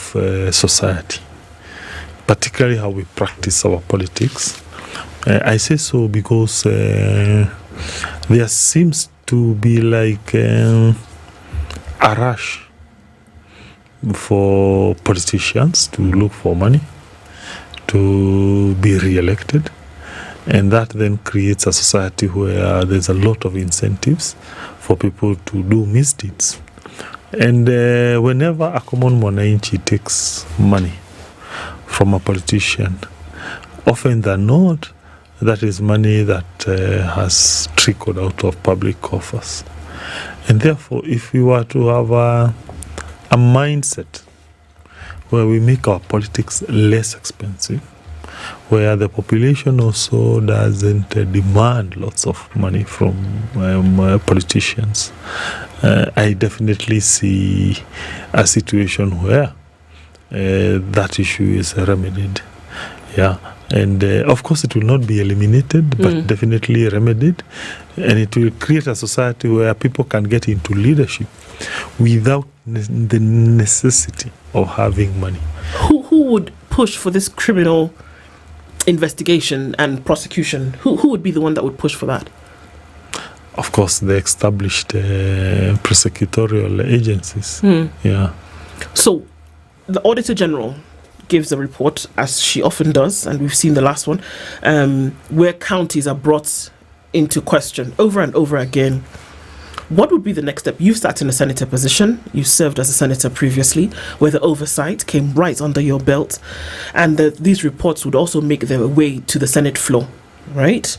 society, particularly how we practice our politics. I say so because there seems to be like a rush for politicians to look for money, to be re-elected, and that then creates a society where there's a lot of incentives for people to do misdeeds. And whenever a common mwananchi takes money from a politician, often than not, that is money that has trickled out of public coffers. And therefore, if we were to have a mindset where we make our politics less expensive, where the population also doesn't demand lots of money from politicians. I definitely see a situation where that issue is remedied. Yeah. And of course, it will not be eliminated, but definitely remedied. And it will create a society where people can get into leadership without the necessity of having money. Who would push for this criminal investigation and prosecution? Who would be the one that would push for that? Of course, the established prosecutorial agencies. Yeah. So, the Auditor General gives a report, as she often does, and we've seen the last one, where counties are brought into question over and over again. What would be the next step? You've sat in a senator position. You served as a senator previously, where the oversight came right under your belt, and these reports would also make their way to the Senate floor, right?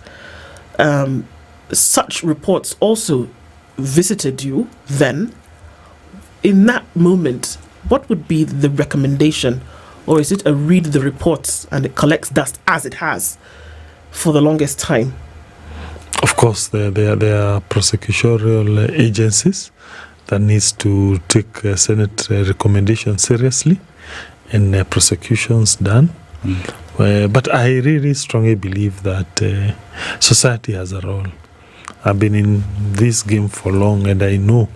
Such reports also visited you then. In that moment, what would be the recommendation? Or is it a read the reports and it collects dust as it has for the longest time? Of course, there are prosecutorial agencies that needs to take Senate recommendations seriously and prosecutions done. But I really strongly believe that society has a role. I've been in this game for long, and I know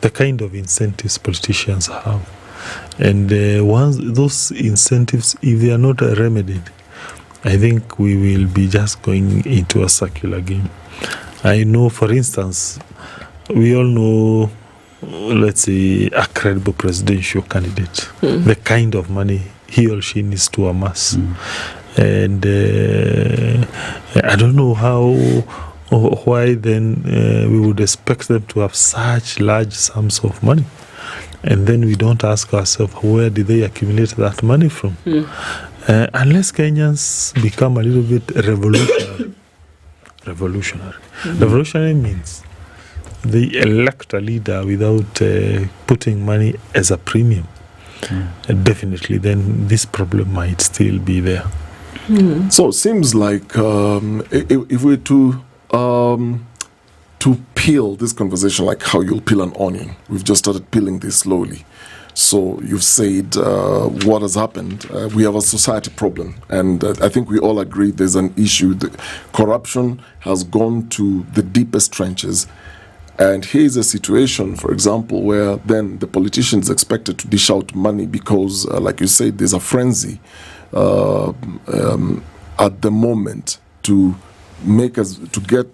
the kind of incentives politicians have. And once those incentives, if they are not remedied, I think we will be just going into a circular game. I know, for instance, we all know, let's say, a credible presidential candidate, the kind of money he or she needs to amass. And I don't know why then we would expect them to have such large sums of money. And then we don't ask ourselves, where did they accumulate that money from? Unless Kenyans become a little bit revolutionary. Revolutionary means they elect a leader without putting money as a premium. Definitely, then this problem might still be there. So it seems like if we're to peel this conversation like how you'll peel an onion. We've just started peeling this slowly. So you've said what has happened. We have a society problem, and I think we all agree there's an issue. The corruption has gone to the deepest trenches, and here's a situation, for example, where then the politicians expected to dish out money because, like you said, there's a frenzy at the moment to get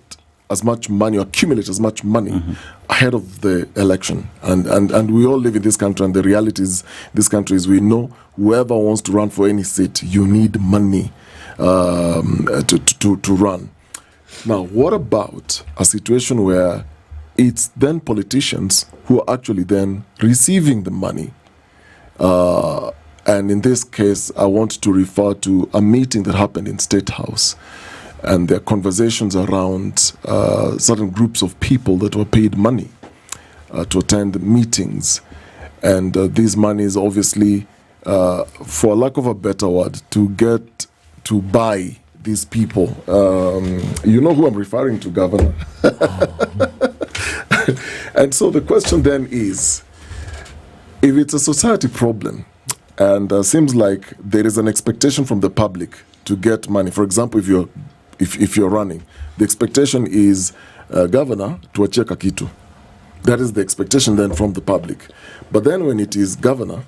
as much money, or accumulate as much money ahead of the election. And we all live in this country, and the reality is this country is, we know whoever wants to run for any seat, you need money to run. Now, what about a situation where it's then politicians who are actually then receiving the money? And in this case, I want to refer to a meeting that happened in State House. And there are conversations around certain groups of people that were paid money to attend meetings. And these monies, obviously, for lack of a better word, to get to buy these people. You know who I'm referring to, Governor. And so the question then is, if it's a society problem, and seems like there is an expectation from the public to get money. For example, if you're running, the expectation is, Governor, tuachie kakitu. That is the expectation then from the public. But then when it is Governor,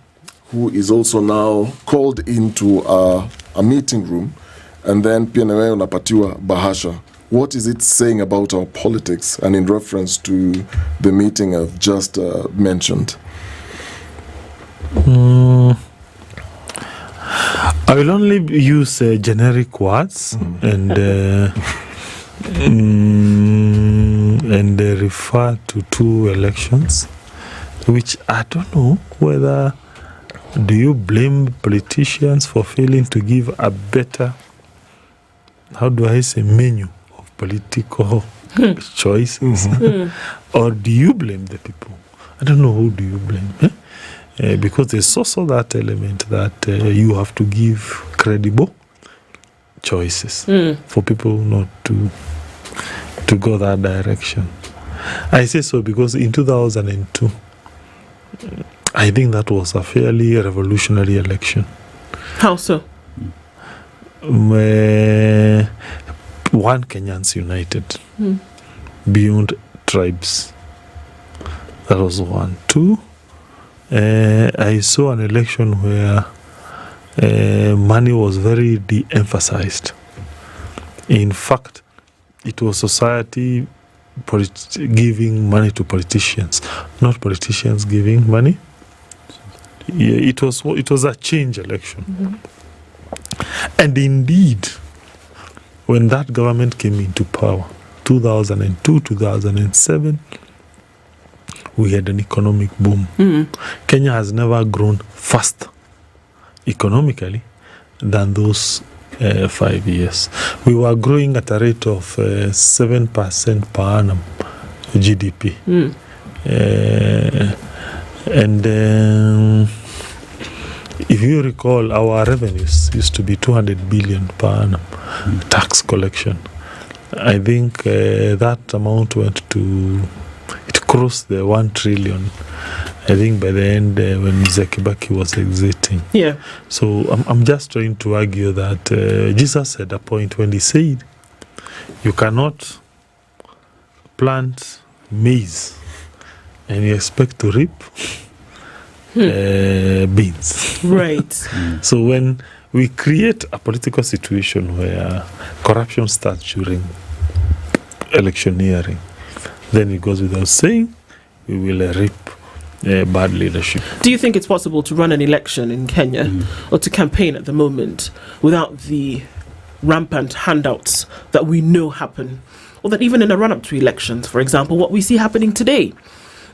who is also now called into a meeting room, and then pia na wewe unapatiwa bahasha, what is it saying about our politics, and in reference to the meeting I've just mentioned? I will only use generic words and refer to two elections, which I don't know whether do you blame politicians for failing to give a better, how do I say, menu of political choices, or do you blame the people? I don't know, who do you blame? Because there's also that element that you have to give credible choices for people not to go that direction. I say so because in 2002, I think that was a fairly revolutionary election. How so? Where one Kenyans united beyond tribes. That was one. Two, I saw an election where money was very de-emphasized. In fact, it was society giving money to politicians, not politicians giving money. Yeah, it was a change election. And indeed, when that government came into power, 2002, 2007, we had an economic boom. Kenya has never grown faster economically than those 5 years. We were growing at a rate of 7% per annum GDP. And if you recall, our revenues used to be 200 billion per annum tax collection. I think that amount went to, it crossed the 1 trillion. I think by the end when Mzee Kibaki was exiting. Yeah. So I'm just trying to argue that Jesus had a point when he said, you cannot plant maize and you expect to reap beans. Right. So when we create a political situation where corruption starts during electioneering, then it goes without saying, we will reap bad leadership. Do you think it's possible to run an election in Kenya or to campaign at the moment without the rampant handouts that we know happen? Or that even in a run-up to elections, for example, what we see happening today,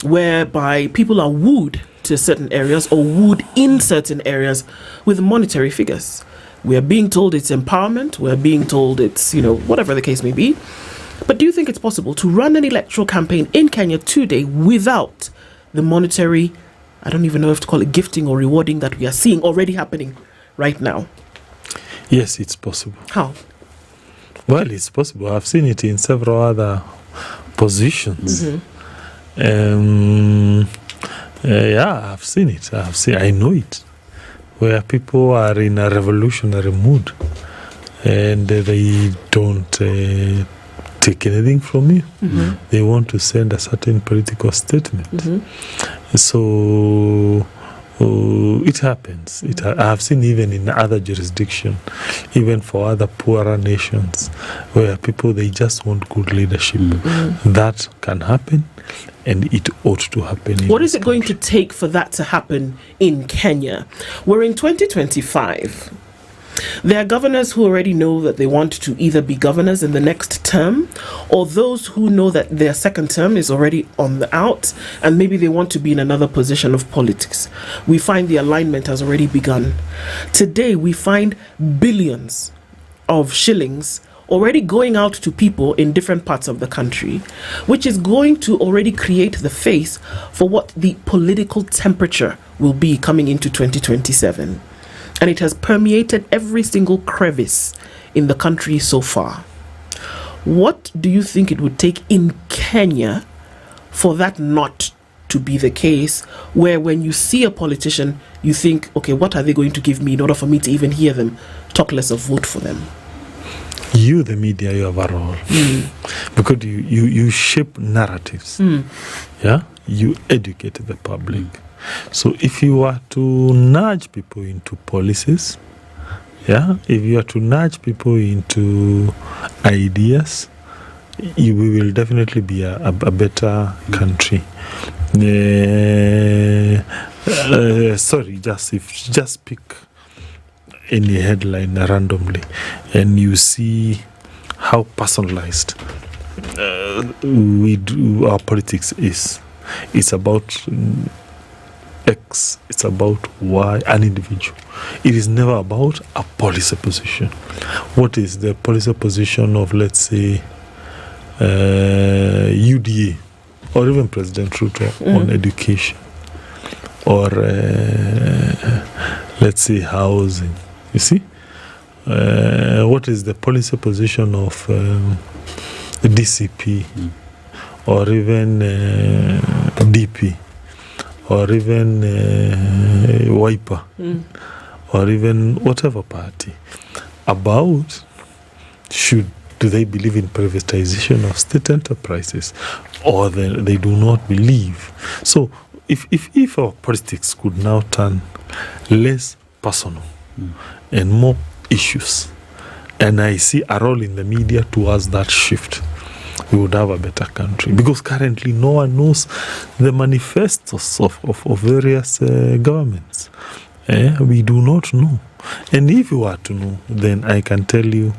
whereby people are wooed to certain areas or wooed in certain areas with monetary figures. We are being told it's empowerment, we're being told it's, whatever the case may be. But do you think it's possible to run an electoral campaign in Kenya today without the monetary, I don't even know if to call it gifting or rewarding that we are seeing already happening right now? Yes, it's possible. How? Well, it's possible. I've seen it in several other positions. Yeah, I've seen it. I know it. Where people are in a revolutionary mood and they don't take anything from you. They want to send a certain political statement. So it happens. I have seen even in other jurisdictions, even for other poorer nations, where people, they just want good leadership. That can happen, and it ought to happen. What is it going to take for that to happen in Kenya? We're in 2025. There are governors who already know that they want to either be governors in the next term, or those who know that their second term is already on the out and maybe they want to be in another position of politics. We find the alignment has already begun. Today we find billions of shillings already going out to people in different parts of the country, which is going to already create the face for what the political temperature will be coming into 2027. And it has permeated every single crevice in the country so far. What do you think it would take in Kenya for that not to be the case, where when you see a politician, you think, okay, what are they going to give me in order for me to even hear them, talk less of vote for them? You, the media, you have a role. Because you shape narratives. Yeah? You educate the public. So if you are to nudge people into policies, if you are to nudge people into ideas, we will definitely be a better country. Just pick any headline randomly and you see how personalized our politics is. It's about X, it's about Y, an individual. It is never about a policy position. What is the policy position of, let's say, UDA or even President Ruth on education or let's say housing? You see, what is the policy position of the DCP or even DP or even Wiper or even whatever party about do they believe in privatization of state enterprises or they do not believe. So if our politics could now turn less personal and more issues, and I see a role in the media towards that shift, we would have a better country. Because currently no one knows the manifestos of various governments. We do not know. And if you were to know, then I can tell you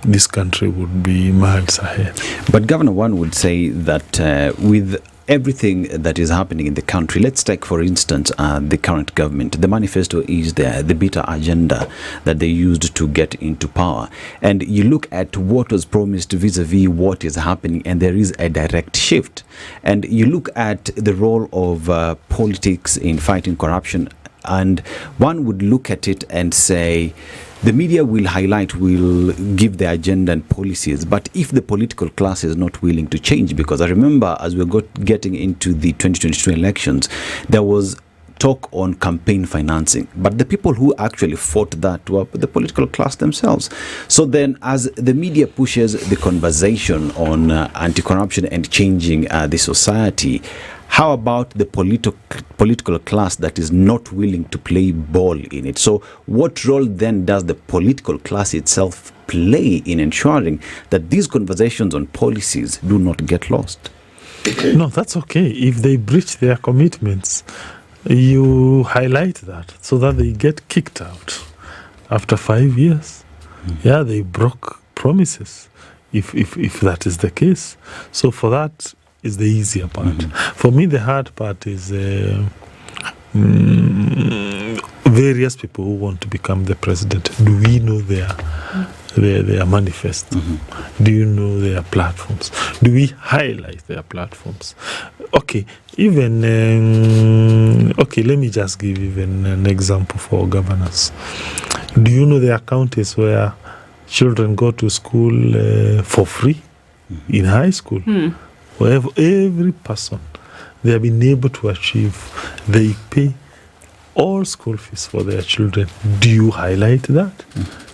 this country would be miles ahead. But Governor, one would say that with everything that is happening in the country, let's take, for instance, the current government. The manifesto is there, the bitter agenda that they used to get into power. And you look at what was promised vis-a-vis what is happening, and there is a direct shift. And you look at the role of politics in fighting corruption, and one would look at it and say, the media will give the agenda and policies, but if the political class is not willing to change, because I remember as we were getting into the 2022 elections, there was talk on campaign financing, but the people who actually fought that were the political class themselves. So then as the media pushes the conversation on anti-corruption and changing the society, how about the political class that is not willing to play ball in it? So what role then does the political class itself play in ensuring that these conversations on policies do not get lost? No, that's okay. If they breach their commitments, you highlight that so that they get kicked out after 5 years. Yeah, they broke promises, if that is the case. So for that is the easier part. For me, the hard part is various people who want to become the president. Do we know their manifesto? Do you know their platforms? Do we highlight their platforms? Okay, even let me just give even an example for governance. Do you know there are counties where children go to school for free in high school? Where every person they have been able to achieve, they pay all school fees for their children. Do you highlight that?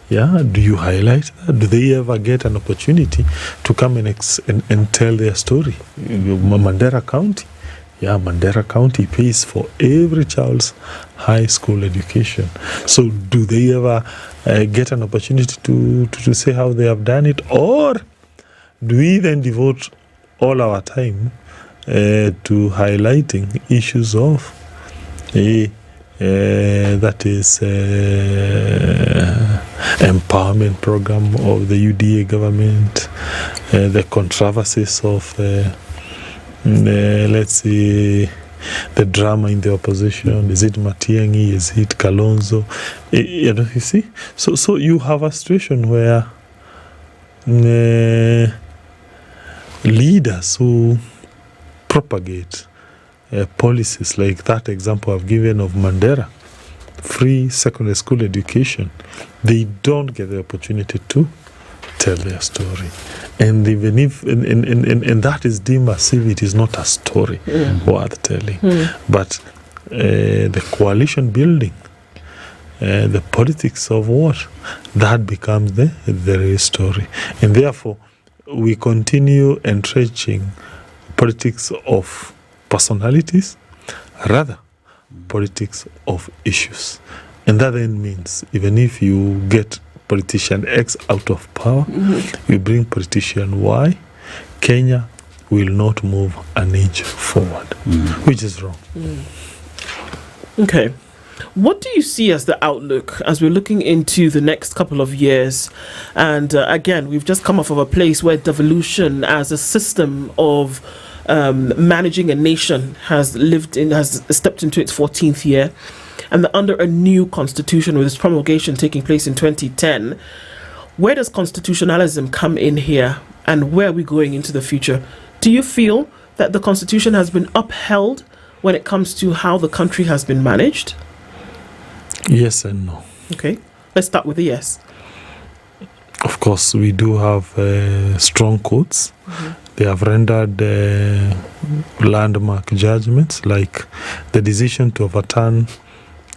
Yeah, do you highlight that? Do they ever get an opportunity to come and tell their story? Mandera County. Yeah, Mandera County pays for every child's high school education. So do they ever get an opportunity to say how they have done it? Or do we then devote all our time to highlighting issues of that is empowerment program of the UDA government, the controversies of let's see, the drama in the opposition? Is it Matiang'i? Is it Kalonzo? You see, so you have a situation where leaders who propagate policies like that example I've given of Mandera, free secondary school education, they don't get the opportunity to tell their story. And even if and that is deemed as if it is not a story worth telling. But the coalition building, the politics of what, that becomes the real story. And therefore we continue entrenching politics of personalities, rather politics of issues. And that then means even if you get politician X out of power, you bring politician Y, Kenya will not move an inch forward, which is wrong. Okay. What do you see as the outlook as we're looking into the next couple of years? And again, we've just come off of a place where devolution as a system of managing a nation has stepped into its 14th year. And under a new constitution with its promulgation taking place in 2010, where does constitutionalism come in here, and where are we going into the future? Do you feel that the constitution has been upheld when it comes to how the country has been managed? Yes and no. Okay, let's start with the yes. course, we do have strong courts. They have rendered landmark judgments, like the decision to overturn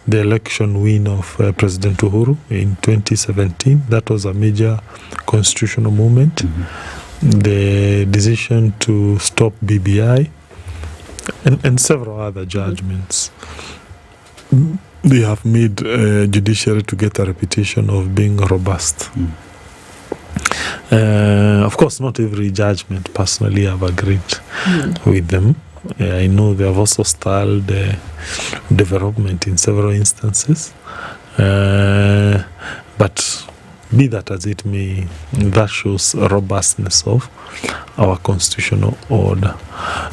the election win of President Uhuru in 2017. That was a major constitutional moment. The decision to stop BBI and several other judgments. They have made judiciary to get a reputation of being robust. Of course, not every judgment personally I've agreed with them. I know they have also stalled development in several instances. But be that as it may, that shows robustness of our constitutional order.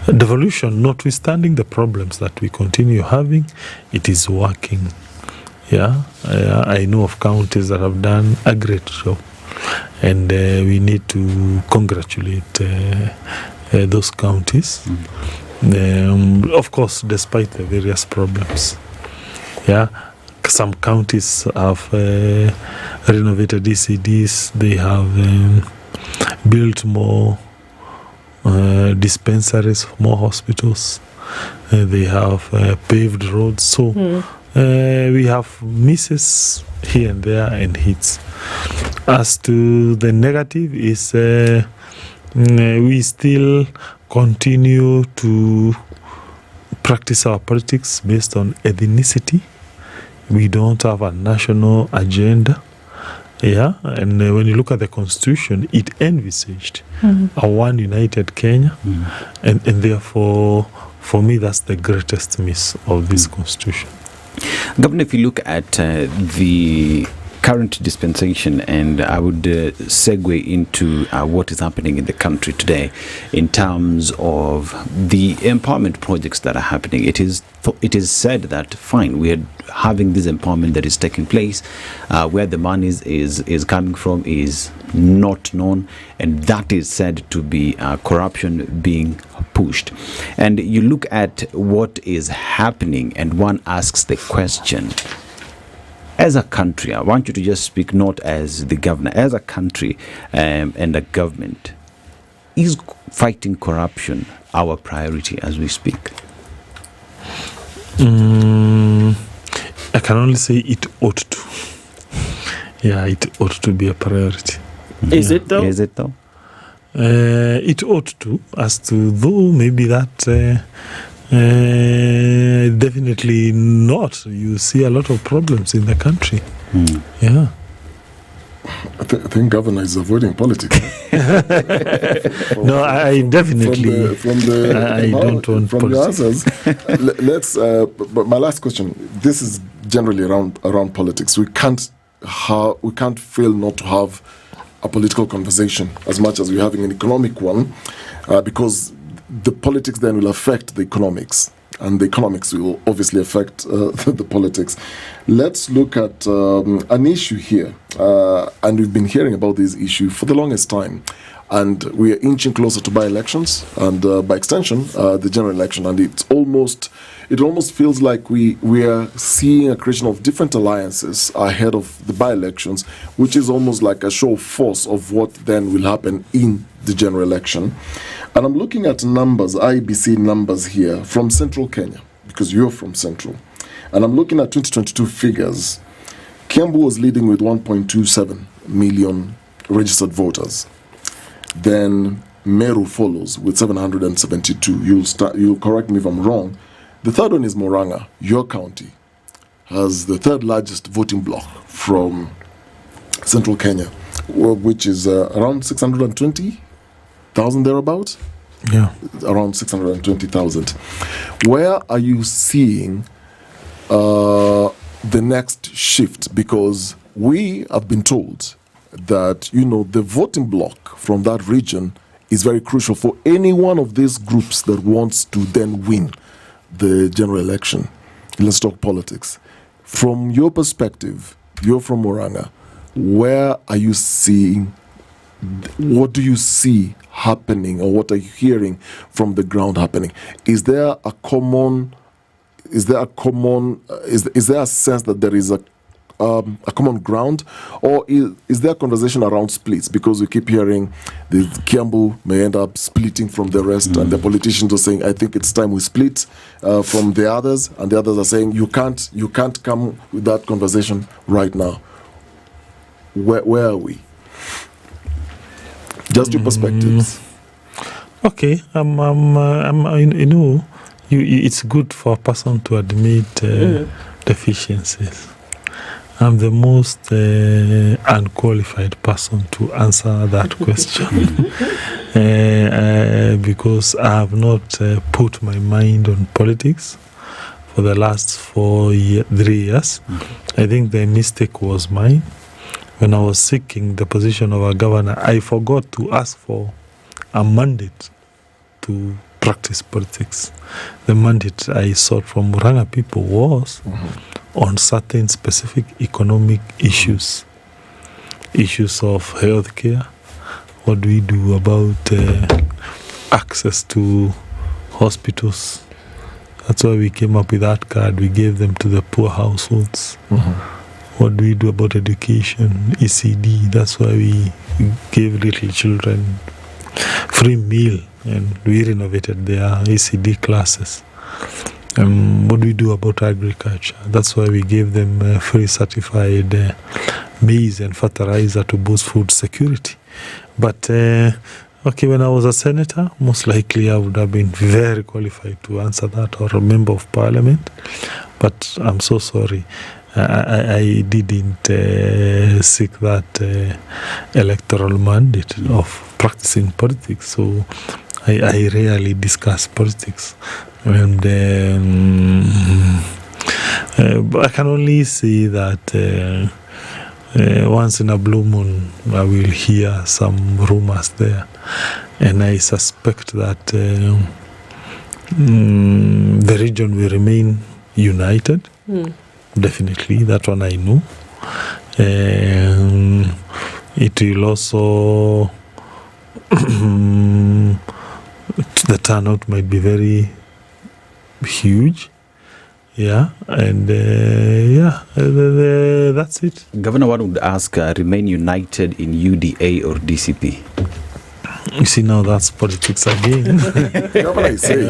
Devolution, notwithstanding the problems that we continue having, it is working. I know of counties that have done a great job, and we need to congratulate those counties. Of course, despite the various problems. Some counties have renovated ECDs, they have built more dispensaries, more hospitals, they have paved roads. So we have misses here and there and hits. As to the negative is we still continue to practice our politics based on ethnicity. We don't have a national agenda. And when you look at the constitution, it envisaged a one united Kenya. And therefore, for me, that's the greatest miss of this constitution. Governor, if you look at the current dispensation, and I would segue into what is happening in the country today in terms of the empowerment projects that are happening. It is said that fine, we are having this empowerment that is taking place, where the money is coming from is not known, and that is said to be corruption being pushed. And you look at what is happening, and one asks the question, as a country, I want you to just speak not as the governor, as a country and a government, is fighting corruption our priority as we speak? I can only say it ought to. It ought to be a priority. Is it though? Is it though? It ought to, as to though maybe that definitely not. You see a lot of problems in the country. I think governor is avoiding politics. No, I definitely I don't want from politics. your answers. Let's. But my last question. This is generally around politics. We can't fail not to have a political conversation as much as we're having an economic one, because the politics then will affect the economics, and the economics will obviously affect the politics. Let's look at an issue here, and we've been hearing about this issue for the longest time, and we are inching closer to by-elections, and by extension, the general election, and it almost feels like we are seeing a creation of different alliances ahead of the by-elections, which is almost like a show of force of what then will happen in the general election. And I'm looking at numbers, IBC numbers here from Central Kenya, because you're from Central. And I'm looking at 2022 figures. Kiambu was leading with 1.27 million registered voters. Then Meru follows with 772. You'll correct me if I'm wrong. The third one is Murang'a. Your county has the third largest voting bloc from Central Kenya, which is around 620,000 thereabouts. Around 620,000. Where are you seeing the next shift? Because we have been told that, the voting bloc from that region is very crucial for any one of these groups that wants to then win the general election. Let's talk politics. From your perspective, you're from Murang'a, where are you seeing, what do you see happening, or what are you hearing from the ground happening? Is there a sense that there is a a common ground, or is there a conversation around splits? Because we keep hearing the Kiambu may end up splitting from the rest, and the politicians are saying, I think it's time we split from the others, and the others are saying, you can't come with that conversation right now. Where are we? Just your perspectives. Okay, it's good for a person to admit deficiencies. I'm the most unqualified person to answer that question because I have not put my mind on politics for the last 3 years. I think the mistake was mine. When I was seeking the position of a governor, I forgot to ask for a mandate to practice politics. The mandate I sought from Muranga people was on certain specific economic issues of healthcare. What do we do about access to hospitals? That's why we came up with that card. We gave them to the poor households. What do we do about education? ECD. That's why we gave little children free meal, and we renovated their ECD classes. What do we do about agriculture? That's why we gave them free certified maize and fertilizer to boost food security. But when I was a senator, most likely I would have been very qualified to answer that, or a member of parliament. But I'm so sorry. I didn't seek that electoral mandate of practicing politics, so I rarely discuss politics. And I can only say that once in a blue moon I will hear some rumors there, and I suspect that the region will remain united. Definitely, that one I know. It will also the turnout might be very huge. Yeah, and that's it. Governor, one would ask, remain united in UDA or DCP? You see, now that's politics again. Governor is saying,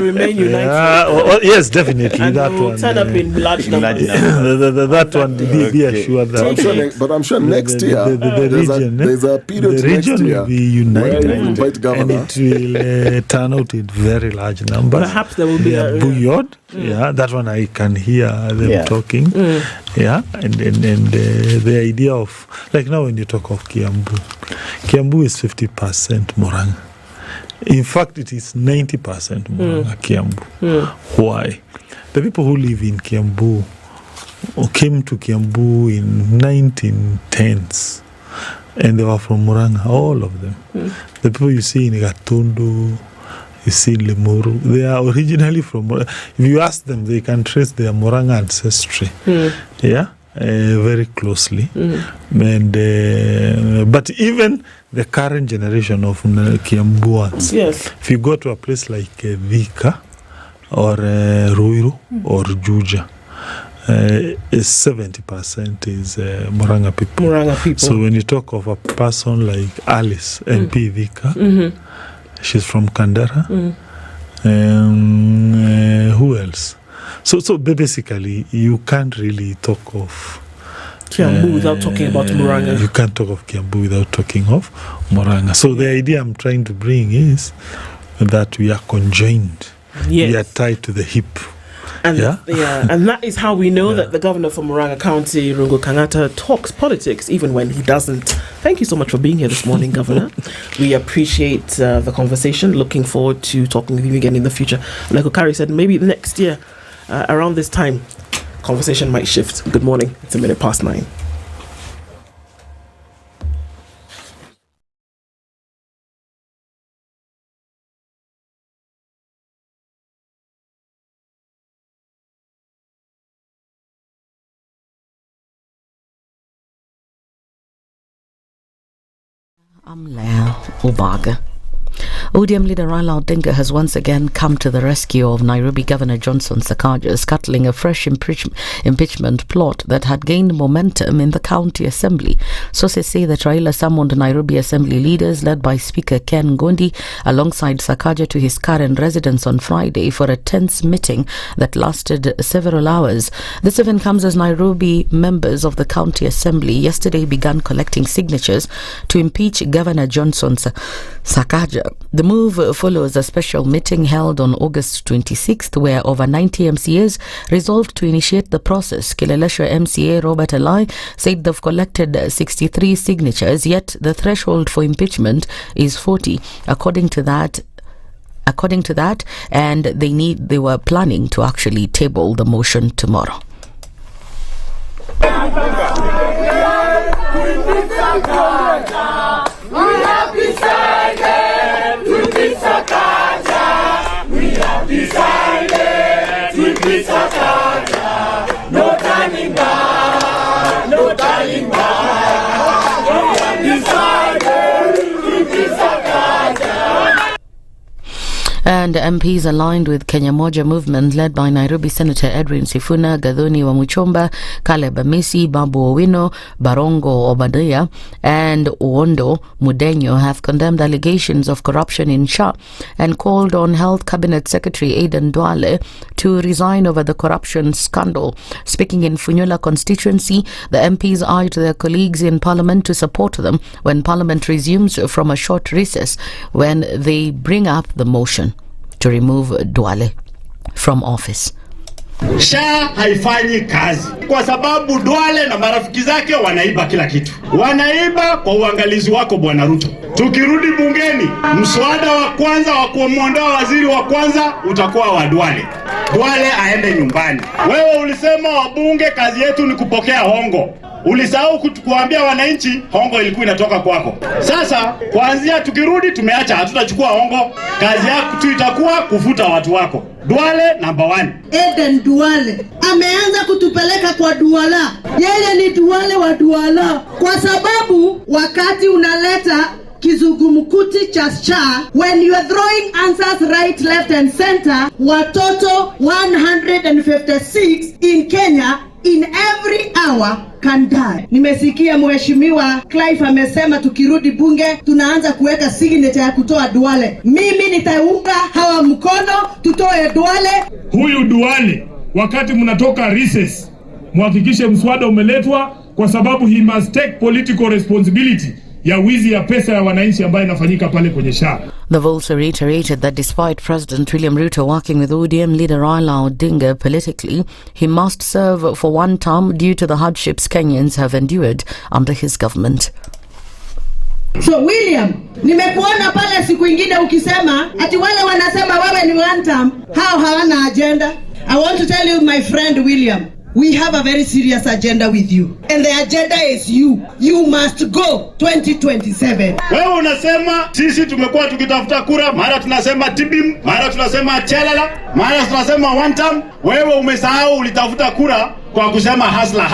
remain united. Yes, definitely. And that will one. Turn up in large numbers. That one, be assured that. But I'm sure next year there's a period the region next year will be united, and it will turn out in very large numbers. Perhaps there will be a buoyed. Yeah, that one I can hear them talking. Yeah, and the idea of, like now when you talk of Kiambu is 50% Muranga. In fact, it is 90% Muranga, Kiambu. Why? The people who live in Kiambu came to Kiambu in 1910s, and they were from Muranga, all of them. The people you see in Gatundu, you see Limuru, they are originally from Muranga. If you ask them, they can trace their Muranga ancestry. Very closely. And but even the current generation of Kiambuans, if you go to a place like Vika or Ruiru or Juja, 70% is Muranga people. So when you talk of a person like Alice, MP Vika, she's from Kandara. Who else? So basically, you can't really talk of Kiambu without talking about Muranga. You can't talk of Kiambu without talking of Muranga. So the idea I'm trying to bring is that we are conjoined. We are tied to the hip. And and that is how we know that the governor from Muranga County, Rungo Kangata, talks politics even when he doesn't. Thank you so much for being here this morning, Governor. We appreciate the conversation. Looking forward to talking with you again in the future. Like Okari said, maybe next year, around this time, conversation might shift. Good morning. It's 9:01. Amla Ubaga. ODM leader Raila Odinga has once again come to the rescue of Nairobi Governor Johnson Sakaja, scuttling a fresh impeachment plot that had gained momentum in the county assembly. Sources say that Raila summoned Nairobi assembly leaders led by Speaker Ken Gondi alongside Sakaja to his current residence on Friday for a tense meeting that lasted several hours. This event comes as Nairobi members of the county assembly yesterday began collecting signatures to impeach Governor Johnson Sakaja. The move follows a special meeting held on August 26th where over 90 MCAs resolved to initiate the process. Kileleshwa MCA Robert Alai said they've collected 63 signatures, yet the threshold for impeachment is 40. According to that, and they were planning to actually table the motion tomorrow. No turning back, no turning back. We have decided to be Sakaja. And MPs aligned with Kenya Moja movement led by Nairobi Senator Edwin Sifuna, Gathoni wa Muchomba, Caleb Amisi, Babu Owino, Barongo Obadiah and Uondo Mudenyo have condemned allegations of corruption in SHA and called on Health Cabinet Secretary Aidan Duale to resign over the corruption scandal. Speaking in Funyula constituency, the MPs urged their colleagues in Parliament to support them when Parliament resumes from a short recess when they bring up the motion to remove Duale from office. SHA haifanyi kazi kwa sababu Duale na marafiki zake wanaiba kila kitu. Wanaiba kwa uangalizi wako Bwana Ruto. Tukirudi bungeni, mswada wa kwanza wa kumwondoa waziri wa kwanza utakuwa wa Duale. Duale aende nyumbani. Wewe ulisema wabunge kazi yetu ni kupokea hongo. Ulisahau kuambia wananchi hongo ilikuwa inatoka kwako. Sasa kuanzia tukirudi tumeacha, hatutachukua hongo. Kazi yako tu itakuwa kufuta watu wako. Duale number 1. Eden Duale ameanza kutupeleka kwa Duala. Yeye ni Duale wa Duala kwa sababu wakati unaleta kizungumkuti cha SHA, when you are throwing answers right, left and center, watoto 156 in Kenya in every hour can die. Nimesikia mheshimiwa Clive amesema tukirudi bunge tunaanza kuweka signature ya kutoa Duale. Mimi nitaunga hawa mkono tutoe Duale. Huyu Duale wakati mnatoka recess muhakikishe mswada umeletwa kwa sababu he must take political responsibility ya wizi ya pesa ya wananchi ambayo inafanyika pale kwenye SHA. They've also reiterated that despite President William Ruto working with ODM leader Raila Odinga politically, he must serve for one term due to the hardships Kenyans have endured under his government. So William, nimekuona pale siku ingine ukisema ati wale wanasema wewe ni one term, hao hawana agenda. I want to tell you my friend William, we have a very serious agenda with you. And the agenda is you. You must go 2027. Wewe unasema sisi tumekuwa tukitafuta kura, mara tunasema tibim, mara tunasema chelala, mara tunasema one term. Wewe umesahau ulitafuta kura kwa kusema hasla.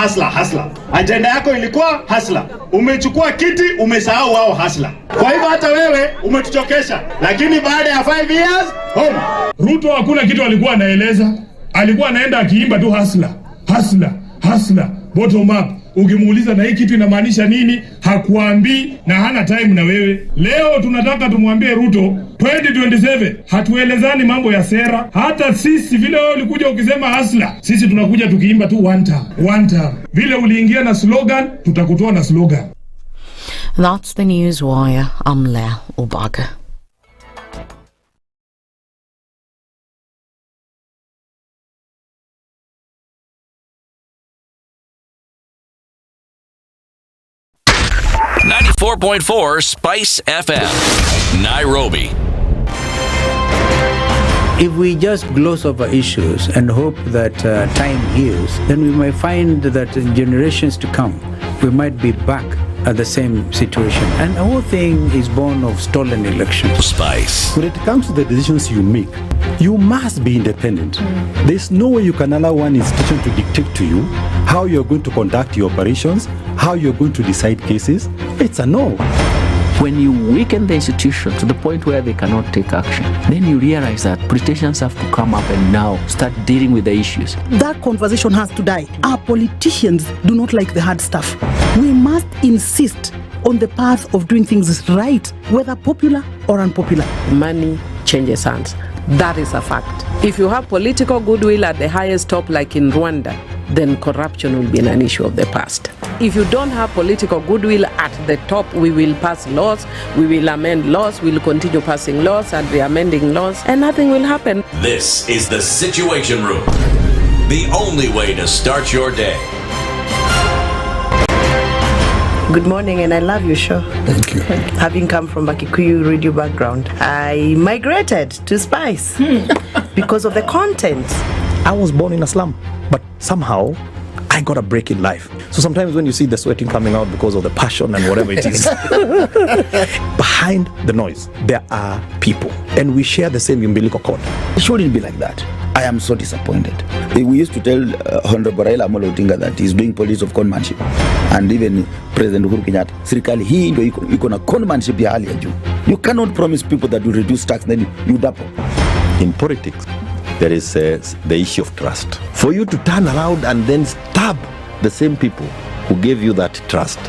Agenda yako ilikuwa hasla. Umechukua kiti, umesahau wao hasla. Kwa hivyo hata wewe umetuchokesha. Lakini baada ya 5 years, home. Ruto hakuna kitu alikuwa anaeleza. Alikuwa anaenda akiimba tu hasla, bottom up. Ukimuuliza na hii kitu inamaanisha nini, hakuambii na hana time na wewe. Leo tunataka tumwambie Ruto 2027 hatuelezani mambo ya sera. Hata sisi vile wewe ulikuja ukisema hasla, sisi tunakuja tukiimba tu one time. Vile uliingia na slogan, tutakutoa na slogan. That's the news wire. I'm Lea Ubaga. .4 Spice FM, Nairobi. If we just gloss over issues and hope that time heals, then we might find that in generations to come, we might be back at the same situation. And the whole thing is born of stolen elections. Spice. When it comes to the decisions you make, you must be independent. There's no way you can allow one institution to dictate to you how you're going to conduct your operations, how you're going to decide cases. It's a no. When you weaken the institution to the point where they cannot take action, then you realize that politicians have to come up and now start dealing with the issues. That conversation has to die. Our politicians do not like the hard stuff. We must insist on the path of doing things right, whether popular or unpopular. Money changes hands. That is a fact. If you have political goodwill at the highest top, like in Rwanda, then corruption will be an issue of the past. If you don't have political goodwill at the top, we will pass laws, we will amend laws, we will continue passing laws and re-amending laws, and nothing will happen. This is the Situation Room, the only way to start your day. Good morning, and I love your show. Thank you. Having come from a Kikuyu radio background, I migrated to Spice because of the content. I was born in a slum, but somehow I got a break in life. So sometimes when you see the sweating coming out because of the passion and whatever it is, behind the noise, there are people, and we share the same umbilical cord. It shouldn't be like that. I am so disappointed. We used to tell Honorable Raila Amolo Odinga that he's doing politics of conmanship, and even President Uhuru Kenyatta, serikali hii ndio iko na conmanship ya hali ya juu. You cannot promise people that you reduce tax, then you double. In politics, there is the issue of trust. For you to turn around and then stab the same people who gave you that trust,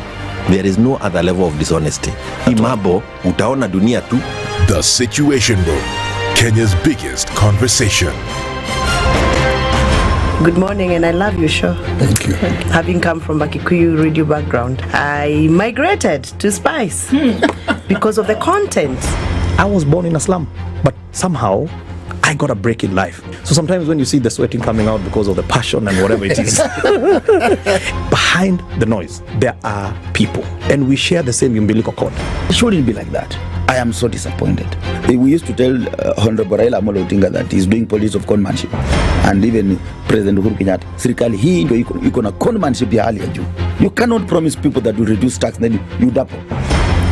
there is no other level of dishonesty. Imabo, utaona dunia tu. The Situation Room, Kenya's biggest conversation. Good morning, and I love your show. Thank you. Having come from a Kikuyu radio background, I migrated to Spice because of the content. I was born in a slum, but somehow I got a break in life. So sometimes when you see the sweating coming out because of the passion and whatever it is, behind the noise, there are people, and we share the same umbilical cord. It shouldn't be like that. I am so disappointed. We used to tell Honorable Raila Amolo Odinga that he's doing politics of conmanship, and even President Uhuru Kenyatta, serikali hii ndio iko na conmanship ya hali ya juu. You cannot promise people that you reduce tax, then you double.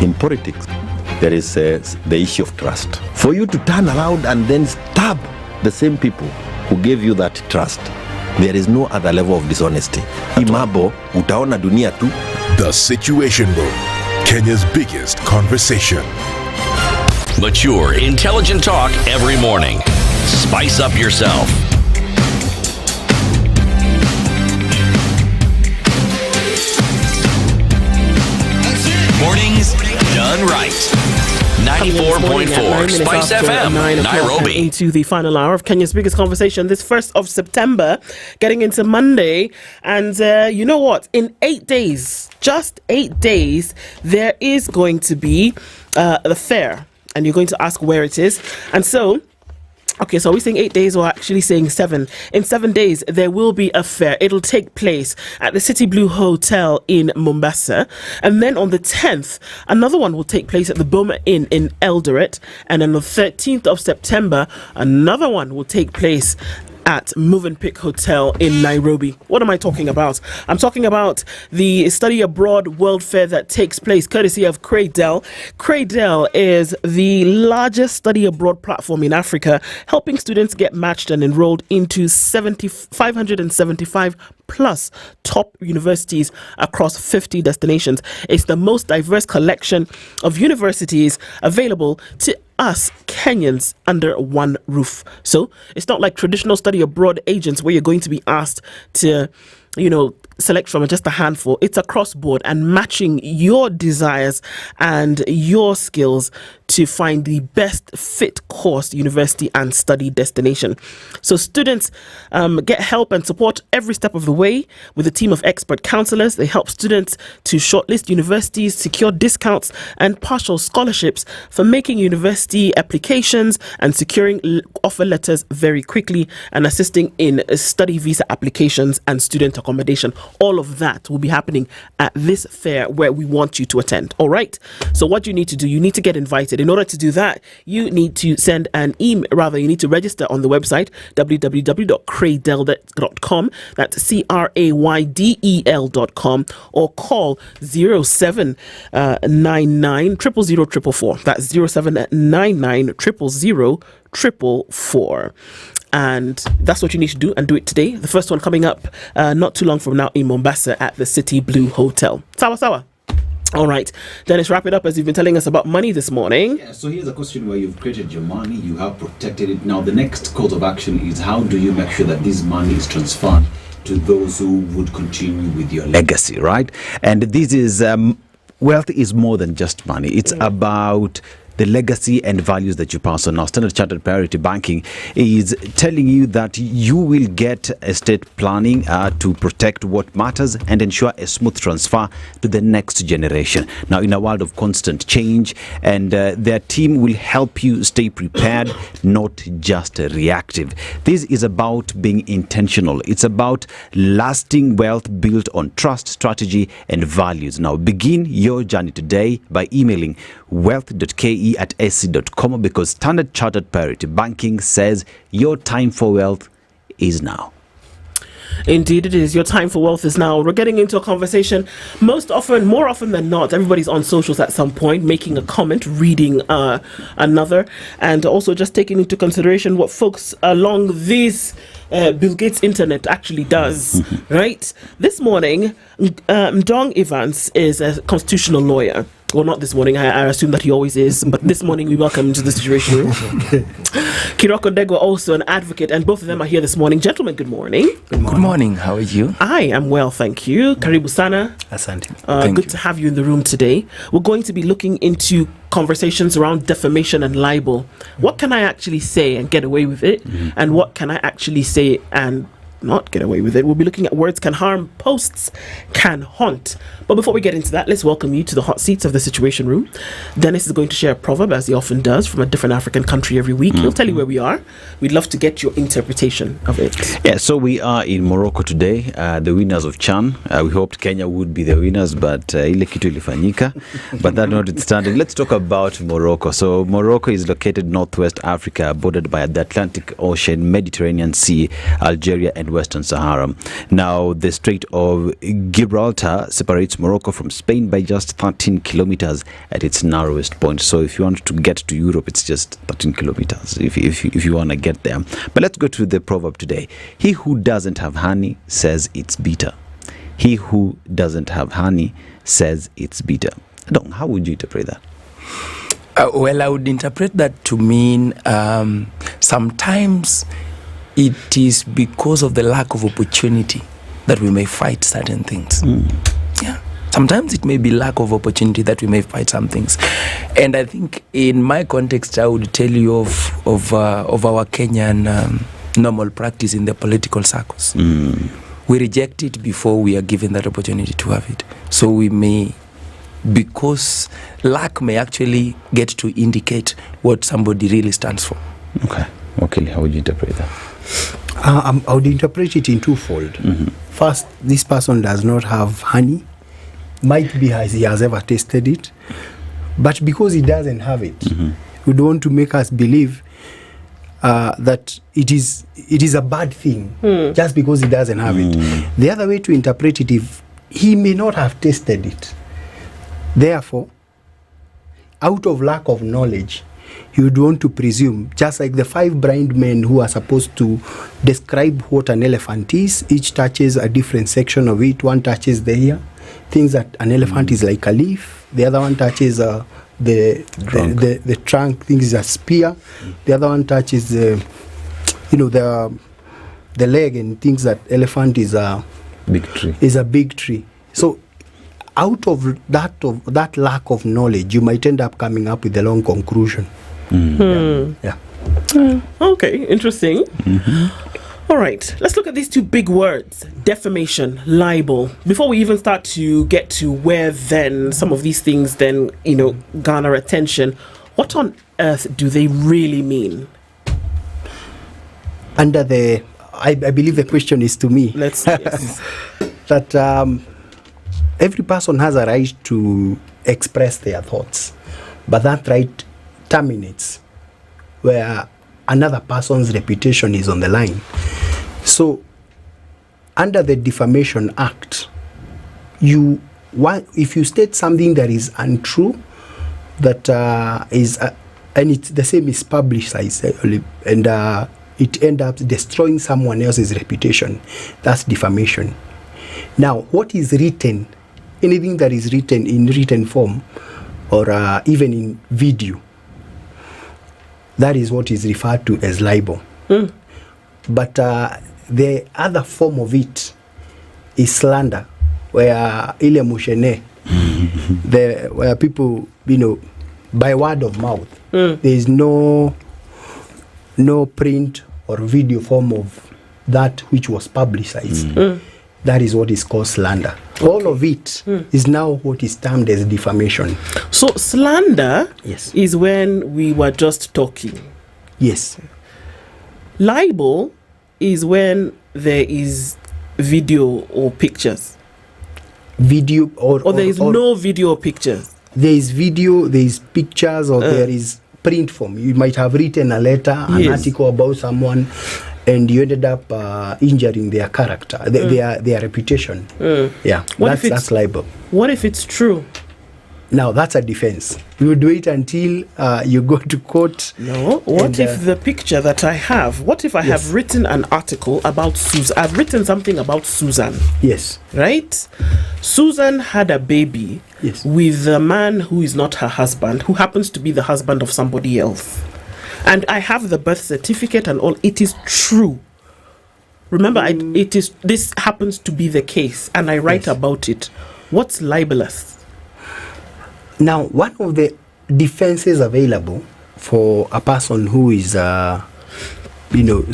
In politics, there is the issue of trust. For you to turn around and then stab the same people who gave you that trust, there is no other level of dishonesty. Imabo, utaona dunia tu. The Situation Room, Kenya's biggest conversation. Mature, intelligent talk every morning. Spice up yourself. Mornings done right. 94.4 Spice FM, Nairobi. Into the final hour of Kenya's biggest conversation, this 1st of September, getting into Monday. And you know what? In 8 days, just 8 days, there is going to be the fair. And you're going to ask where it is. And so, okay, so are we saying 8 days or actually saying 7? In 7 days, there will be a fair. It'll take place at the City Blue Hotel in Mombasa. And then on the 10th, another one will take place at the Boma Inn in Eldoret. And on the 13th of September, another one will take place at Movenpick Hotel in Nairobi. What am I talking about? I'm talking about the Study Abroad World Fair that takes place courtesy of Cradell. Cradell is the largest study abroad platform in Africa, helping students get matched and enrolled into 575 plus top universities across 50 destinations. It's the most diverse collection of universities available to us Kenyans under one roof. So it's not like traditional study abroad agents where you're going to be asked to, select from just a handful. It's across board and matching your desires and your skills to find the best fit course, university and study destination. So students get help and support every step of the way with a team of expert counselors. They help students to shortlist universities, secure discounts and partial scholarships for making university applications and securing offer letters very quickly, and assisting in study visa applications and student accommodation. All of that will be happening at this fair where we want you to attend. All right. So what you need to do, you need to get invited. In order to do that, you need to send an email, you need to register on the website www.cradell.com. That's CRAYDEL.com, or call 0799 000 444. That's 0799 000 444. And that's what you need to do, and do it today. The first one coming up not too long from now in Mombasa at the City Blue Hotel. Sawa sawa. All right, Dennis, wrap it up as you've been telling us about money this morning. Yeah, so here's a question where you've created your money, you have protected it. Now, the next course of action is how do you make sure that this money is transferred to those who would continue with your legacy, right? And this is, wealth is more than just money. It's about the legacy and values that you pass on. Now, Standard Chartered Priority Banking is telling you that you will get estate planning to protect what matters and ensure a smooth transfer to the next generation. Now, in a world of constant change, and their team will help you stay prepared, not just reactive. This is about being intentional. It's about lasting wealth built on trust, strategy, and values. Now, begin your journey today by emailing wealth.ke@sc.com, because Standard Chartered Priority Banking says your time for wealth is now. Indeed it is. Your time for wealth is now. We're getting into a conversation. More often than not, everybody's on socials at some point, making a comment, reading another, and also just taking into consideration what folks along this Bill Gates internet actually does, right? This morning, Ndong Evans is a constitutional lawyer. Well, not this morning. I assume that he always is. But this morning, we welcome him to the Situation Room. Kiroko Dego, also an advocate, and both of them are here this morning. Gentlemen, good morning. Good morning. How are you? I am well, thank you. Karibu sana. Asante. Good to have you in the room today. We're going to be looking into conversations around defamation and libel. What can I actually say and get away with it? And what can I actually say and not get away with it? We'll be looking at words can harm, posts can haunt. But before we get into that, let's welcome you to the hot seats of the Situation Room. Dennis is going to share a proverb, as he often does, from a different African country every week. He'll tell you where we are. We'd love to get your interpretation of it. Yeah, so we are in Morocco today, the winners of Chan. We hoped Kenya would be the winners, but ile kitu ilifanyika. But that notwithstanding, let's talk about Morocco. So Morocco is located northwest Africa, bordered by the Atlantic Ocean, Mediterranean Sea, Algeria, and Western Sahara. Now, the Strait of Gibraltar separates Morocco from Spain by just 13 kilometers at its narrowest point. So if you want to get to Europe, it's just 13 kilometers if you want to get there. But let's go to the proverb today. He who doesn't have honey says it's bitter. He who doesn't have honey says it's bitter. How would you interpret that? Well, I would interpret that to mean sometimes it is because of the lack of opportunity that we may fight certain things. Yeah. Sometimes it may be lack of opportunity that we may fight some things. And I think in my context, I would tell you of our Kenyan normal practice in the political circles. We reject it before we are given that opportunity to have it. So we may, because lack may actually get to indicate what somebody really stands for. Okay, how would you interpret that? I would interpret it in twofold. First, this person does not have honey. Might be as he has ever tasted it, but because he doesn't have it, we don't want to make us believe that it is a bad thing just because he doesn't have it. The other way to interpret it, if he may not have tasted it, therefore, out of lack of knowledge, you would want to presume, just like the 5 blind men who are supposed to describe what an elephant is, each touches a different section of it. One touches the ear, thinks that an elephant is like a leaf. The other one touches the trunk, thinks it's a spear. The other one touches the leg and thinks that elephant is a big tree. So out of that lack of knowledge, you might end up coming up with the wrong conclusion. Okay, interesting. All right, let's look at these two big words, defamation, libel. Before we even start to get to where then some of these things then, garner attention, what on earth do they really mean? I believe the question is to me. That every person has a right to express their thoughts, but that right terminates where another person's reputation is on the line. So, under the Defamation Act, if you state something that is untrue, that and it's the same is publicized, and it ends up destroying someone else's reputation, that's defamation. Now, what is written anything that is written in written form or even in video, that is what is referred to as libel. But the other form of it is slander, where ile mushene, where people, by word of mouth, there is no print or video form of that which was publicized. That is what is called slander. Okay. All of it is now what is termed as defamation. So slander is when we were just talking. Yes. Libel is when there is video or pictures. Video or there is no video or pictures. There is video, there is pictures, or there is print form. You might have written a letter, an article about someone, and you ended up injuring their character, their reputation. Yeah, that's libel. What if it's true? Now, that's a defense. You would wait until you go to court. No. What if the picture that I have, what if I have written an article about Susan? I've written something about Susan. Yes. Right? Susan had a baby with a man who is not her husband, who happens to be the husband of somebody else. And I have the birth certificate and all. It is true. Remember, this happens to be the case, and I write about it. What's libelous? Now, one of the defenses available for a person who is,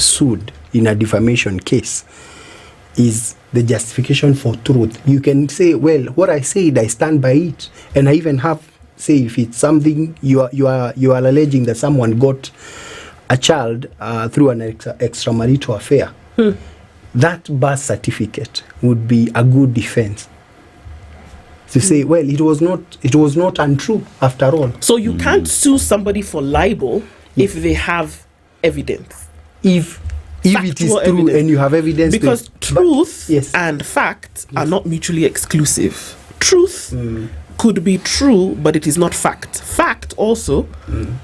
sued in a defamation case is the justification for truth. You can say, well, what I said, I stand by it, and I even have, say, if it's something you are alleging that someone got a child through an extramarital affair, that birth certificate would be a good defense. To say, well, it was not untrue after all. So you can't sue somebody for libel if they have evidence. If it is true evidence. And you have evidence. Because truth and fact are not mutually exclusive. Truth could be true, but it is not fact. Fact also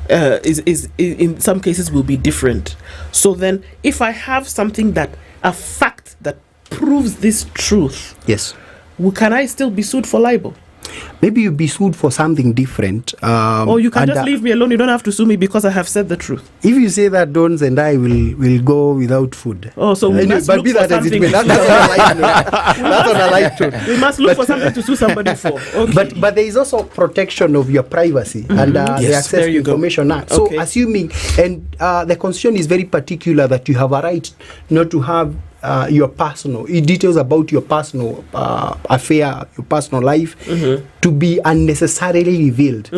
is in some cases will be different. So then, if I have something a fact that proves this truth, can I still be sued for libel? Maybe you'll be sued for something different. Or you can just leave me alone. You don't have to sue me because I have said the truth. If you say that, Dons and I will go without food. Oh, so we must look for something. That's on a light tone. We must look for something to sue somebody for. Okay. But there is also protection of your privacy under the Access to Information Act. So assuming, and the Constitution is very particular that you have a right not to have your personal details about your personal affair, your personal life, to be unnecessarily revealed.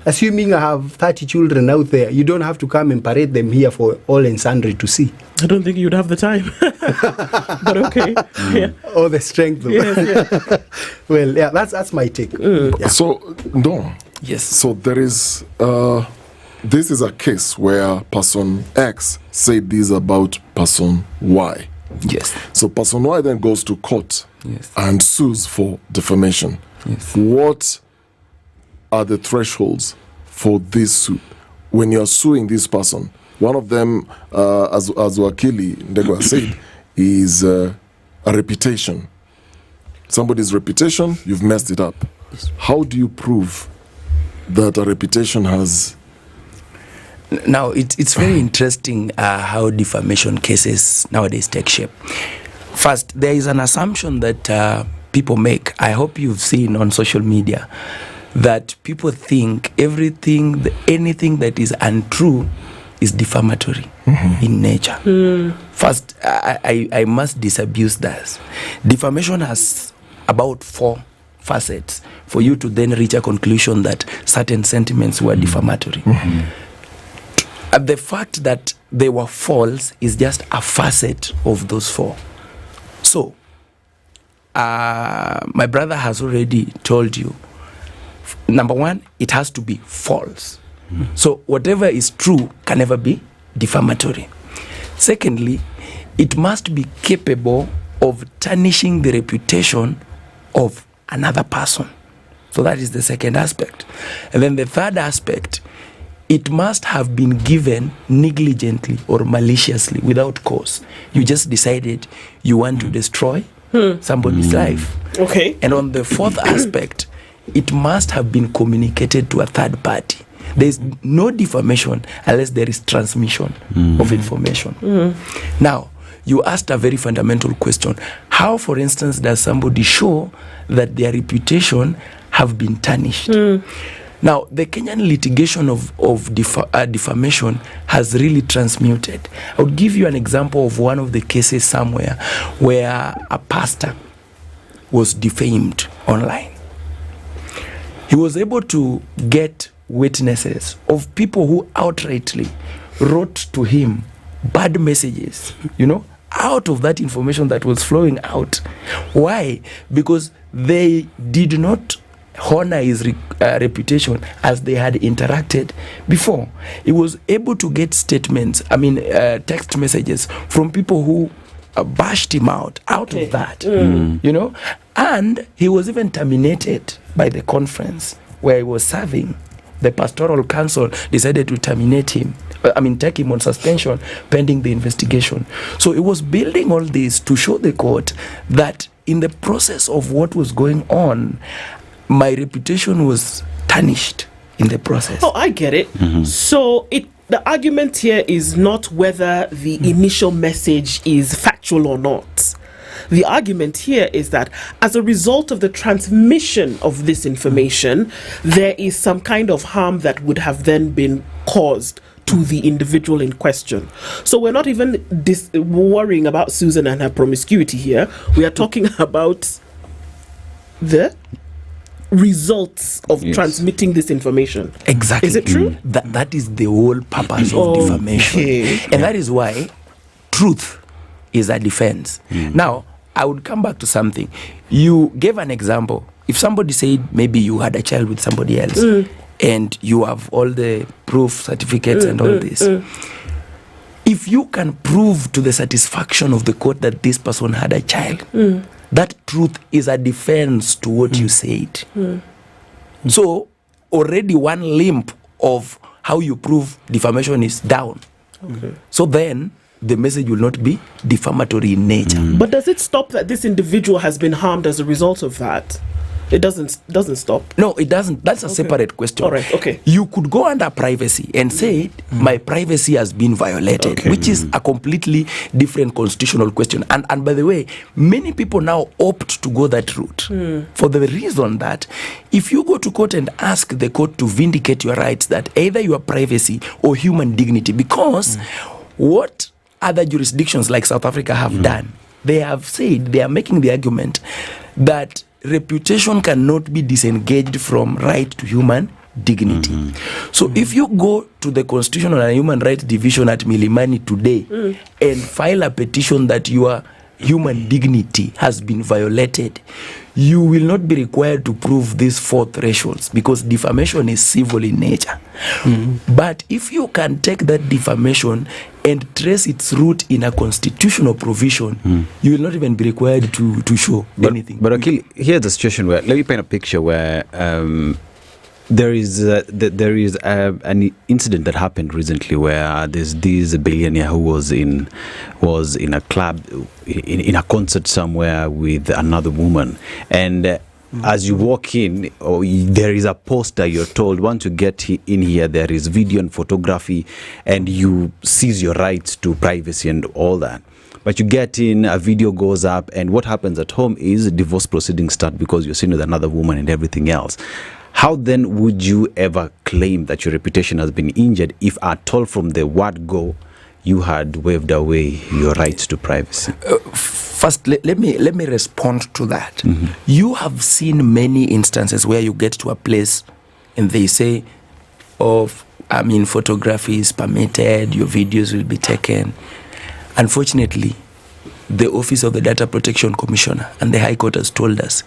Assuming I have 30 children out there, you don't have to come and parade them here for all and sundry to see. I don't think you'd have the time. But okay. Or the strength. Well, that's my take. So, Don. Yes. So there is this is a case where person X said this about person Y. Yes. So person Y then goes to court and sues for defamation. Yes. What are the thresholds for this suit? When you're suing this person, one of them, as Wakili Ndegwa said, is a reputation. Somebody's reputation, you've messed it up. Yes. How do you prove that a reputation has... Now, it's very interesting how defamation cases nowadays take shape. First, there is an assumption that people make. I hope you've seen on social media that people think anything that is untrue is defamatory in nature. First, I must disabuse that. Defamation has about 4 facets for you to then reach a conclusion that certain sentiments were defamatory. The fact that they were false is just a facet of those 4. So, my brother has already told you, number 1, it has to be false. So, whatever is true can never be defamatory. Secondly, it must be capable of tarnishing the reputation of another person. So, that is the second aspect. And then the third aspect, it must have been given negligently or maliciously without cause. You just decided you want to destroy somebody's life. Okay. And on the fourth aspect, it must have been communicated to a third party. There is no defamation unless there is transmission of information. Now, you asked a very fundamental question. How, for instance, does somebody show that their reputation have been tarnished? Now, the Kenyan litigation of defamation has really transmuted. I would give you an example of one of the cases somewhere where a pastor was defamed online. He was able to get witnesses of people who outrightly wrote to him bad messages, out of that information that was flowing out. Why? Because they did not honor his reputation as they had interacted before. He was able to get statements, text messages from people who bashed him out of that, and he was even terminated by the conference where he was serving. The pastoral council decided to terminate him, take him on suspension pending the investigation. So it was building all this to show the court that in the process of what was going on, my reputation was tarnished in the process. Oh, I get it. So the argument here is not whether the initial message is factual or not. The argument here is that as a result of the transmission of this information, there is some kind of harm that would have then been caused to the individual in question. So we're not even worrying about Susan and her promiscuity here. We are talking about the results of transmitting this information. Exactly. Is it true? That is the whole purpose of defamation. And that is why truth is a defense. Now, I would come back to something. You gave an example. If somebody said maybe you had a child with somebody else and you have all the proof, certificates and all this, if you can prove to the satisfaction of the court that this person had a child, that truth is a defense to what you said. So already one limb of how you prove defamation is down. So then the message will not be defamatory in nature. But does it stop that this individual has been harmed as a result of that? It doesn't stop. No, it doesn't. That's a separate question. All right, okay. You could go under privacy and say my privacy has been violated, which is a completely different constitutional question. And by the way, many people now opt to go that route for the reason that if you go to court and ask the court to vindicate your rights, that either your privacy or human dignity, because what other jurisdictions like South Africa have done, they have said, they are making the argument that reputation cannot be disengaged from right to human dignity. So if you go to the Constitutional and Human Rights Division at Milimani today and file a petition that your human dignity has been violated, you will not be required to prove these four thresholds because defamation is civil in nature. But if you can take that defamation and trace its root in a constitutional provision, you will not even be required to show anything. But Akil, here's a situation where, let me paint a picture where there is an incident that happened recently where there's this billionaire who was in a club, in a concert somewhere with another woman, and as you walk in, there is a poster. You're told once you get in here, there is video and photography, and you seize your rights to privacy and all that. But you get in, a video goes up, and what happens at home is divorce proceedings start because you're seen with another woman and everything else. How then would you ever claim that your reputation has been injured if at all from the word go you had waved away your rights to privacy? First, let me respond to that. You have seen many instances where you get to a place and they say, photography is permitted, your videos will be taken. Unfortunately, the Office of the Data Protection Commissioner and the High Court has told us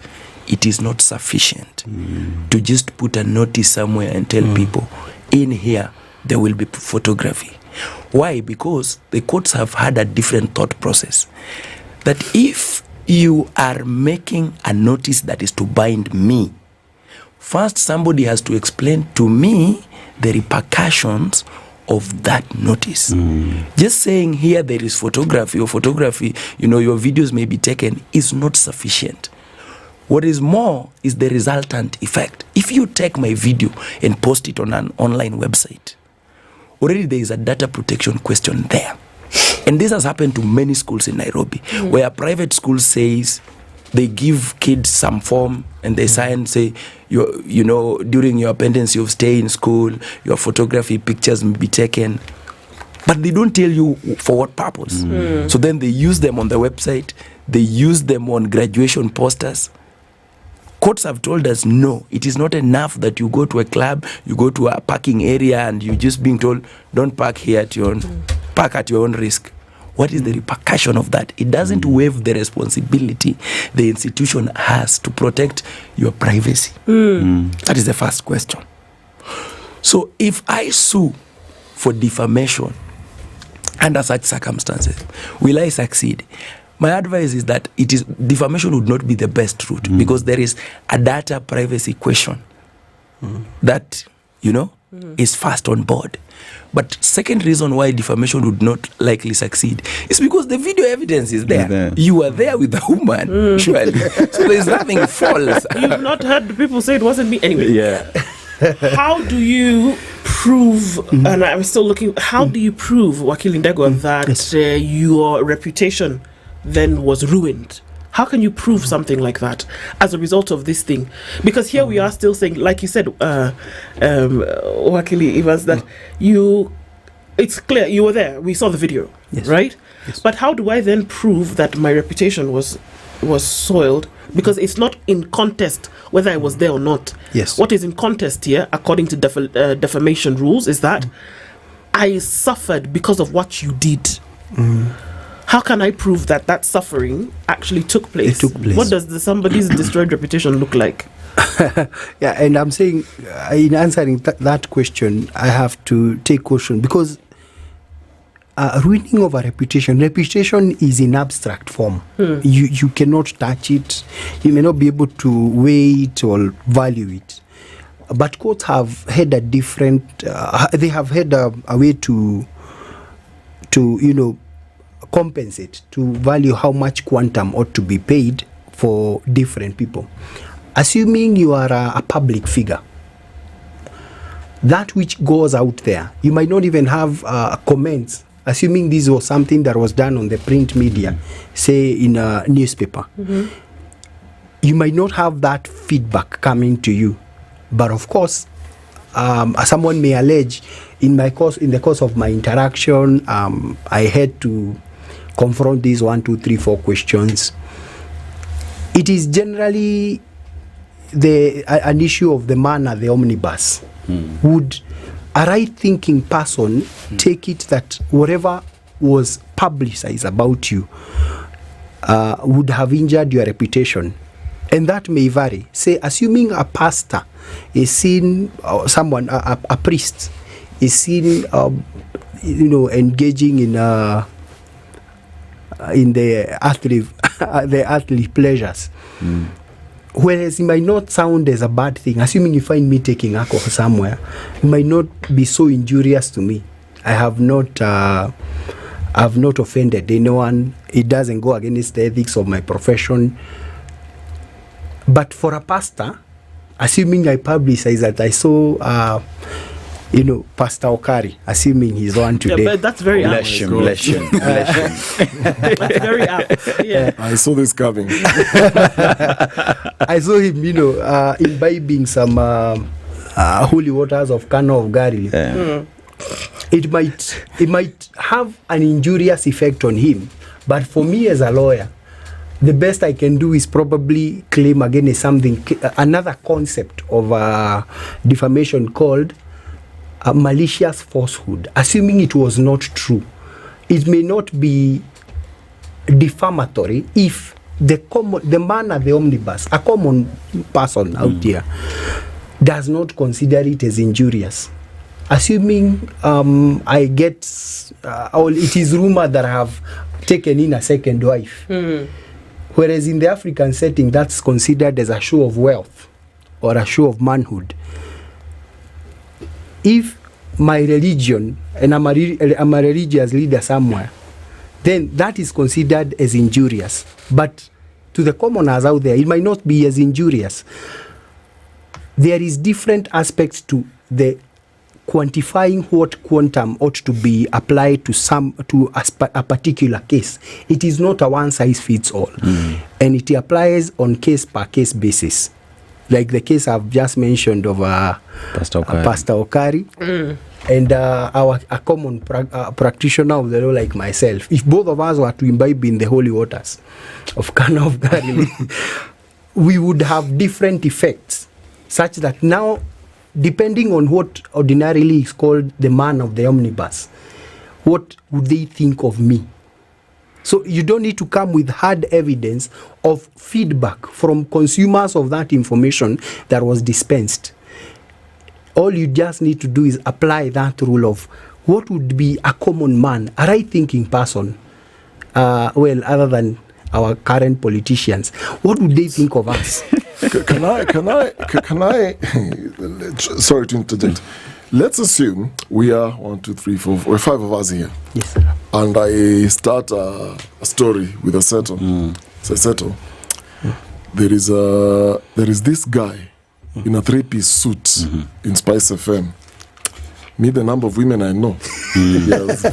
it is not sufficient to just put a notice somewhere and tell people, in here, there will be photography. Why? Because the courts have had a different thought process. That if you are making a notice that is to bind me, first somebody has to explain to me the repercussions of that notice. Just saying here there is photography, your videos may be taken is not sufficient. What is more is the resultant effect. If you take my video and post it on an online website, already there is a data protection question there. And this has happened to many schools in Nairobi, where private schools says they give kids some form and they sign, say, during your attendance you stay in school, your photography pictures may be taken. But they don't tell you for what purpose. So then they use them on the website, they use them on graduation posters. Courts have told us, no, it is not enough that you go to a club, you go to a parking area and you're just being told, don't park here at your own, park at your own risk. What is the repercussion of that? It doesn't waive the responsibility the institution has to protect your privacy. That is the first question. So if I sue for defamation under such circumstances, will I succeed? My advice is that defamation would not be the best route because there is a data privacy question that, is fast on board. But second reason why defamation would not likely succeed is because the video evidence is there. You are there with the woman, surely. So there's nothing false. You've not heard people say it wasn't me. Anyway. Yeah. How do you prove, and I'm still looking, how do you prove, Wakili Ndegwa, that your reputation then was ruined? How can you prove something like that as a result of this thing? Because here we are still saying, like you said, Wakili Evans, that it's clear you were there. We saw the video, right? Yes. But how do I then prove that my reputation was soiled? Because it's not in contest whether I was there or not. Yes. What is in contest here, according to defamation rules, is that I suffered because of what you did. How can I prove that suffering actually took place? It took place. What does somebody's destroyed reputation look like? Yeah, and I'm saying, in answering that question, I have to take caution because ruining of a reputation is in abstract form. You cannot touch it. You may not be able to weigh it or value it. But courts have had a different. They have had a way to compensate, to value how much quantum ought to be paid for different people. Assuming you are a public figure, that which goes out there, you might not even have comments. Assuming this was something that was done on the print media, say in a newspaper, you might not have that feedback coming to you. But of course, someone may allege, in the course of my interaction, I had to confront these 1, 2, 3, 4 questions. It is generally an issue of the man at the omnibus. Would a right-thinking person take it that whatever was publicized about you would have injured your reputation? And that may vary. Say, assuming a pastor is seen, someone, a priest, is seen, engaging in the earthly pleasures. Whereas it might not sound as a bad thing. Assuming you find me taking alcohol somewhere, it might not be so injurious to me. I have not offended anyone. It doesn't go against the ethics of my profession. But for a pastor, assuming I publicize that I saw, Pastor Okari, assuming he's on today. Yeah, but that's very apt. Bless him. That's very apt. Yeah. I saw this coming. I saw him, imbibing some holy waters of Cana of Galilee. It might have an injurious effect on him, but for me as a lawyer, the best I can do is probably claim against another concept of defamation called malicious falsehood. Assuming it was not true, it may not be defamatory if the man at the omnibus, a common person out there, does not consider it as injurious. Assuming I get, or it is rumored that I have taken in a second wife. Whereas in the African setting, that's considered as a show of wealth or a show of manhood. If my religion, and I'm a religious leader somewhere, then that is considered as injurious. But to the commoners out there, it might not be as injurious. There is different aspects to the quantifying what quantum ought to be applied to a particular case. It is not a one size fits all, and it applies on case per case basis. Like the case I've just mentioned of Pastor Okari. And a common practitioner of the law like myself. If both of us were to imbibe in the holy waters of Cana of Galilee, we would have different effects, such that now, depending on what ordinarily is called the man of the omnibus, what would they think of me? So you don't need to come with hard evidence of feedback from consumers of that information that was dispensed. All you just need to do is apply that rule of what would be a common man, a right-thinking person, other than our current politicians. What would they think of us? Can I sorry to interject. Let's assume we are 1, 2, 3, 4, we're 5 of us here. Yes. And I start a story with Aseto. Aseto, there is this guy in a 3-piece suit in SpiceFM. Me, the number of women I know. Yes,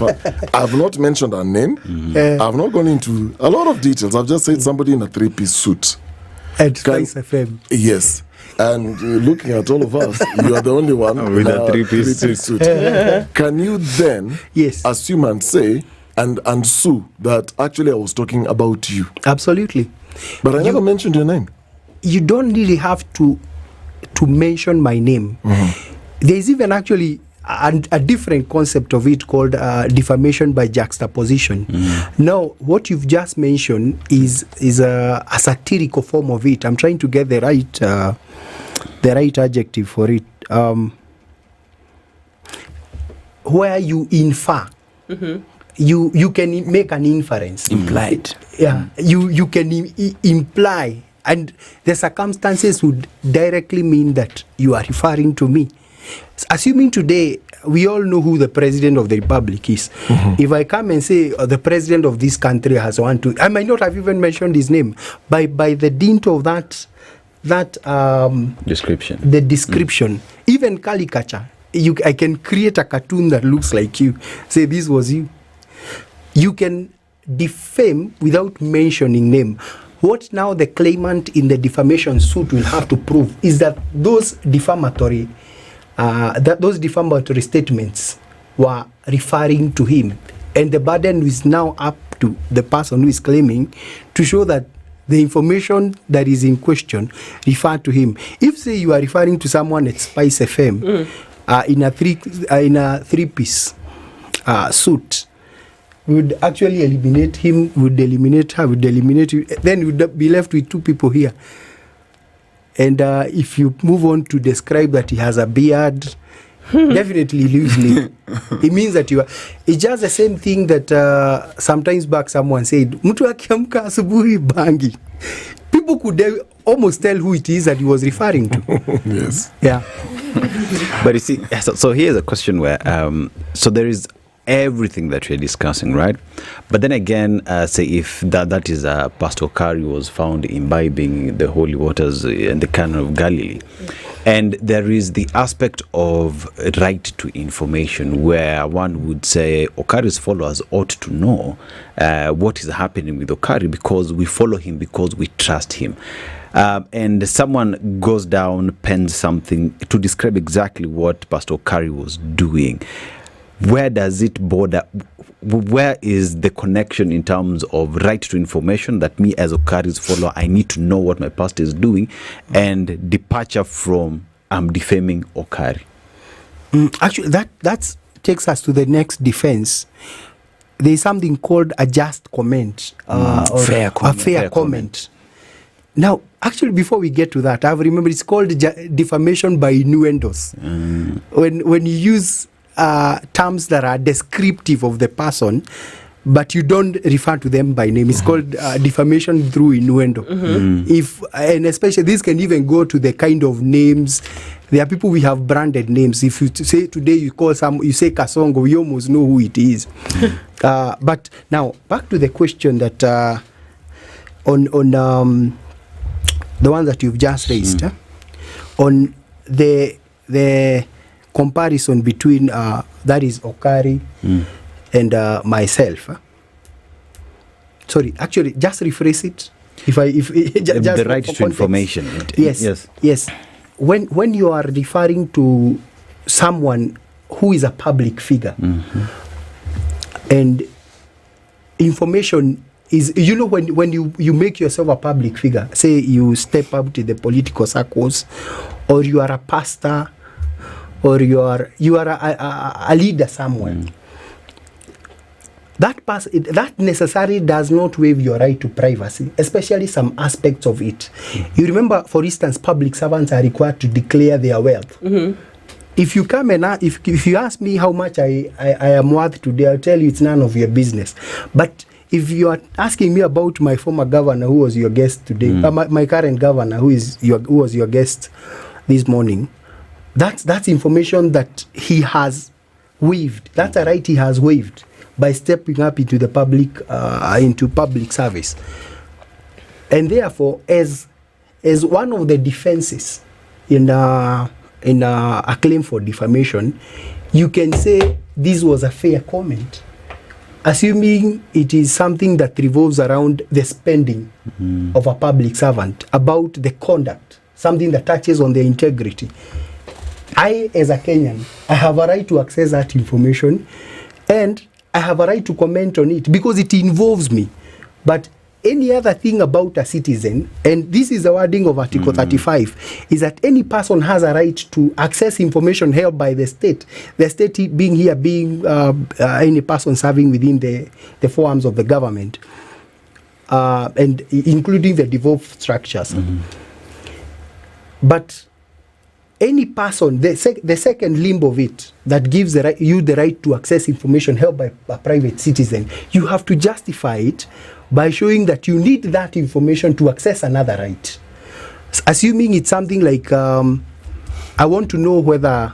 I've not mentioned her name. I've not gone into a lot of details. I've just said somebody in a 3-piece suit. At SpiceFM. Yes. And looking at all of us, you are the only one with a 3-piece suit. Can you then assume and say and sue that actually I was talking about you? Absolutely. But I never mentioned your name. You don't really have to mention my name. There's even actually a different concept of it called defamation by juxtaposition. Now, what you've just mentioned is a satirical form of it. I'm trying to get the right adjective for it. Where you infer. You can make an inference. Implied. Yeah. You can imply, and the circumstances would directly mean that you are referring to me. Assuming today we all know who the president of the republic is. If I come and say the president of this country has I might not have even mentioned his name. By the dint of that description, the description, even caricature, I can create a cartoon that looks like you. Say this was you. You can defame without mentioning name. What now the claimant in the defamation suit will have to prove is that those defamatory statements were referring to him, and the burden is now up to the person who is claiming to show that the information that is in question referred to him. If say you are referring to someone at SpiceFM in a 3-piece suit, would actually eliminate him, would eliminate her, would eliminate you, then you would be left with 2 people here. And if you move on to describe that he has a beard, definitely lose me. It means that you are. It's just the same thing that sometimes back someone said, "Mtu akiamka asubuhi bangi." People could almost tell who it is that he was referring to. Yes. Yeah. But you see, so here's a question where, so there is everything that we're discussing, right? But then again, say if that is Pastor Okari was found imbibing the holy waters in the Cana of Galilee, and there is the aspect of right to information where one would say Okari's followers ought to know what is happening with Okari because we follow him, because we trust him. And someone goes down, pens something to describe exactly what Pastor Okari was doing. Where does it border? Where is the connection in terms of right to information that me as Okari's follower, I need to know what my pastor is doing, and departure from I'm defaming Okari? Actually, that takes us to the next defense. There is something called a just comment, or fair comment. A fair comment. Now, actually, before we get to that, I've remembered it's called defamation by innuendos. When you use terms that are descriptive of the person, but you don't refer to them by name. It's called defamation through innuendo. And especially this can even go to the kind of names. There are people we have branded names. If you say today you say Kasongo, we almost know who it is. But now back to the question that on the one that you've just raised, on the comparison between that is Okari and myself. Sorry, actually, just rephrase it. If just the right to information. Yes. When you are referring to someone who is a public figure, and information is, when you make yourself a public figure, say you step up to the political circles, or you are a pastor, or you are a leader somewhere. That necessarily does not waive your right to privacy, especially some aspects of it. You remember, for instance, public servants are required to declare their wealth. If you come and if you ask me how much I am worth today, I'll tell you it's none of your business. But if you are asking me about my former governor who was your guest today, my current governor who was your guest this morning, that's information that he has waived. That's a right he has waived by stepping up into the public service. And therefore, as one of the defenses in a claim for defamation, you can say this was a fair comment, assuming it is something that revolves around the spending of a public servant, about the conduct, something that touches on their integrity. I, as a Kenyan, I have a right to access that information, and I have a right to comment on it because it involves me. But any other thing about a citizen, and this is the wording of Article 35, is that any person has a right to access information held by the state being any person serving within the four arms of the government, and including the devolved structures. But any person, the second limb of it, that gives you the right to access information held by a private citizen, you have to justify it by showing that you need that information to access another right. Assuming it's something like, I want to know whether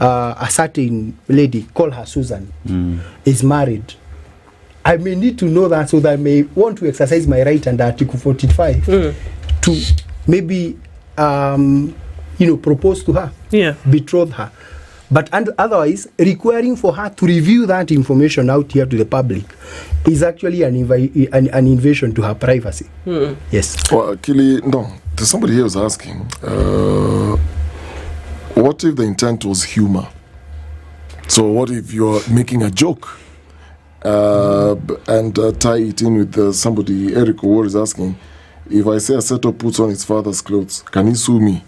a certain lady, call her Susan, is married. I may need to know that so that I may want to exercise my right under Article 45 to maybe propose to her, betroth her. But otherwise, requiring for her to review that information out here to the public is actually an invasion to her privacy. Yes. Well, actually, no. There's somebody here was asking, what if the intent was humor? So what if you're making a joke? And tie it in with somebody, Eric Owar is asking, if I say Aseto puts on his father's clothes, can he sue me?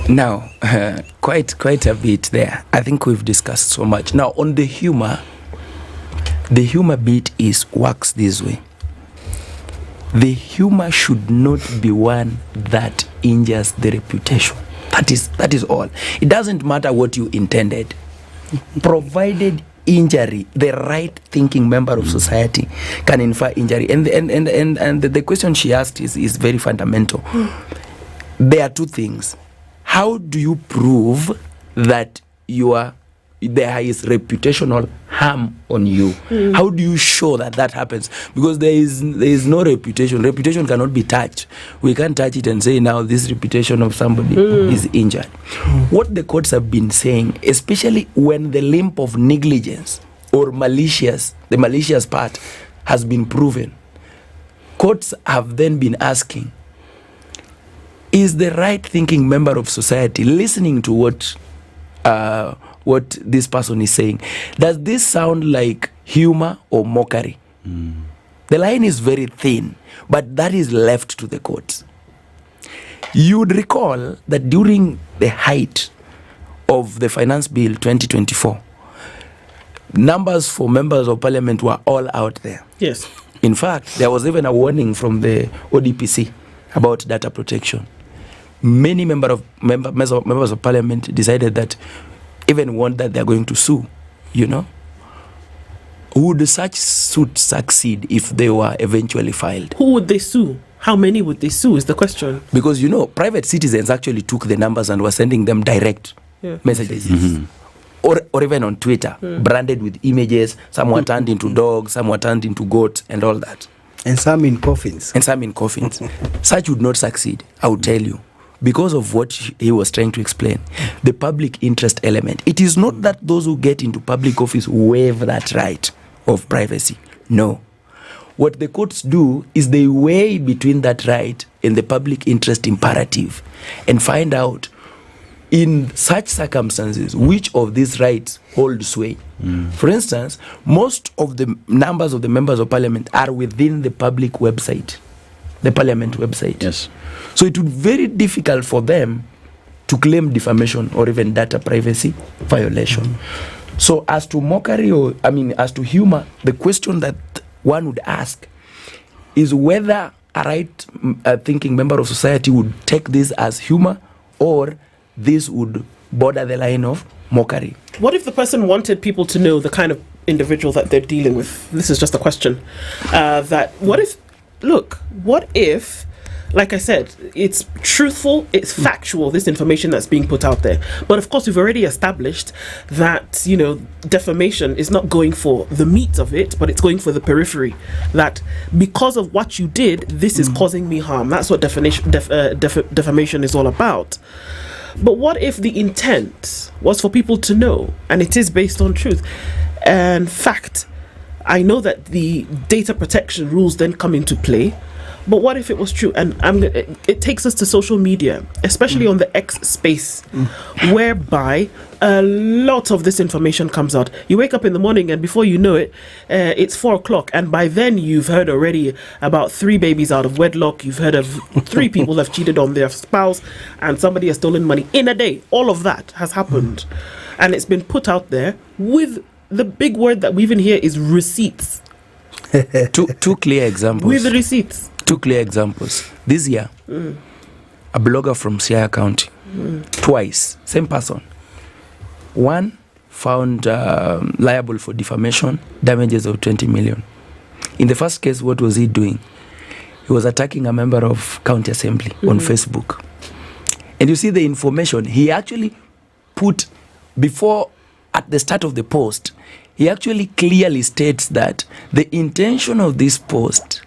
Now, quite a bit there. I think we've discussed so much. Now, on the humor bit works this way. The humor should not be one that injures the reputation. That is all. It doesn't matter what you intended, provided injury, the right thinking member of society can infer injury. And the question she asked is very fundamental. There are two things. How do you prove that there is reputational harm on you? How do you show that happens? Because there is no reputation. Reputation cannot be touched. We can't touch it and say now this reputation of somebody is injured. What the courts have been saying, especially when the limp of negligence or the malicious part has been proven, courts have then been asking, is the right-thinking member of society listening to what this person is saying? Does this sound like humor or mockery? The line is very thin, but that is left to the courts. You would recall that during the height of the Finance Bill 2024, numbers for members of parliament were all out there. Yes. In fact, there was even a warning from the ODPC about data protection. Many members of parliament decided that, even warned that they're going to sue, Would such suit succeed if they were eventually filed? Who would they sue? How many would they sue is the question. Because, private citizens actually took the numbers and were sending them direct messages. or even on Twitter, branded with images. Some were turned into dogs, some were turned into goats, and all that. And some in coffins. Such would not succeed, I would tell you, because of what he was trying to explain. The public interest element. It is not that those who get into public office waive that right of privacy. No. What the courts do is they weigh between that right and the public interest imperative and find out, in such circumstances, which of these rights hold sway. For instance, most of the numbers of the members of parliament are within the public website, the parliament website. Yes. So it would be very difficult for them to claim defamation or even data privacy violation. So as to mockery, as to humor, the question that one would ask is whether a right-thinking member of society would take this as humor, or this would border the line of mockery. What if the person wanted people to know the kind of individual that they're dealing with? This is just a question. What if, like I said, it's truthful, it's factual, this information that's being put out there. But of course, we've already established that, defamation is not going for the meat of it, but it's going for the periphery. That because of what you did, this is causing me harm. That's what defamation is all about. But what if the intent was for people to know, and it is based on truth and fact? I know that the data protection rules then come into play, but what if it was true? And it takes us to social media, especially on the X space, whereby a lot of this information comes out. You wake up in the morning and before you know it, it's 4:00, and by then you've heard already about 3 babies out of wedlock. You've heard of 3 people have cheated on their spouse, and somebody has stolen money in a day. All of that has happened, and it's been put out there with the big word that we even hear is receipts. Two clear examples. With receipts. 2 clear examples. This year, a blogger from Siaya County, twice, same person. One found liable for defamation, damages of 20 million. In the first case, what was he doing? He was attacking a member of county assembly on Facebook. And you see the information he actually put before, at the start of the post, he actually clearly states that the intention of this post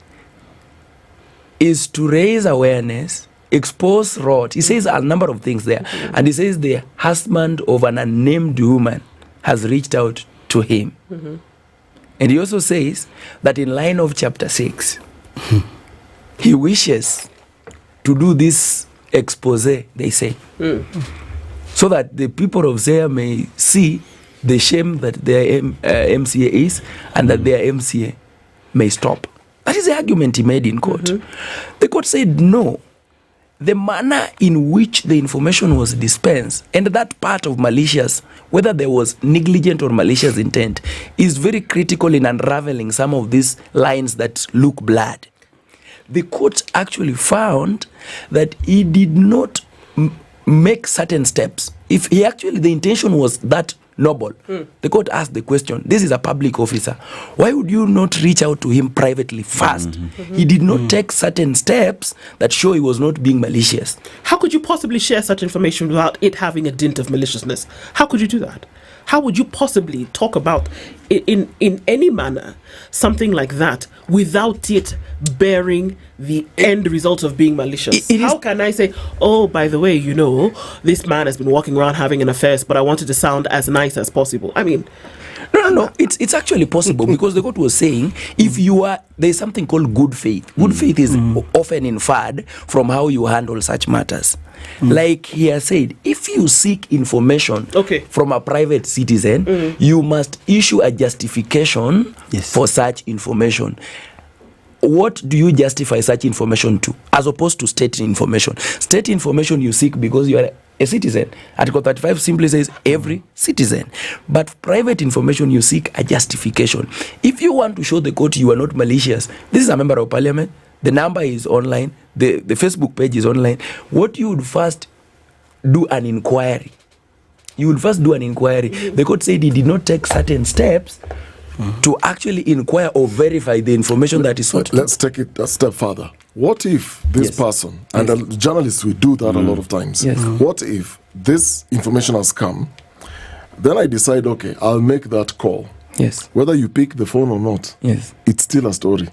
is to raise awareness, expose rot. He says a number of things there. And he says the husband of an unnamed woman has reached out to him. And he also says that in line of chapter 6, he wishes to do this expose, they say, so that the people of Zaya may see the shame that their MCA is, and that their MCA may stop. That is the argument he made in court. The court said no. The manner in which the information was dispensed, and that part of malicious, whether there was negligent or malicious intent, is very critical in unraveling some of these lines that look blurred. The court actually found that he did not make certain steps. If he actually, the intention was that noble, the court asked the question, this is a public officer, why would you not reach out to him privately first? He did not take certain steps that show he was not being malicious. How could you possibly share such information without it having a dint of maliciousness? How could you do that? How would you possibly talk about in any manner something like that without it bearing the end result of being malicious? How can I say, oh, by the way, this man has been walking around having an affair, but I wanted to sound as nice as possible? I mean, No. It's actually possible because the court was saying there's something called good faith. Good faith is often inferred from how you handle such matters. Like he has said, if you seek information from a private citizen, you must issue a justification for such information. What do you justify such information to, as opposed to state information? State information you seek because you are a citizen. Article 35 simply says every citizen. But private information you seek a justification. If you want to show the court you are not malicious, this is a member of parliament, the number is online, the Facebook page is online. What you would first do an inquiry. The court said he did not take certain steps to actually inquire or verify the information that is sought. Let's take it a step further. What if this person, and journalists will do that a lot of times, what if this information has come Then I decide, okay, I'll make that call. Yes. Whether you pick the phone or not, yes, it's still a story.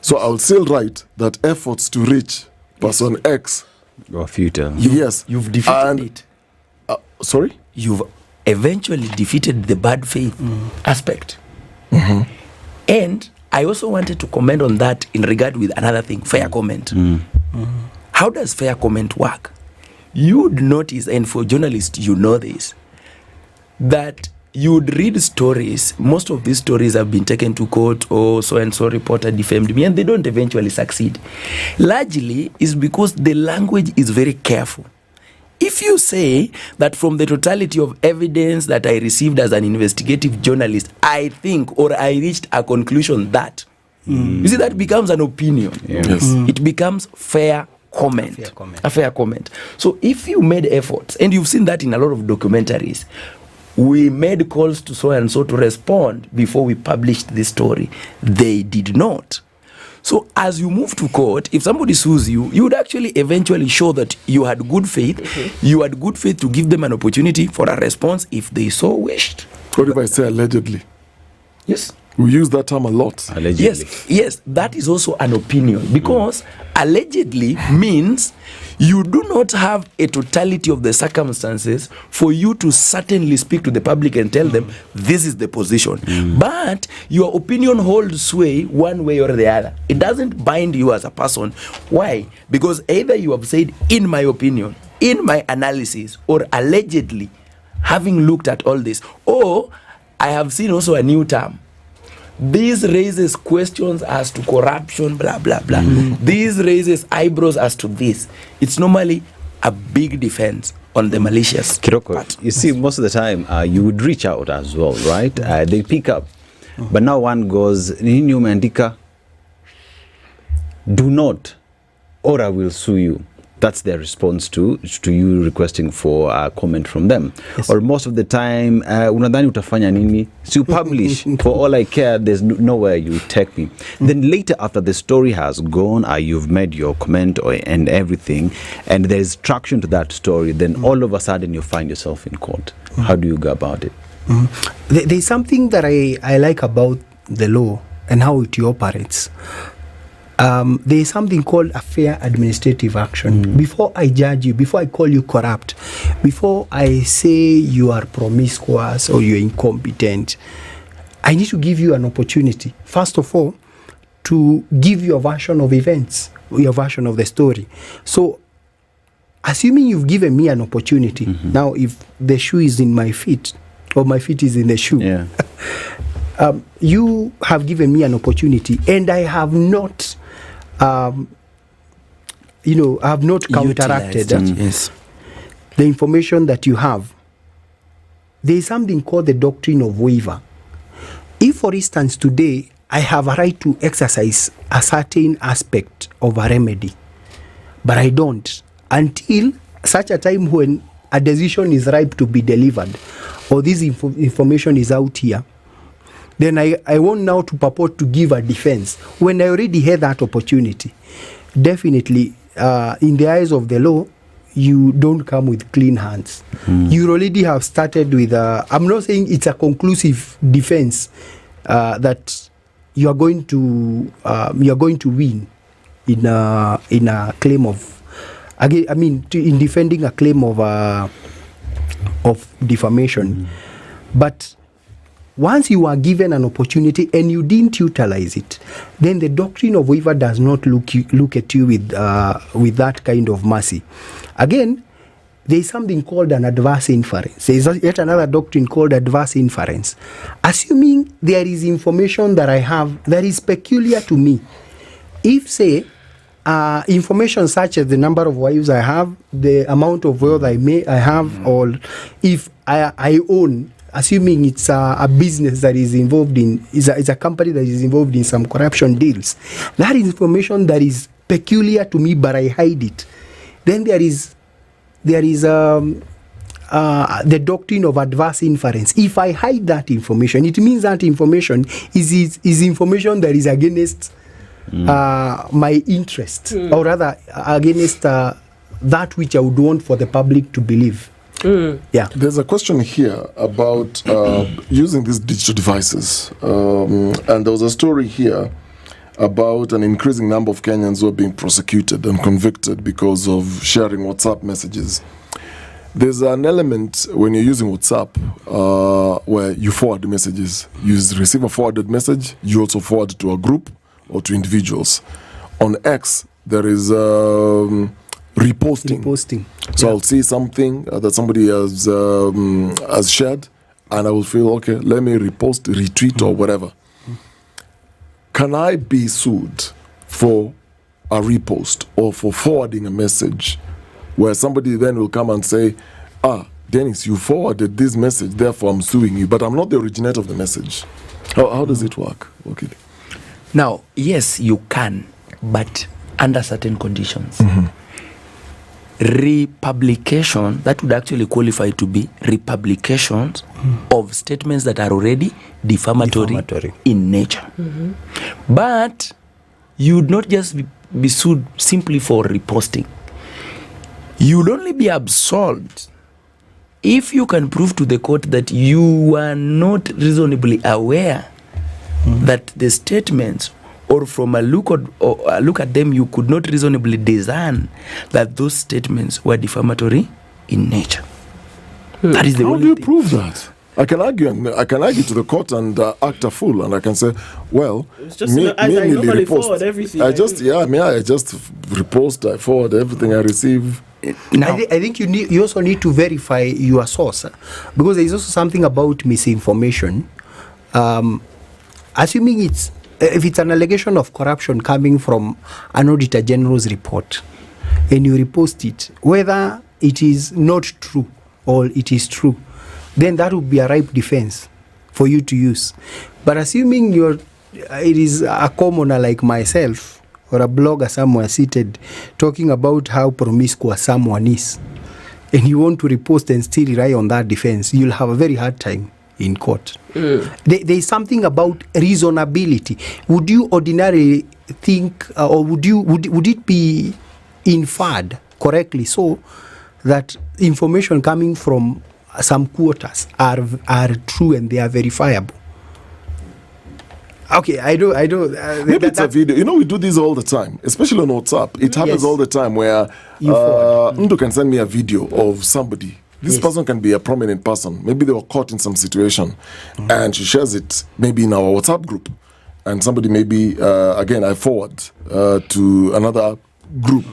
So I'll still write that efforts to reach person X or futile. Yes. You've defeated it. Sorry? You've eventually defeated the bad faith aspect. Mm-hmm. And I also wanted to comment on that in regard with another thing, fair comment. How does fair comment work? You would notice, and for journalists, you know this, that you would read stories. Most of these stories have been taken to court, or so-and-so reporter defamed me, and they don't eventually succeed. Largely is because the language is very careful. If you say that from the totality of evidence that I received as an investigative journalist, I think or I reached a conclusion that, you see, that becomes an opinion. Yes. It becomes fair comment. A fair comment. So if you made efforts, and you've seen that in a lot of documentaries, we made calls to so and so to respond before we published this story. They did not. So as you move to court, if somebody sues you, you would actually eventually show that you had good faith. You had good faith to give them an opportunity for a response if they so wished. What if I say allegedly? Yes. We use that term a lot. Allegedly. Yes, that is also an opinion, because allegedly means you do not have a totality of the circumstances for you to certainly speak to the public and tell them this is the position. But your opinion holds sway one way or the other. It doesn't bind you as a person. Why? Because either you have said, in my opinion, in my analysis, or allegedly, having looked at all this, or I have seen also a new term. This raises questions as to corruption, blah, blah, blah. This raises eyebrows as to this. It's normally a big defense on the malicious. Kiroko, you see, most of the time, you would reach out as well, right? They pick up. But now one goes, Nini umeandika, do not, or I will sue you. That's their response to you requesting for a comment from them. Yes. Or most of the time, unadhani utafanya nini? So you publish. For all I care, there's nowhere you take me. Then later, after the story has gone, you've made your comment and everything, and there's traction to that story, then all of a sudden you find yourself in court. How do you go about it? There's something that I like about the law and how it operates. There is something called a fair administrative action. Before I judge you, before I call you corrupt, before I say you are promiscuous or you're incompetent, I need to give you an opportunity, first of all, to give you a version of events, your version of the story. So, assuming you've given me an opportunity, now if the shoe is in my feet, or my feet is in the shoe, you have given me an opportunity, and I have not I have not counteracted the information that you have. There is something called the doctrine of waiver. If, for instance, today I have a right to exercise a certain aspect of a remedy, but I don't until such a time when a decision is ripe to be delivered, or this information is out here, then I want now to purport to give a defense when I already had that opportunity. Definitely, in the eyes of the law, you don't come with clean hands. You already have started with I'm not saying it's a conclusive defense that you are going to win in a claim of, in defending a claim of defamation, but once you are given an opportunity and you didn't utilize it, then the doctrine of waiver does not look at you with that kind of mercy. Again, there is something called an adverse inference. There is yet another doctrine called adverse inference. Assuming there is information that I have that is peculiar to me, if, say, information such as the number of wives I have, the amount of wealth I have, or if I own, assuming it's a business that is involved in, is a company that is involved in some corruption deals, that is information that is peculiar to me, but I hide it. Then there is the doctrine of adverse inference. If I hide that information, it means that information is information that is against my interest, or rather against that which I would want for the public to believe. Yeah. There's a question here about using these digital devices. And there was a story here about an increasing number of Kenyans who are being prosecuted and convicted because of sharing WhatsApp messages. There's an element when you're using WhatsApp where you forward messages. You receive a forwarded message, you also forward to a group or to individuals. On X, there is reposting. So I'll see something that somebody has shared, and I will feel, okay, let me repost, retweet, or whatever. Can I be sued for a repost or for forwarding a message where somebody then will come and say, Dennis, you forwarded this message, therefore I'm suing you, but I'm not the originator of the message? How does it work? Okay. Now, yes, you can, but under certain conditions. Republication, that would actually qualify to be republications of statements that are already defamatory. In nature. But you would not just be sued simply for reposting. You would only be absolved if you can prove to the court that you were not reasonably aware that the statements, or from a look at them, you could not reasonably discern that those statements were defamatory in nature. That is the How only do you thing. prove that? I can argue to the court and act a fool, and I can say, well, It's just I normally forward everything. I just repost, I forward everything I receive. I think you also need to verify your source, because there is also something about misinformation. Assuming if it's an allegation of corruption coming from an Auditor General's report, and you repost it, whether it is not true or it is true, then that would be a ripe defense for you to use. But assuming it is a commoner like myself or a blogger somewhere seated talking about how promiscuous someone is, and you want to repost and still rely on that defense, you'll have a very hard time in court. There is something about reasonability. Would you ordinarily think, or would it be inferred correctly so that information coming from some quarters are true and they are verifiable? Okay, I do. Maybe it's a video. We do this all the time, especially on WhatsApp. It happens all the time where Ndu can send me a video of somebody. This person can be a prominent person. Maybe they were caught in some situation, and she shares it maybe in our WhatsApp group, and somebody maybe again I forward to another group.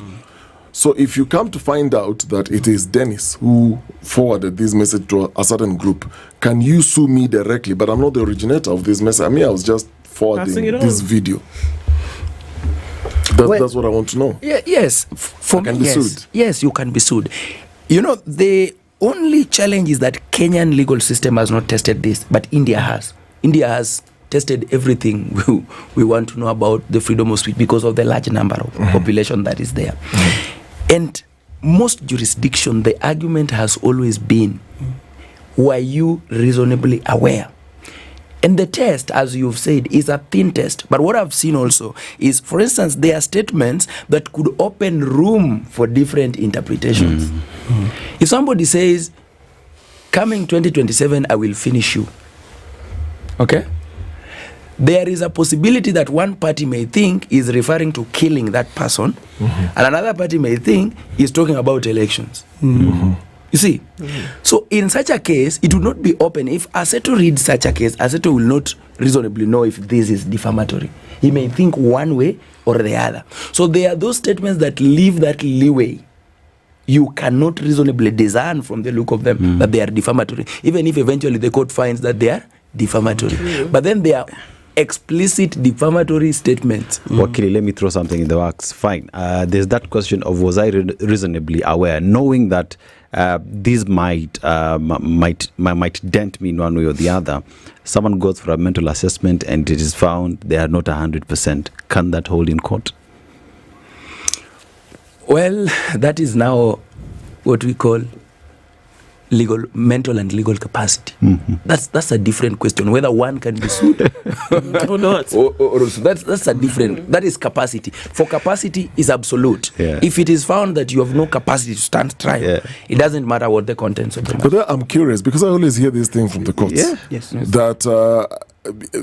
So if you come to find out that it is Dennis who forwarded this message to a certain group, can you sue me directly? But I'm not the originator of this message. I was just forwarding this video. That's what I want to know. Yes. For can me, be yes. sued. Yes, you can be sued. The only challenge is that Kenyan legal system has not tested this, but India has. India has tested everything we want to know about the freedom of speech because of the large number of population that is there. And most jurisdiction, the argument has always been, were you reasonably aware? And the test, as you've said, is a thin test. But what I've seen also is, for instance, there are statements that could open room for different interpretations. If somebody says, coming 2027, I will finish you. Okay? There is a possibility that one party may think is referring to killing that person, and another party may think is talking about elections. You see? So in such a case, it would not be open. If Aseto reads such a case, Aseto will not reasonably know if this is defamatory. He may think one way or the other. So there are those statements that leave that leeway. You cannot reasonably discern from the look of them that they are defamatory, even if eventually the court finds that they are defamatory. But then they are explicit defamatory statements. Wakili, let me throw something in the works. Fine. There's that question of, was I reasonably aware, knowing that this might dent me in one way or the other. Someone goes for a mental assessment and it is found they are not 100%. Can that hold in court? Well, that is now what we call mental and legal capacity. That's a different question, whether one can be sued or not. Or so that's a different. That is capacity. For capacity is absolute. If it is found that you have no capacity to stand trial, it doesn't matter what the contents of the matter. But I'm curious because I always hear this thing from the courts. Yes. That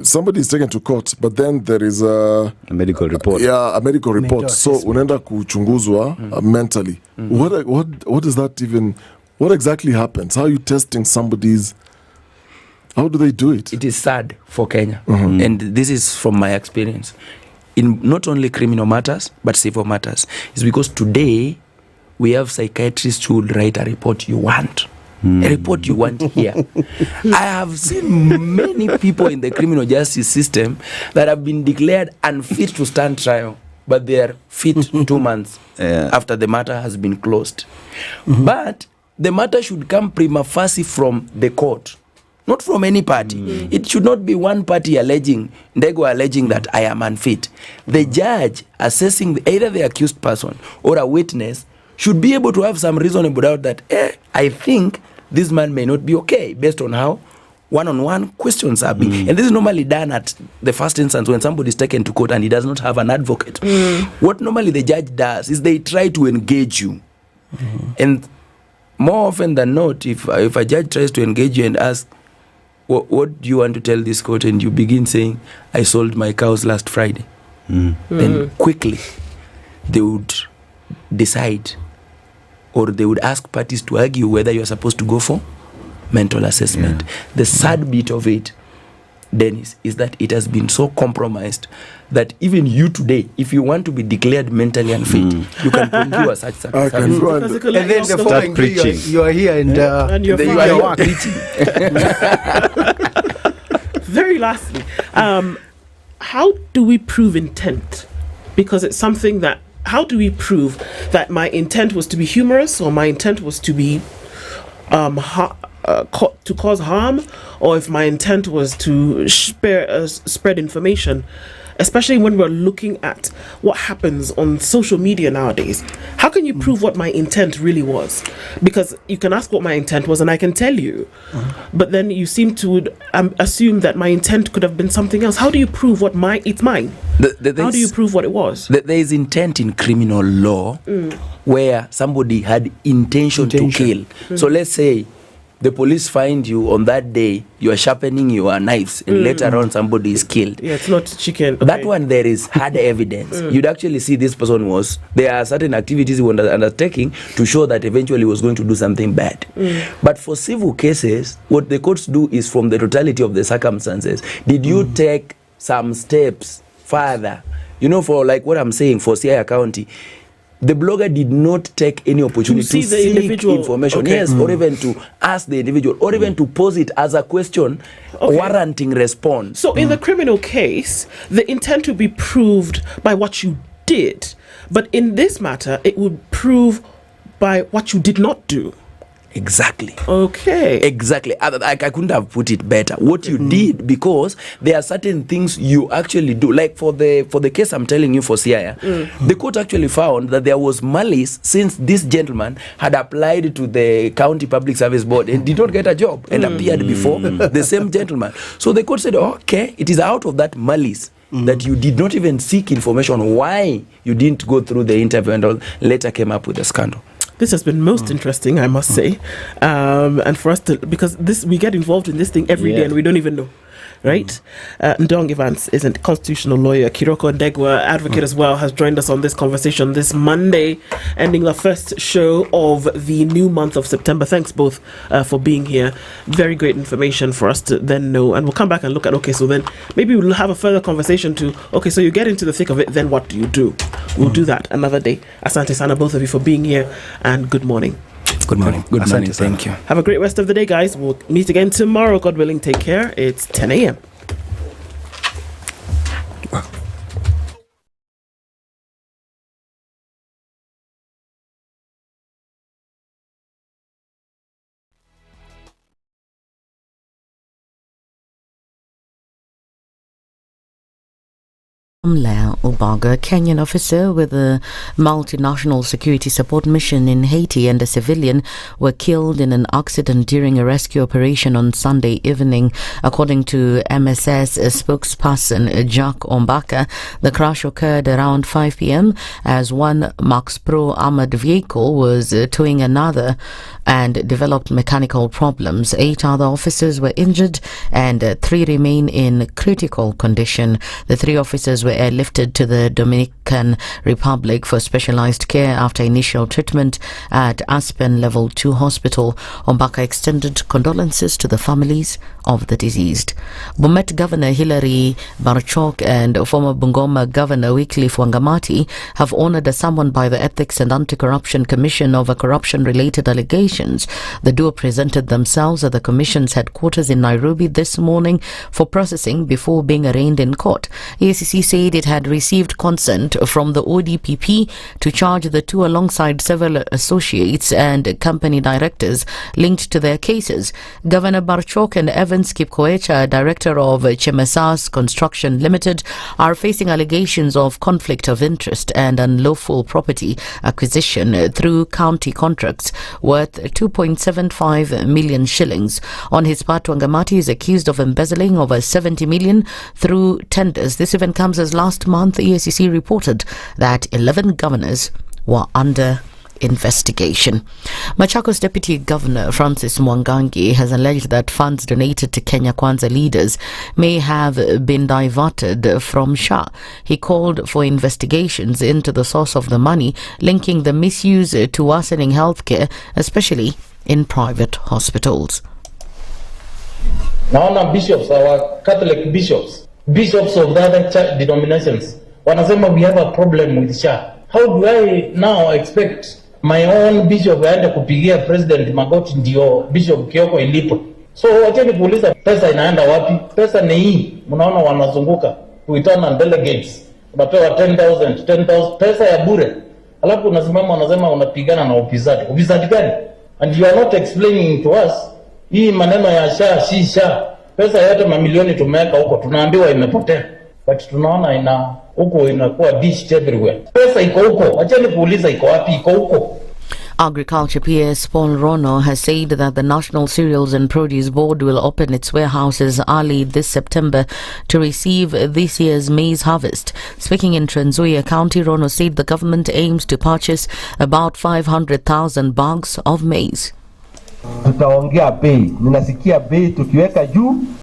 somebody is taken to court, but then there is a medical report. A medical report. So unaenda kuchunguzwa mentally. What does that even? What exactly happens? How are you testing somebody's? How do they do it? It is sad for Kenya, and this is from my experience in not only criminal matters but civil matters. It's because today we have psychiatrists who will write a report you want. A report you want here. I have seen many people in the criminal justice system that have been declared unfit to stand trial, but they are fit 2 months after the matter has been closed. But the matter should come prima facie from the court, not from any party. It should not be one party alleging that I am unfit. The judge assessing either the accused person or a witness should be able to have some reasonable doubt that I think this man may not be okay based on how one-on-one questions are being. And this is normally done at the first instance when somebody is taken to court and he does not have an advocate. What normally the judge does is they try to engage you. And more often than not, if a judge tries to engage you and ask, what do you want to tell this court? And you begin saying, I sold my cows last Friday. Then quickly, they would decide, or they would ask parties to argue whether you are supposed to go for mental assessment. The sad bit of it, Dennis, is that it has been so compromised that even you today, if you want to be declared mentally unfit, you can procure such circumstances. And then the following day you are here and you're preaching. Very lastly, how do we prove intent? Because it's something that, how do we prove that my intent was to be humorous or my intent was to be to cause harm, or if my intent was to spread information, especially when we're looking at what happens on social media nowadays? How can you prove what my intent really was? Because you can ask what my intent was and I can tell you, but then you seem to assume that my intent could have been something else. How do you prove what it's mine? How do you prove what it was? There is intent in criminal law where somebody had intention. To kill. So let's say the police find you on that day, you are sharpening your knives, and later on somebody is killed. Yeah, it's not chicken. Okay. That one, there is hard evidence. You'd actually see this person there are certain activities he was undertaking to show that eventually he was going to do something bad. But for civil cases, what the courts do is from the totality of the circumstances. Did you take some steps further? For like what I'm saying, for Siaya County, the blogger did not take any opportunity to seek information, or even to ask the individual, or even to pose it as a question warranting response. So in the criminal case, the intent would be proved by what you did, but in this matter, it would prove by what you did not do. Exactly. Okay. Exactly. I couldn't have put it better. What you did, because there are certain things you actually do. Like for the case I'm telling you for Siaya, the court actually found that there was malice since this gentleman had applied to the County Public Service Board and did not get a job and appeared before the same gentleman. So the court said, okay, it is out of that malice that you did not even seek information why you didn't go through the interview and all, later came up with a scandal. This has been most interesting, I must say, and for us because we get involved in this thing every day and we don't even know, right? Ndong Evans is a constitutional lawyer. Kiroko Ndegwa, advocate as well, has joined us on this conversation this Monday, ending the first show of the new month of September. Thanks both for being here. Very great information for us to then know, and we'll come back and look at, so then maybe we'll have a further conversation so you get into the thick of it, then what do you do? We'll do that another day. Asante sana, both of you, for being here, and good morning. Good morning. Good morning. Thank you. Have a great rest of the day, guys. We'll meet again tomorrow, God willing. Take care. It's 10 a.m. Mla Ubaga, a Kenyan officer with a multinational security support mission in Haiti and a civilian were killed in an accident during a rescue operation on Sunday evening. According to MSS spokesperson Jack Ombaka, the crash occurred around 5 p.m. as one Max Pro armored vehicle was towing another and developed mechanical problems. 8 other officers were injured and 3 remain in critical condition. The 3 officers were airlifted to the Dominican Republic for specialized care after initial treatment at Aspen Level 2 Hospital. Ombaka extended condolences to the families of the deceased. Bomet Governor Hilary Barchok and former Bungoma Governor Wycliffe Wangamati have honored a summon by the Ethics and Anti-Corruption Commission over corruption-related allegations. The duo presented themselves at the Commission's headquarters in Nairobi this morning for processing before being arraigned in court. ACC said it had received consent from the ODPP to charge the 2 alongside several associates and company directors linked to their cases. Governor Barchok and Evans Kipkoecha, director of Chemesas Construction Limited, are facing allegations of conflict of interest and unlawful property acquisition through county contracts worth 2.75 million shillings. On his part, Wangamati is accused of embezzling over 70 million through tenders. This event comes as last month EACC reported that 11 governors were under investigation. Machakos Deputy Governor Francis Mwangangi has alleged that funds donated to Kenya Kwanza leaders may have been diverted from SHA. He called for investigations into the source of the money, linking the misuse to worsening healthcare, especially in private hospitals. Naona bishops, our Catholic bishops of the other denominations, wanasema we have a problem with SHA. How do I now expect my own bishop aende kupigia president magoti ndio bishop Kioko ilipo? So wacheni kuuliza pesa inaenda wapi? Pesa ni hii, mnaona wanazunguka kuitana delegates, unapewa 10,000 pesa ya bure, alafu unasimama unasema unapigana na upinzani gani? And you are not explaining to us hii maneno ya SHA, pesa yote mamilioni tumeweka huko, tunaambiwa imepotea, but tunaona huko inakuwa dished everywhere. Pesa iko huko, wacheni kuuliza iko wapi, iko huko. Agriculture PS Paul Rono has said that the National Cereals and Produce Board will open its warehouses early this September to receive this year's maize harvest. Speaking in Trans Nzoia County, Rono said the government aims to purchase about 500,000 bags of maize. Tutaongea bei, ninasikia bei tukiweka juu